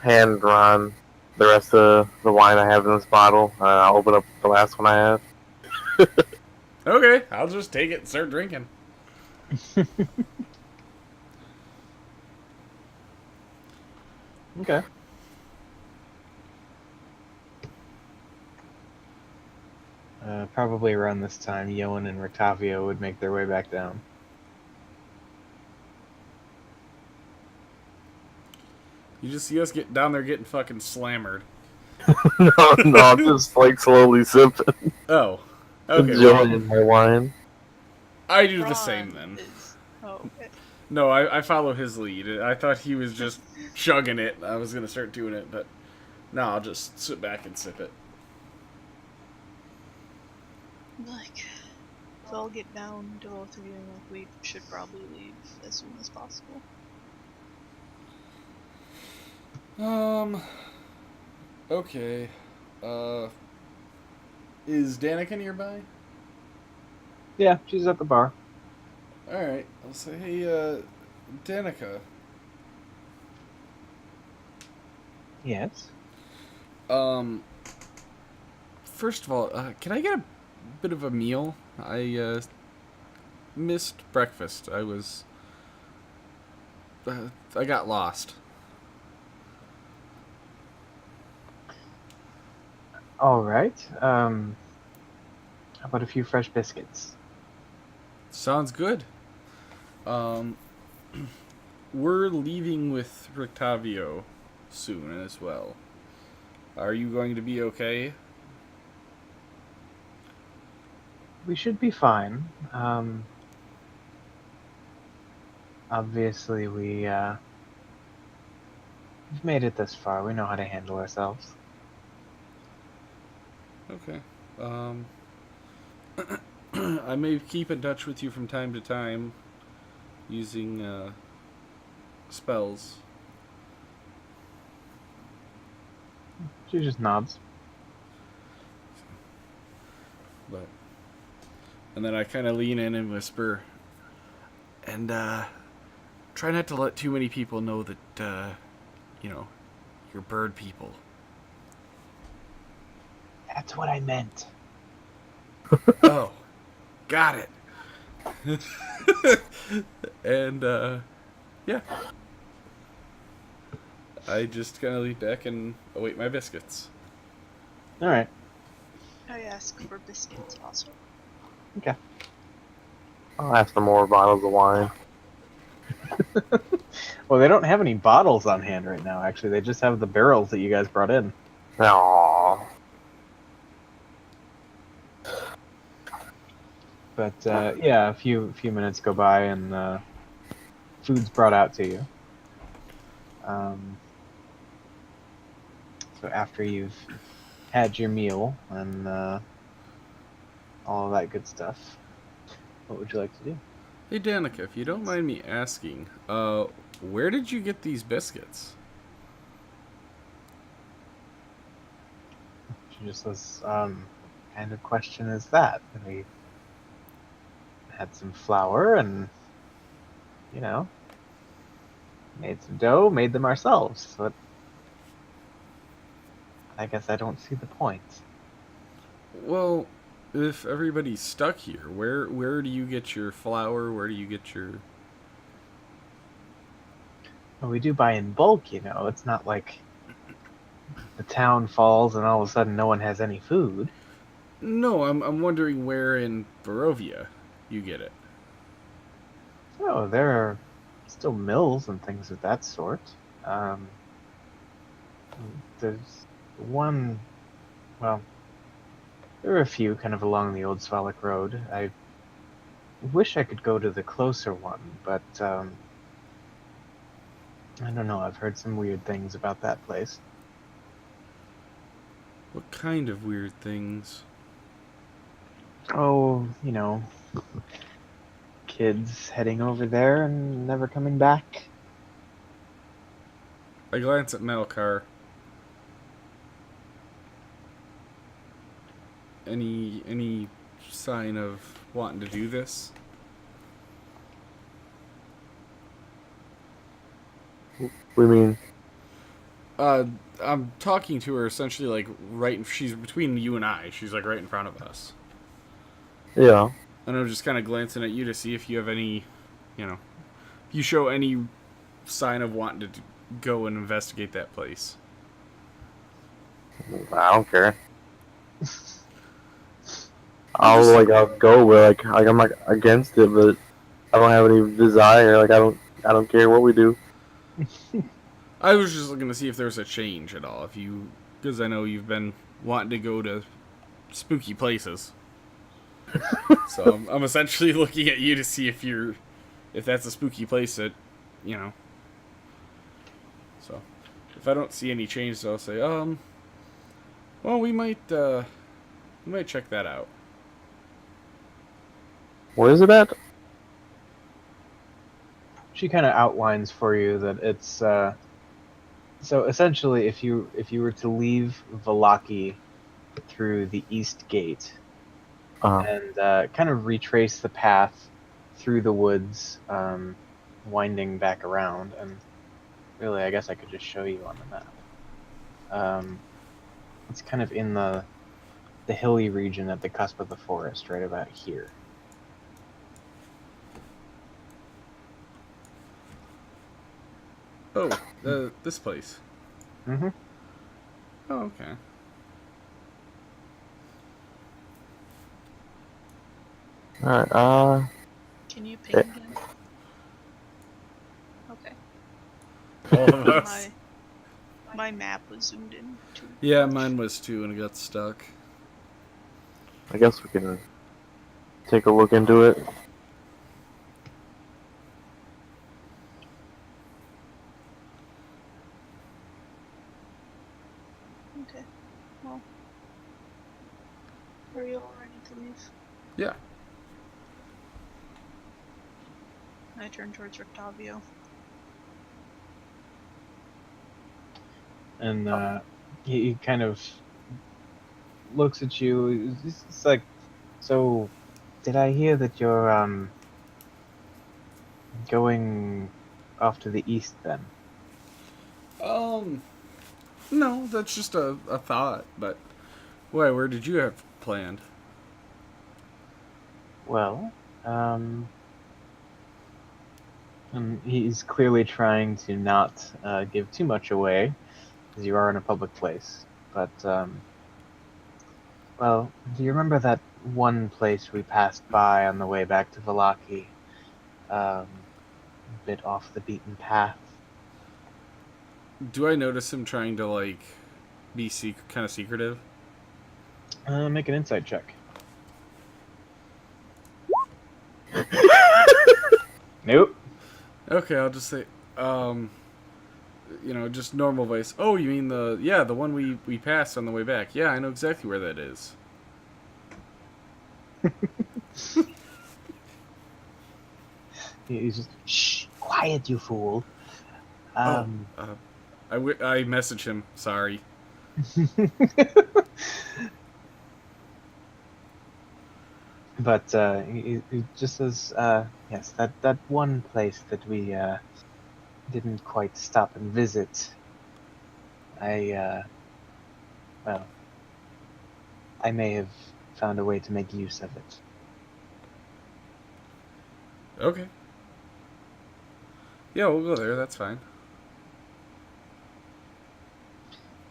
hand Ron the rest of the wine I have in this bottle. I'll open up the last one I have. Okay, I'll just take it and start drinking. Okay. Probably around this time, Yoan and Rictavio would make their way back down. You just see us get down there getting fucking slammered. No, I'm just like slowly sipping, Oh, okay. enjoying my wine. I do the Ron same then. Oh, okay. No, I follow his lead. I thought he was just chugging it. I was gonna start doing it, but no, I'll just sit back and sip it. Like, if I'll get down to both of you, like, we should probably leave as soon as possible. Okay. Is Danica nearby? Yeah, she's at the bar. Alright, I'll say, hey, Danica. Yes. First of all, can I get a bit of a meal? I, missed breakfast. I got lost. All right. How about a few fresh biscuits? Sounds good. Um, we're leaving with Rictavio soon as well. Are you going to be okay? We should be fine. Obviously, we've made it this far. We know how to handle ourselves. Okay. Um, I may keep in touch with you from time to time using spells. She just nods. But and then I kind of lean in and whisper, and try not to let too many people know that you're bird people. That's what I meant. Oh, got it. And yeah, I just kind of lean back and await my biscuits. All right. I ask for biscuits also. Okay. I'll ask for more bottles of wine. Well, they don't have any bottles on hand right now. Actually, they just have the barrels that you guys brought in. Aww. But yeah, a few minutes go by and food's brought out to you. So after you've had your meal and all of that good stuff, what would you like to do? Hey Danica, if you don't mind me asking, where did you get these biscuits? She just says, what kind of question is that? And we had some flour and, you know, made some dough, made them ourselves. But I guess I don't see the point. Well, if everybody's stuck here, where do you get your flour? Where do you get your... Well, we do buy in bulk, you know. It's not like the town falls and all of a sudden no one has any food. No, I'm wondering where in Barovia you get it. Oh, there are still mills and things of that sort. Um, there's one, well, there are a few kind of along the old Svalak Road. I wish I could go to the closer one, but I don't know. I've heard some weird things about that place. What kind of weird things? Oh, you know, kids heading over there and never coming back. I glance at Malkar. Any sign of wanting to do this? We mean, I'm talking to her essentially like she's between you and I. She's like right in front of us. yeah. And I'm just kind of glancing at you to see if you have any, if you show any sign of wanting to go and investigate that place. I don't care. I'm just, I'll go where like I'm not against it, but I don't have any desire. Like I don't care what we do. I was just looking to see if there's a change at all. Because I know you've been wanting to go to spooky places. So I'm essentially looking at you to see if that's a spooky place that, you know. So if I don't see any changes, I'll say, well, we might check that out. Where is it at? She kind of outlines for you that it's so essentially if you were to leave Vallaki through the east gate and kind of retrace the path through the woods, winding back around, and really I guess I could just show you on the map. It's kind of in the hilly region at the cusp of the forest, right about here. Oh, this place. Mm-hmm. Oh, okay. Alright, Can you ping again? Okay. All of us. My map was zoomed in too. Yeah, mine was too, and it got stuck. I guess we can take a look into it. Okay. Well, are you all ready to leave? Yeah. I turn towards Rictavio. And he kind of looks at you. It's like, so did I hear that you're going off to the east then? No, that's just a thought. But why? Where did you have planned? Well, and he's clearly trying to not give too much away, as you are in a public place. But well, do you remember that one place we passed by on the way back to Vallaki? A bit off the beaten path. Do I notice him trying to like be kind of secretive? Make an insight check. Nope. Okay, I'll just say, just normal voice. Oh, you mean the one we passed on the way back? Yeah, I know exactly where that is. He's just, shh, quiet, you fool. I message him. Sorry. But he just says, yes, that one place that we didn't quite stop and visit. Well, I may have found a way to make use of it. Okay. Yeah, we'll go there. That's fine.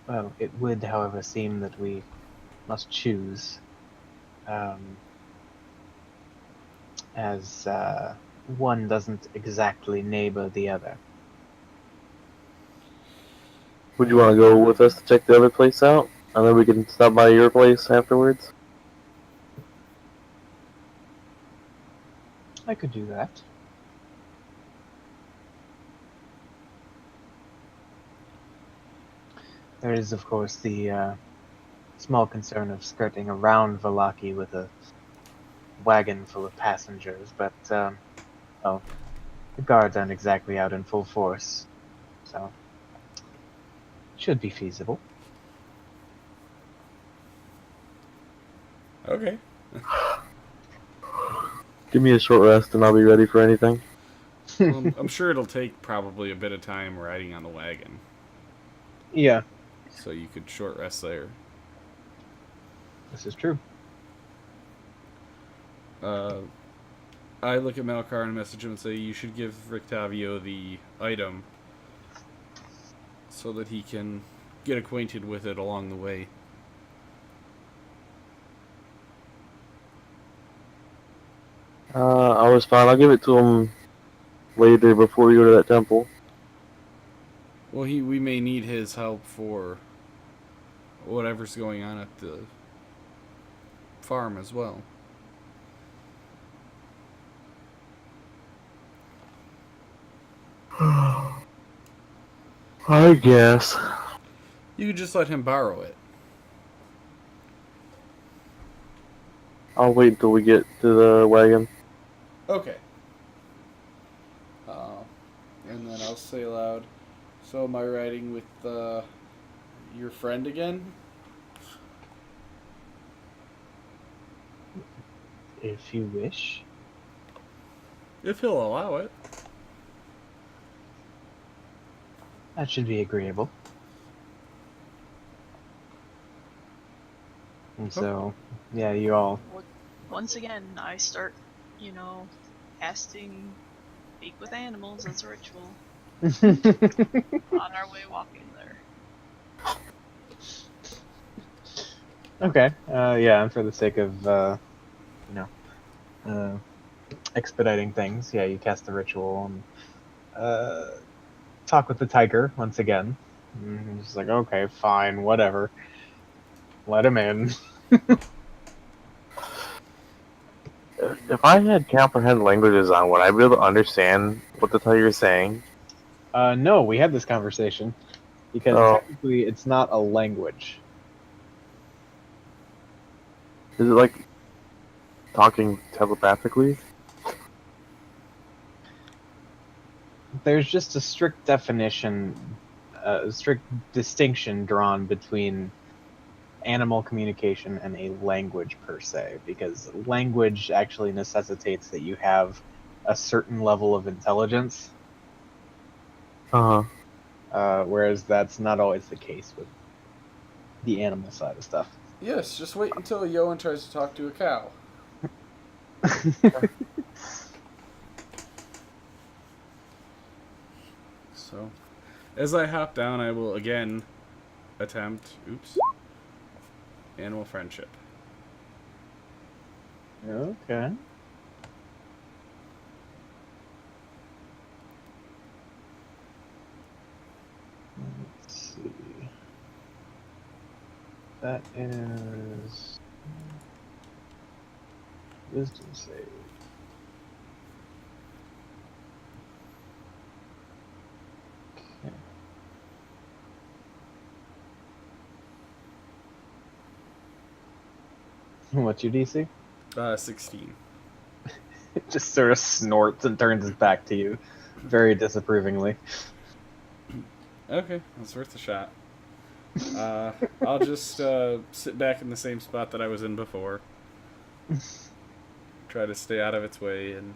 Well, it would, however, seem that we must choose, as one doesn't exactly neighbor the other. Would you want to go with us to check the other place out? And then we can stop by your place afterwards? I could do that. There is, of course, the small concern of skirting around Vallaki with a wagon full of passengers, but, well, the guards aren't exactly out in full force, so should be feasible. Okay. Give me a short rest and I'll be ready for anything. Well, I'm sure it'll take probably a bit of time riding on the wagon. Yeah, So you could short rest there. this is true. I look at Malcar and message him and say, you should give Rictavio the item so that he can get acquainted with it along the way. I was fine. I'll give it to him later before we go to that temple. Well, we may need his help for whatever's going on at the farm as well. I guess. You could just let him borrow it. I'll wait until we get to the wagon. Okay. And then I'll say aloud, so am I riding with your friend again? If you wish. If he'll allow it. That should be agreeable. And so, yeah, you all... Once again, I start, casting Speak with Animals as a ritual on our way walking there. Okay, yeah, and for the sake of, expediting things. Yeah, you cast the ritual and talk with the tiger once again. And he's like, okay, fine, whatever. Let him in. If I had comprehend languages on, would I be able to understand what the tiger is saying? No, we had this conversation because Oh, technically it's not a language. is it like talking telepathically? There's just a strict definition, a strict distinction drawn between animal communication and a language per se, because language actually necessitates that you have a certain level of intelligence, whereas that's not always the case with the animal side of stuff. Yes, just wait until Yoan tries to talk to a cow. So, as I hop down, I will again attempt, animal friendship. Okay. Let's see. That is wisdom save. Okay. What's your DC? 16. It just sort of snorts and turns his back to you, very disapprovingly. Okay, that's worth a shot. I'll just sit back in the same spot that I was in before. Try to stay out of its way, and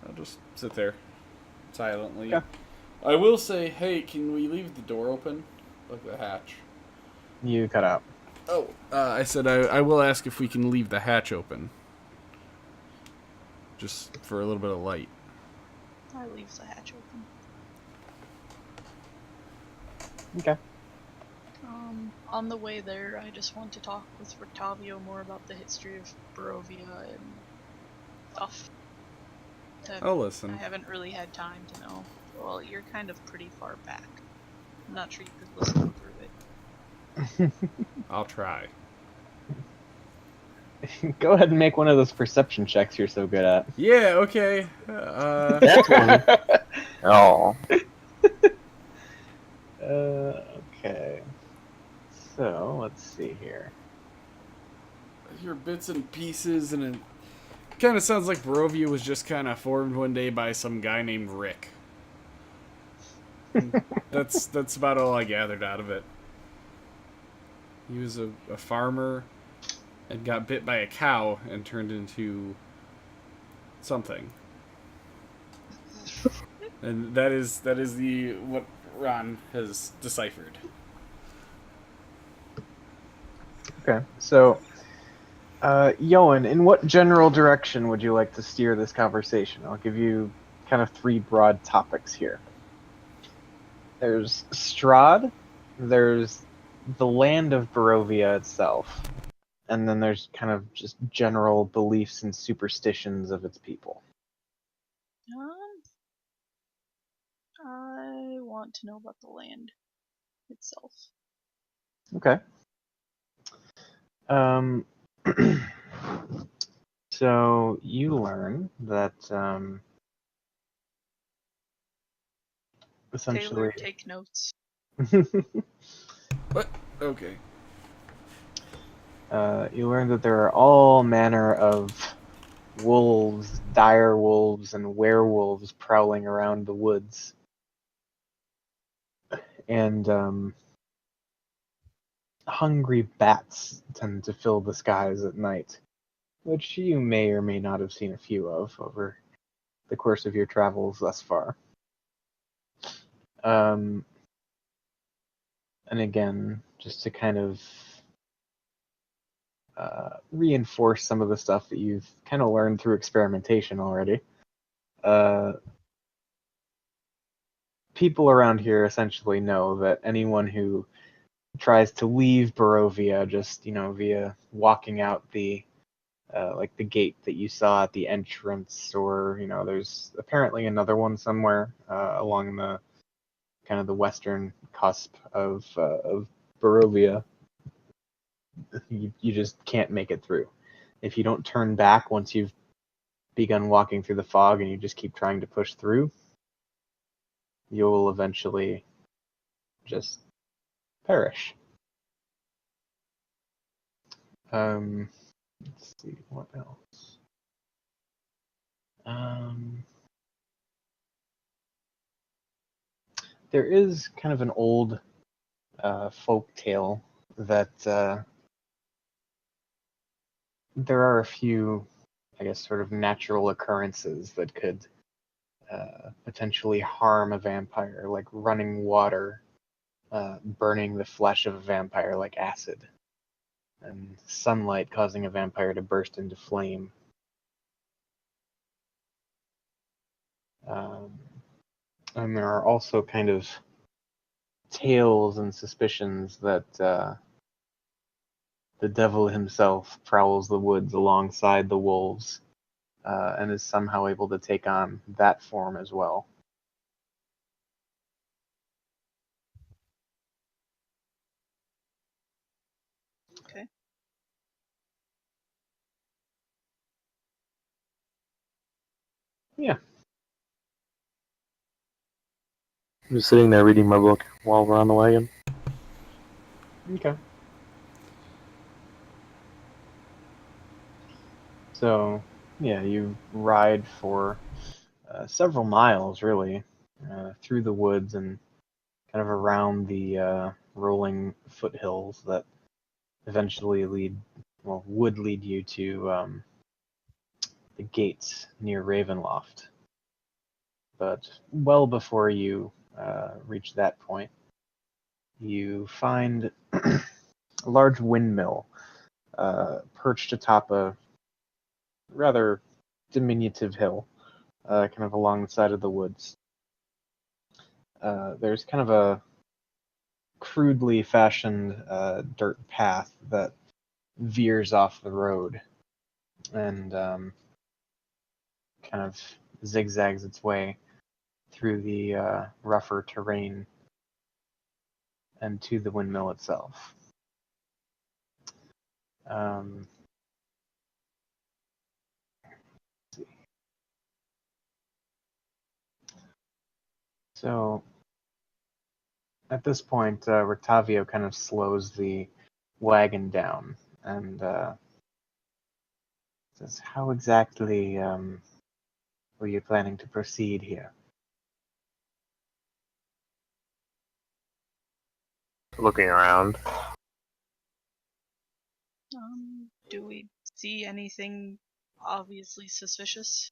I'll just sit there silently. Okay. I will say, hey, can we leave the door open? Like the hatch. You cut out. Oh, I said I will ask if we can leave the hatch open. Just for a little bit of light. I leave the hatch open. Okay. On the way there, I just want to talk with Rictavio more about the history of Barovia and stuff. I'll listen. I haven't really had time to know. Well, you're kind of pretty far back. I'm not sure you could listen through it. I'll try. Go ahead and make one of those perception checks you're so good at. Yeah, okay. That's one. Oh. Okay. So, let's see here. I hear bits and pieces, and it kind of sounds like Barovia was just kind of formed one day by some guy named Rick. That's about all I gathered out of it. He was a farmer and got bit by a cow and turned into something. And that is the what Ron has deciphered. Okay, so, Yoan, in what general direction would you like to steer this conversation? I'll give you kind of three broad topics here. There's Strahd, there's the land of Barovia itself, and then there's kind of just general beliefs and superstitions of its people. I want to know about the land itself. Okay. So you learn that essentially Taylor, take notes. What? Okay. You learn that there are all manner of wolves, dire wolves, and werewolves prowling around the woods. And hungry bats tend to fill the skies at night, which you may or may not have seen a few of over the course of your travels thus far. And again, just to kind of reinforce some of the stuff that you've kind of learned through experimentation already. People around here essentially know that anyone who tries to leave Barovia just, via walking out the like the gate that you saw at the entrance, or there's apparently another one somewhere along the kind of the western cusp of Barovia. You just can't make it through. If you don't turn back once you've begun walking through the fog and you just keep trying to push through, you will eventually just perish. Let's see, what else? There is kind of an old folk tale that there are a few, I guess, sort of natural occurrences that could potentially harm a vampire, like running water, burning the flesh of a vampire like acid, and sunlight causing a vampire to burst into flame. And there are also kind of tales and suspicions that the devil himself prowls the woods alongside the wolves and is somehow able to take on that form as well. Okay. Yeah. I'm just sitting there reading my book while we're on the wagon. Okay. So, yeah, you ride for several miles, really, through the woods and kind of around the rolling foothills that eventually would lead you to the gates near Ravenloft. But well before you reach that point, you find a large windmill perched atop a rather diminutive hill, kind of along the side of the woods. There's kind of a crudely fashioned dirt path that veers off the road and kind of zigzags its way through the rougher terrain and to the windmill itself. Let's see. So at this point, Rictavio kind of slows the wagon down and says, "How exactly were you planning to proceed here?" Looking around. Do we see anything obviously suspicious?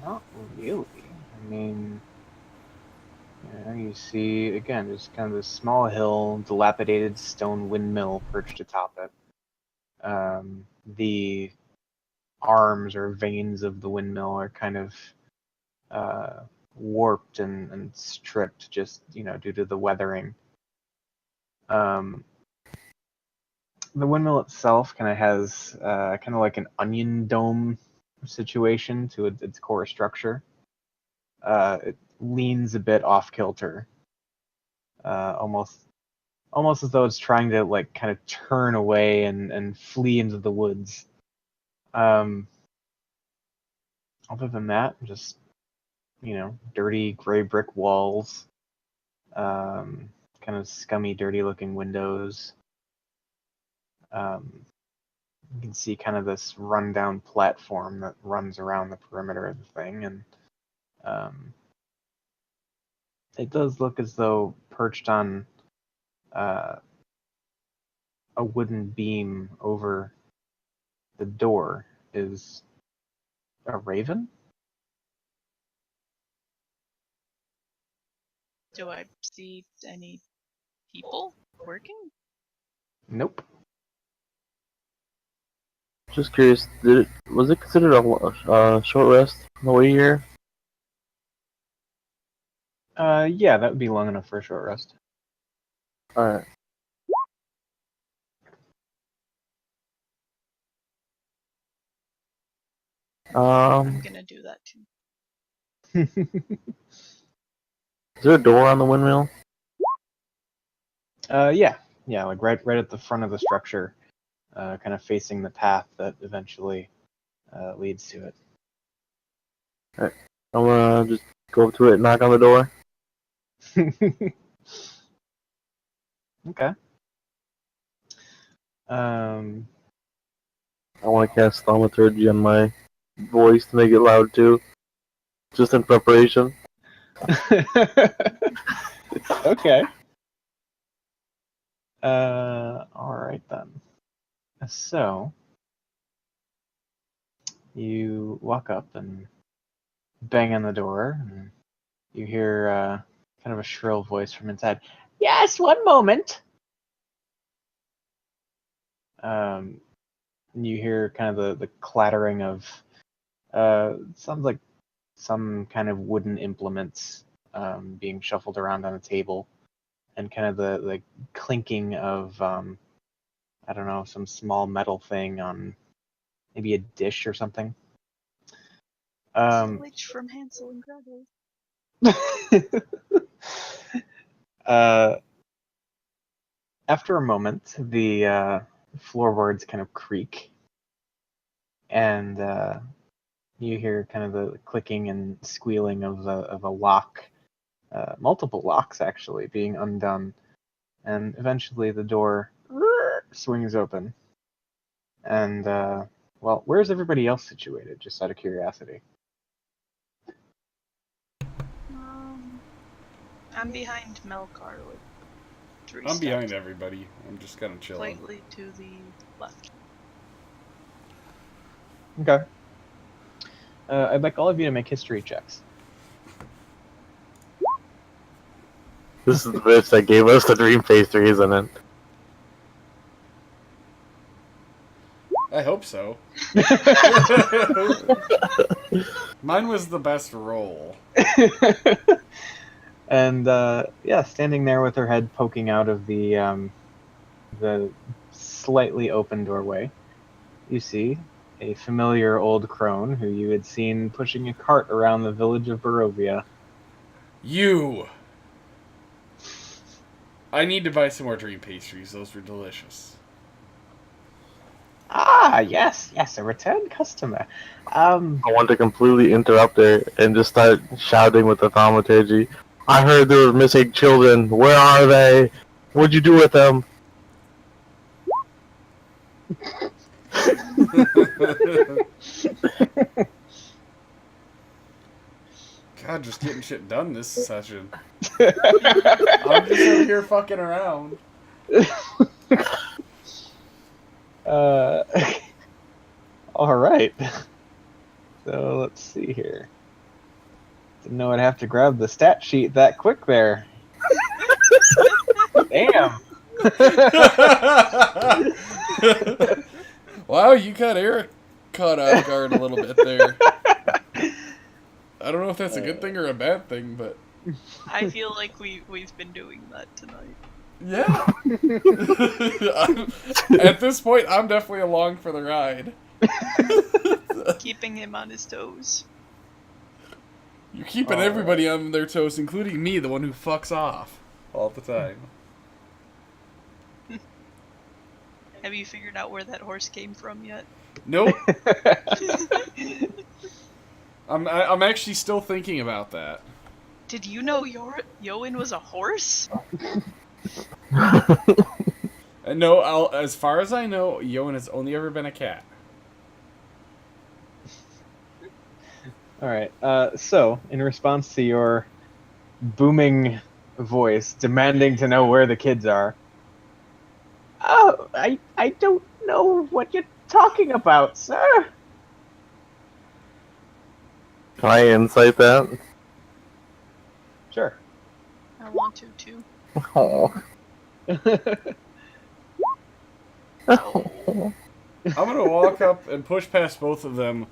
Not really. I mean, you see, again, just kind of this small hill, dilapidated stone windmill perched atop it. The arms or vanes of the windmill are kind of warped and stripped just, due to the weathering. The windmill itself kind of has kind of like an onion dome situation to its core structure. It leans a bit off kilter, almost as though it's trying to like kind of turn away and flee into the woods. Other than that, just dirty gray brick walls, kind of scummy, dirty looking windows. You can see kind of this rundown platform that runs around the perimeter of the thing, and it does look as though perched on a wooden beam over the door is a raven. Do I see any people working? Nope. Just curious, was it considered a short rest on the way here? Yeah, that would be long enough for a short rest. Alright. I'm gonna do that too. Is there a door on the windmill? Yeah, like right at the front of the structure, kind of facing the path that eventually leads to it. Alright. I'm gonna just go up to it and knock on the door. Okay. Um, I want to cast thaumaturgy on my voice to make it loud too. Just in preparation. okay. Alright then. So, you walk up and bang on the door, and you hear kind of a shrill voice from inside. Yes, one moment. And you hear kind of the clattering of sounds like some kind of wooden implements being shuffled around on a table, and kind of the clinking of I don't know, some small metal thing on maybe a dish or something. The witch from Hansel and Gretel. After a moment, the floorboards kind of creak, and you hear kind of the clicking and squealing of a lock, multiple locks actually being undone, and eventually the door swings open. And well, where's everybody else situated? Just out of curiosity. I'm behind Melkar with 3 I'm steps. behind everybody. I'm just kind of chilling. Slightly to the left. Okay. I'd like all of you to make history checks. This is the bitch that gave us the dream pastry, isn't it? I hope so. Mine was the best roll. And yeah, standing there with her head poking out of the slightly open doorway, you see a familiar old crone who you had seen pushing a cart around the village of Barovia. You! I need to buy some more dream pastries. Those were delicious. Ah, yes, a return customer. I want to completely interrupt her and just start shouting with the thaumaturgy. I heard there were missing children. Where are they? What'd you do with them? God, just getting shit done this session. I'm just over here fucking around. All right. So let's see here. Didn't know I'd have to grab the stat sheet that quick there. Damn. Wow, you got Eric caught off guard a little bit there. I don't know if that's a good thing or a bad thing, but I feel like we've been doing that tonight. yeah. At this point, I'm definitely along for the ride. Keeping him on his toes. You're keeping everybody on their toes, including me, the one who fucks off all the time. Have you figured out where that horse came from yet? Nope. I'm actually still thinking about that. Did you know Yoan was a horse? No, as far as I know, Yoan has only ever been a cat. All right. So, in response to your booming voice demanding to know where the kids are, oh, I don't know what you're talking about, sir. Can I insight that? Sure. I want to too. Oh. I'm gonna walk up and push past both of them,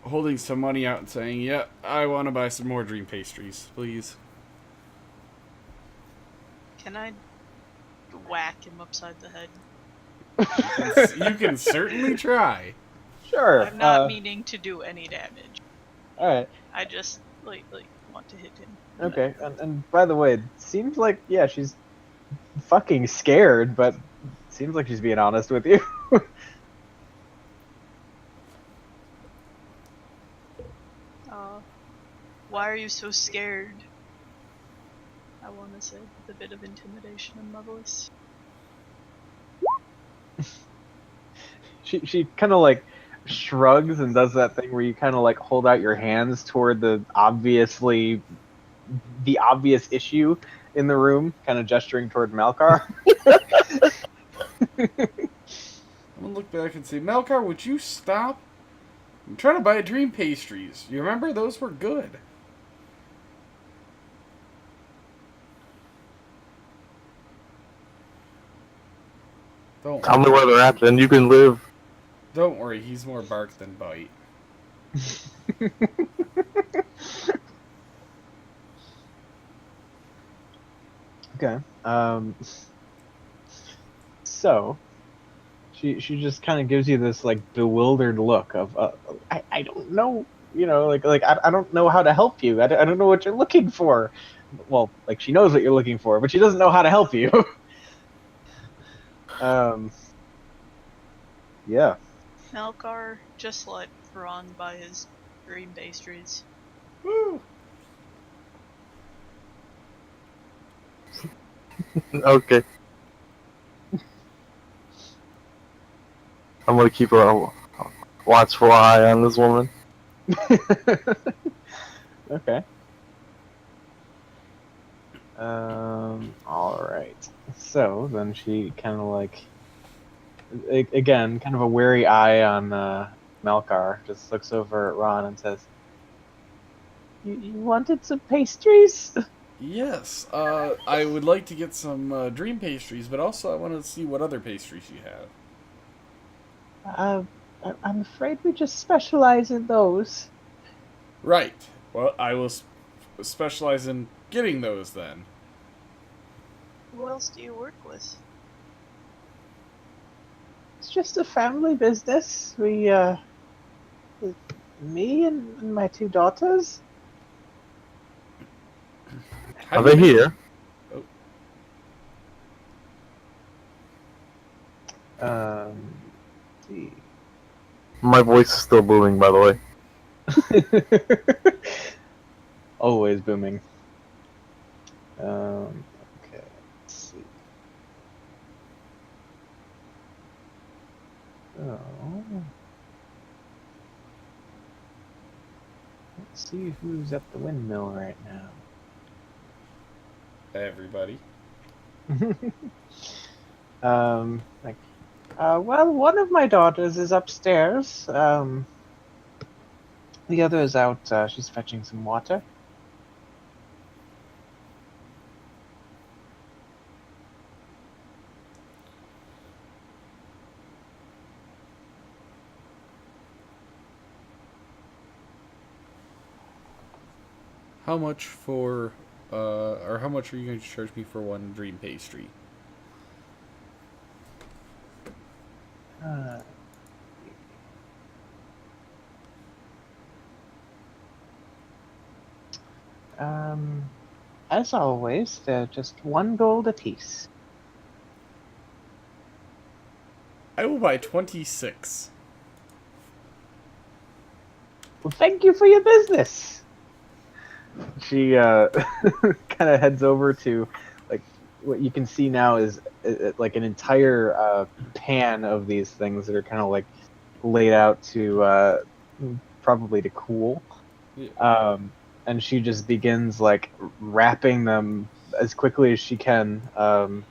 holding some money out and saying, "Yeah, I want to buy some more dream pastries, please." Can I whack him upside the head? You can certainly try. Sure. I'm not meaning to do any damage. All right. I just like want to hit him. Okay. And by the way, it seems like she's fucking scared, but seems like she's being honest with you. Why are you so scared? I want to say with a bit of intimidation in my voice. She kind of like shrugs and does that thing where you kind of like hold out your hands toward the obvious issue in the room, kind of gesturing toward Malkar. I'm gonna look back and say, Malkar, would you stop? I'm trying to buy dream pastries. You remember? Those were good. Don't Tell me where they're at, then you can live. Don't worry, he's more bark than bite. Okay. So she just kind of gives you this like bewildered look of I don't know, I don't know how to help you. I don't know what you're looking for. Well, like she knows what you're looking for, but she doesn't know how to help you. Yeah. Malkar, just let Ron buy his dream pastries. Woo! Okay. I'm gonna keep a watchful eye on this woman. Okay. All right. So then she kind of like, again, kind of a wary eye on Malkar, just looks over at Ron and says, "You wanted some pastries?" Yes, I would like to get some dream pastries, but also I want to see what other pastries you have. I'm afraid we just specialize in those. Right. Well, I will specialize in getting those then. Who else do you work with? It's just a family business. Me and my two daughters. Are they here? Oh. See. My voice is still booming, by the way. Always booming. Okay, let's see. Oh. Let's see who's at the windmill right now. Everybody. Well, one of my daughters is upstairs. The other is out. She's fetching some water. How much for, or how much are you going to charge me for one dream pastry? As always, they're just 1 gold apiece. I will buy 26. Well, thank you for your business. She kind of heads over to, like, what you can see now is like an entire pan of these things that are kind of like laid out to probably to cool. Yeah. And she just begins like wrapping them as quickly as she can, kind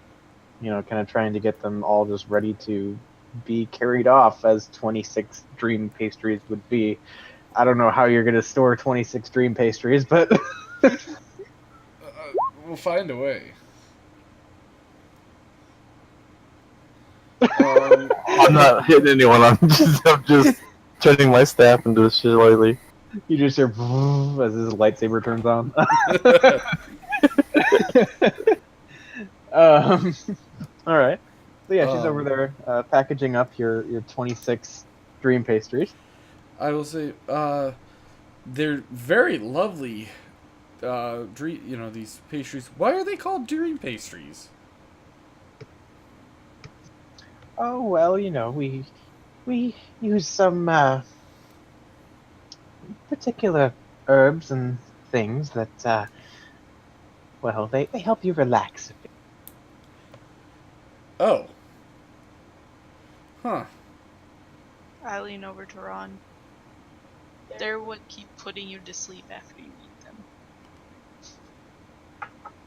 of trying to get them all just ready to be carried off as 26 dream pastries would be. I don't know how you're going to store 26 dream pastries, but We'll find a way. I'm not hitting anyone. I'm just turning my staff into a shillelagh. you just hear as his lightsaber turns on. All right. So yeah, she's over Um, there packaging up your 26 dream pastries. I will say, they're very lovely. These pastries. Why are they called dream pastries? Oh well, we use some particular herbs and things that well they help you relax a bit. Oh, huh. I lean over to Ron. They're what keep putting you to sleep after you eat them.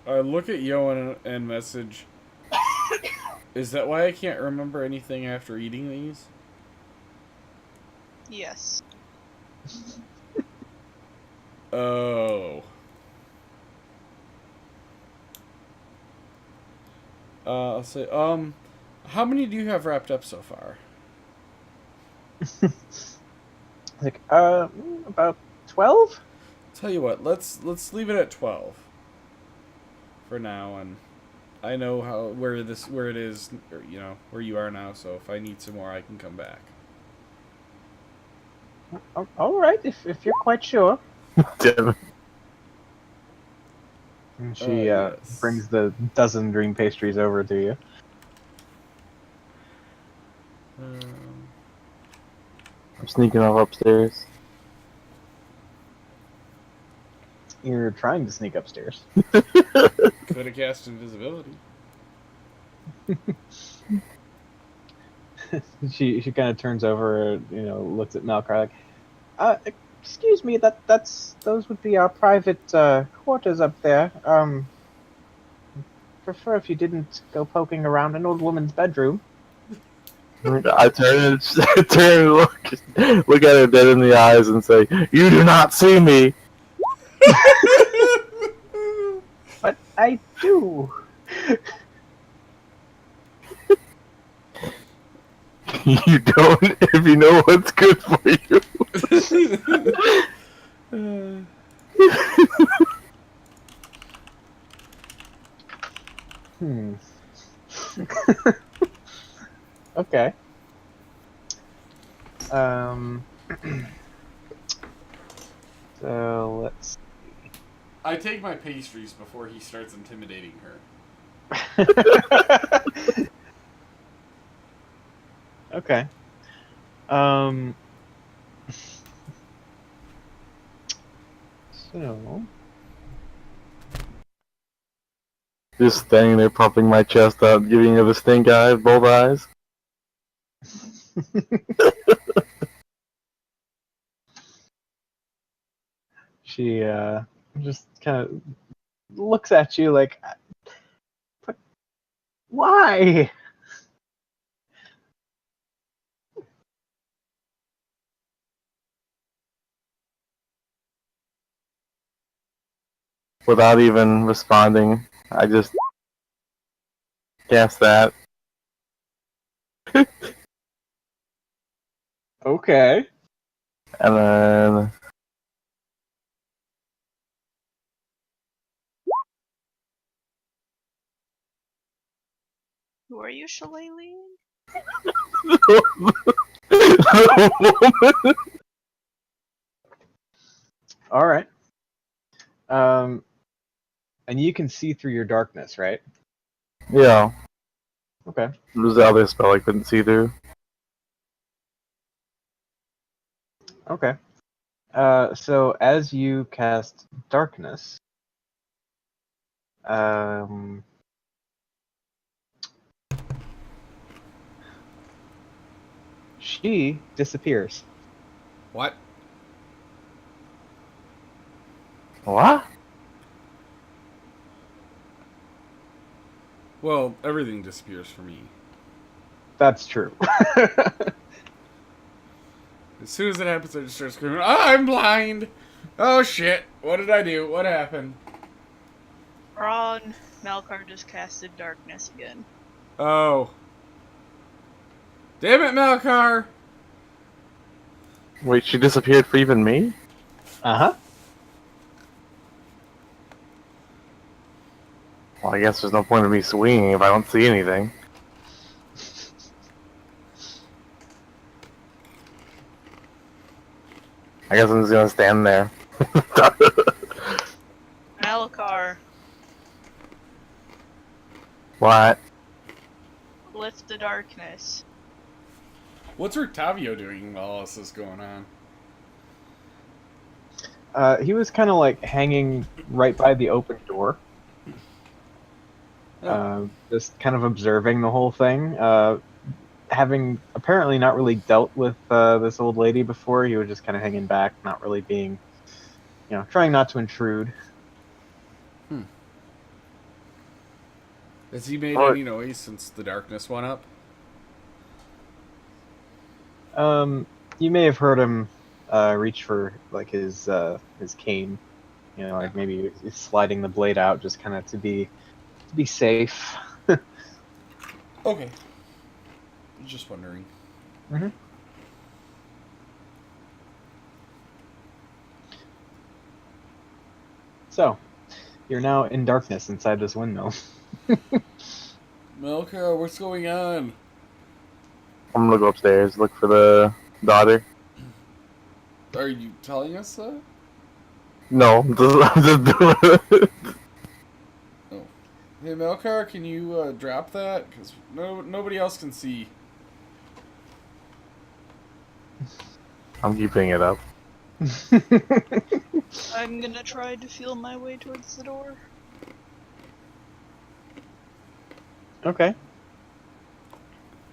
I look at Yo and message. Is that why I can't remember anything after eating these? Yes. Oh. I'll say, how many do you have wrapped up so far? Like about 12. Tell you what, let's leave it at 12 for now, and I know where it is, or, where you are now. So if I need some more, I can come back. All right, if you're quite sure. Damn it. And she Yes. brings the dozen dream pastries over to you. Um, I'm sneaking off upstairs. You're trying to sneak upstairs. could have cast invisibility. She kind of turns over, looks at Malcar like, uh, excuse me, those would be our private quarters up there. Prefer if you didn't go poking around an old woman's bedroom. I turn and I turn and look at her dead in the eyes and say, "You do not see me." But I do. You don't if you know what's good for you. Hmm. Okay. Um. So let's. I take my pastries before he starts intimidating her. Okay. Um. So. Just standing there pumping my chest out, giving her the stink eye, both eyes. She just kind of looks at you like, but why? Without even responding, I just cast that. Okay. And then Who are you, Shillelagh? the woman. All right. And you can see through your darkness, right? Yeah, Okay. there's the other spell I couldn't see through. Okay. So as you cast darkness, um, she disappears. What? What? Well, everything disappears for me. That's true. As soon as it happens, I just start screaming, "Oh, I'm blind! Oh shit! What did I do? What happened?" Ron, Malcar just casted darkness again. Oh. Damn it, Malkar! Wait, she disappeared for even me? Well, I guess there's no point in me swinging if I don't see anything. I guess I'm just gonna stand there. Malakar, What? lift the darkness. What's Rictavio doing while all this is going on? He was kind of like hanging right by the open door, just kind of observing the whole thing. Having apparently not really dealt with this old lady before, he was just kind of hanging back, not really being, trying not to intrude. Has he made Or- any noise since the darkness went up? You may have heard him reach for like his cane, like maybe he's sliding the blade out just kind of to be safe. Okay. Just wondering. Mm-hmm. So, you're now in darkness inside this windmill. Melka, what's going on? I'm gonna go upstairs, look for the daughter. Are you telling us that? No, I'm just doing it. Oh. Hey, Melkar, can you drop that? Because nobody else can see. I'm keeping it up. I'm gonna try to feel my way towards the door. Okay.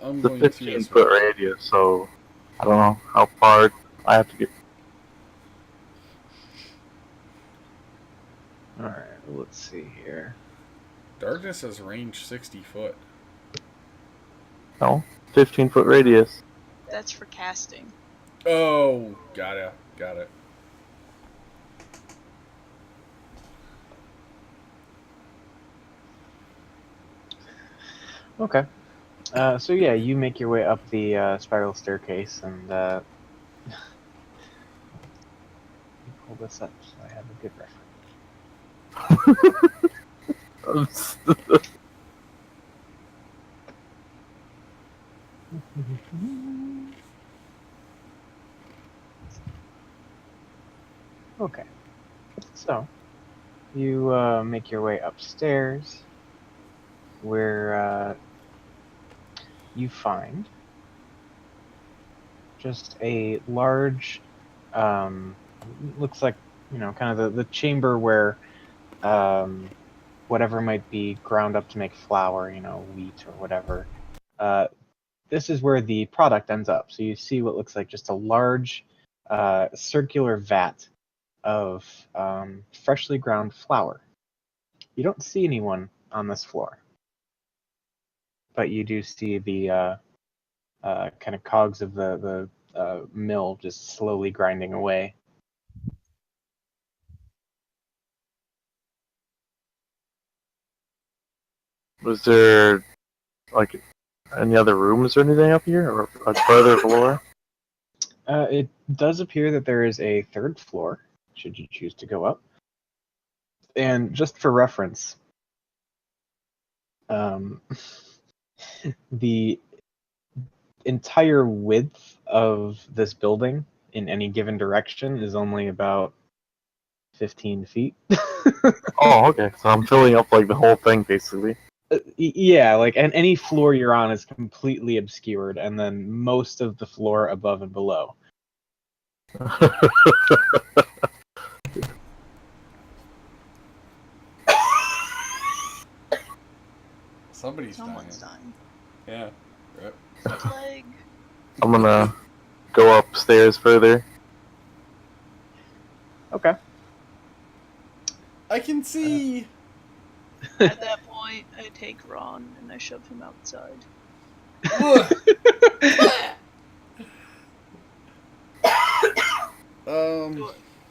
I'm It's a going to as 15-foot well. radius, so I don't know how far I have to get. Alright, let's see here. Darkness has range 60 foot. No, 15-foot radius. That's for casting. Oh, got it. Okay. So yeah, you make your way up the spiral staircase, and pull this up so I have a good reference. Okay. So you make your way upstairs, where you find just a large, looks like kind of the chamber where whatever might be ground up to make flour, wheat or whatever. This is where the product ends up. So you see what looks like just a large circular vat of freshly ground flour. You don't see anyone on this floor, but you do see the kind of cogs of the mill just slowly grinding away. Was there like any other rooms or anything up here, or a further floor? It does appear that there is a third floor, should you choose to go up. And just for reference, the entire width of this building in any given direction is only about 15 feet. Oh, okay. So I'm filling up like the whole thing basically. Yeah, like, and any floor you're on is completely obscured, and then most of the floor above and below. Someone's dying. Yeah. Yep. Plague. I'm gonna go upstairs further. Okay. I can see. At that point, I take Ron and I shove him outside.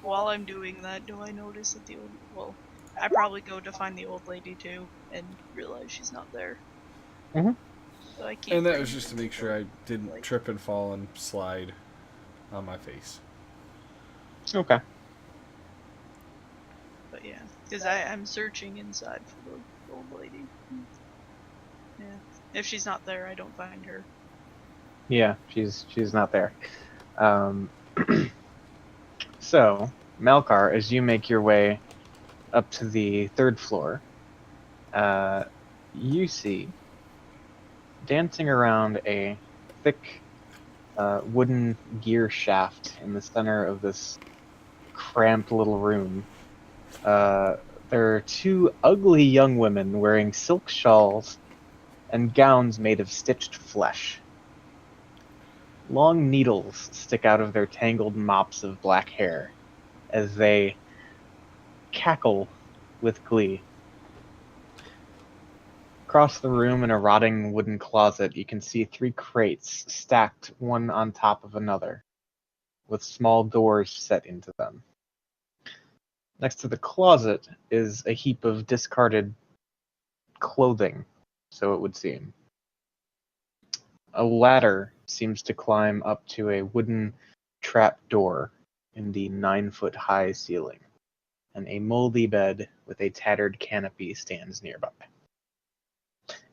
While I'm doing that, do I notice that I probably go to find the old lady too and realize she's not there. Mhm. So I can't. And that was just to make sure I didn't trip and fall and slide on my face. Okay. But yeah, because I'm searching inside for old lady. Yeah. If she's not there, I don't find her. Yeah, she's not there. So, Melkar, as you make your way up to the third floor, you see dancing around a thick wooden gear shaft in the center of this cramped little room. There are two ugly young women wearing silk shawls and gowns made of stitched flesh. Long needles stick out of their tangled mops of black hair as they cackle with glee. Across the room in a rotting wooden closet, you can see 3 crates stacked one on top of another, with small doors set into them. Next to the closet is a heap of discarded clothing, so it would seem. A ladder seems to climb up to a wooden trap door in the 9-foot-high ceiling, and a moldy bed with a tattered canopy stands nearby.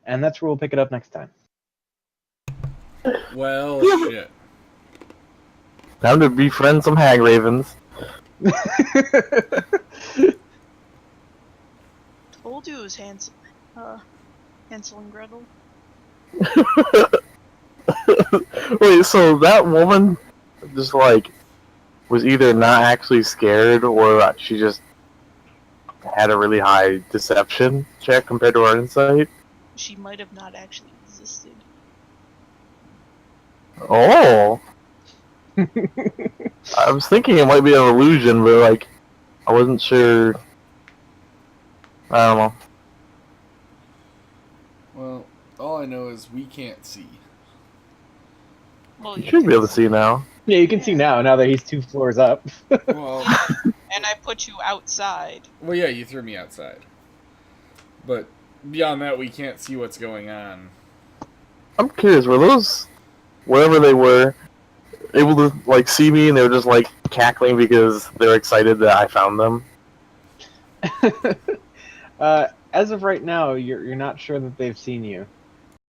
And that's where we'll pick it up next time. Well, shit. Time to befriend some hag ravens. Told you it was Hansel and Gretel. Wait, so that woman just like was either not actually scared or she just had a really high deception check compared to our insight? She might have not actually existed. Oh! I was thinking it might be an illusion, but like, I wasn't sure. I don't know. Well, all I know is we can't see. Well, You should be able to see now. Yeah, you can see now that he's 2 floors up. Well, And I put you outside. well, yeah, you threw me outside. But beyond that, we can't see what's going on. I'm curious, were those, wherever they were, able to like see me and they were just like cackling because they're excited that I found them? As of right now, you're not sure that they've seen you.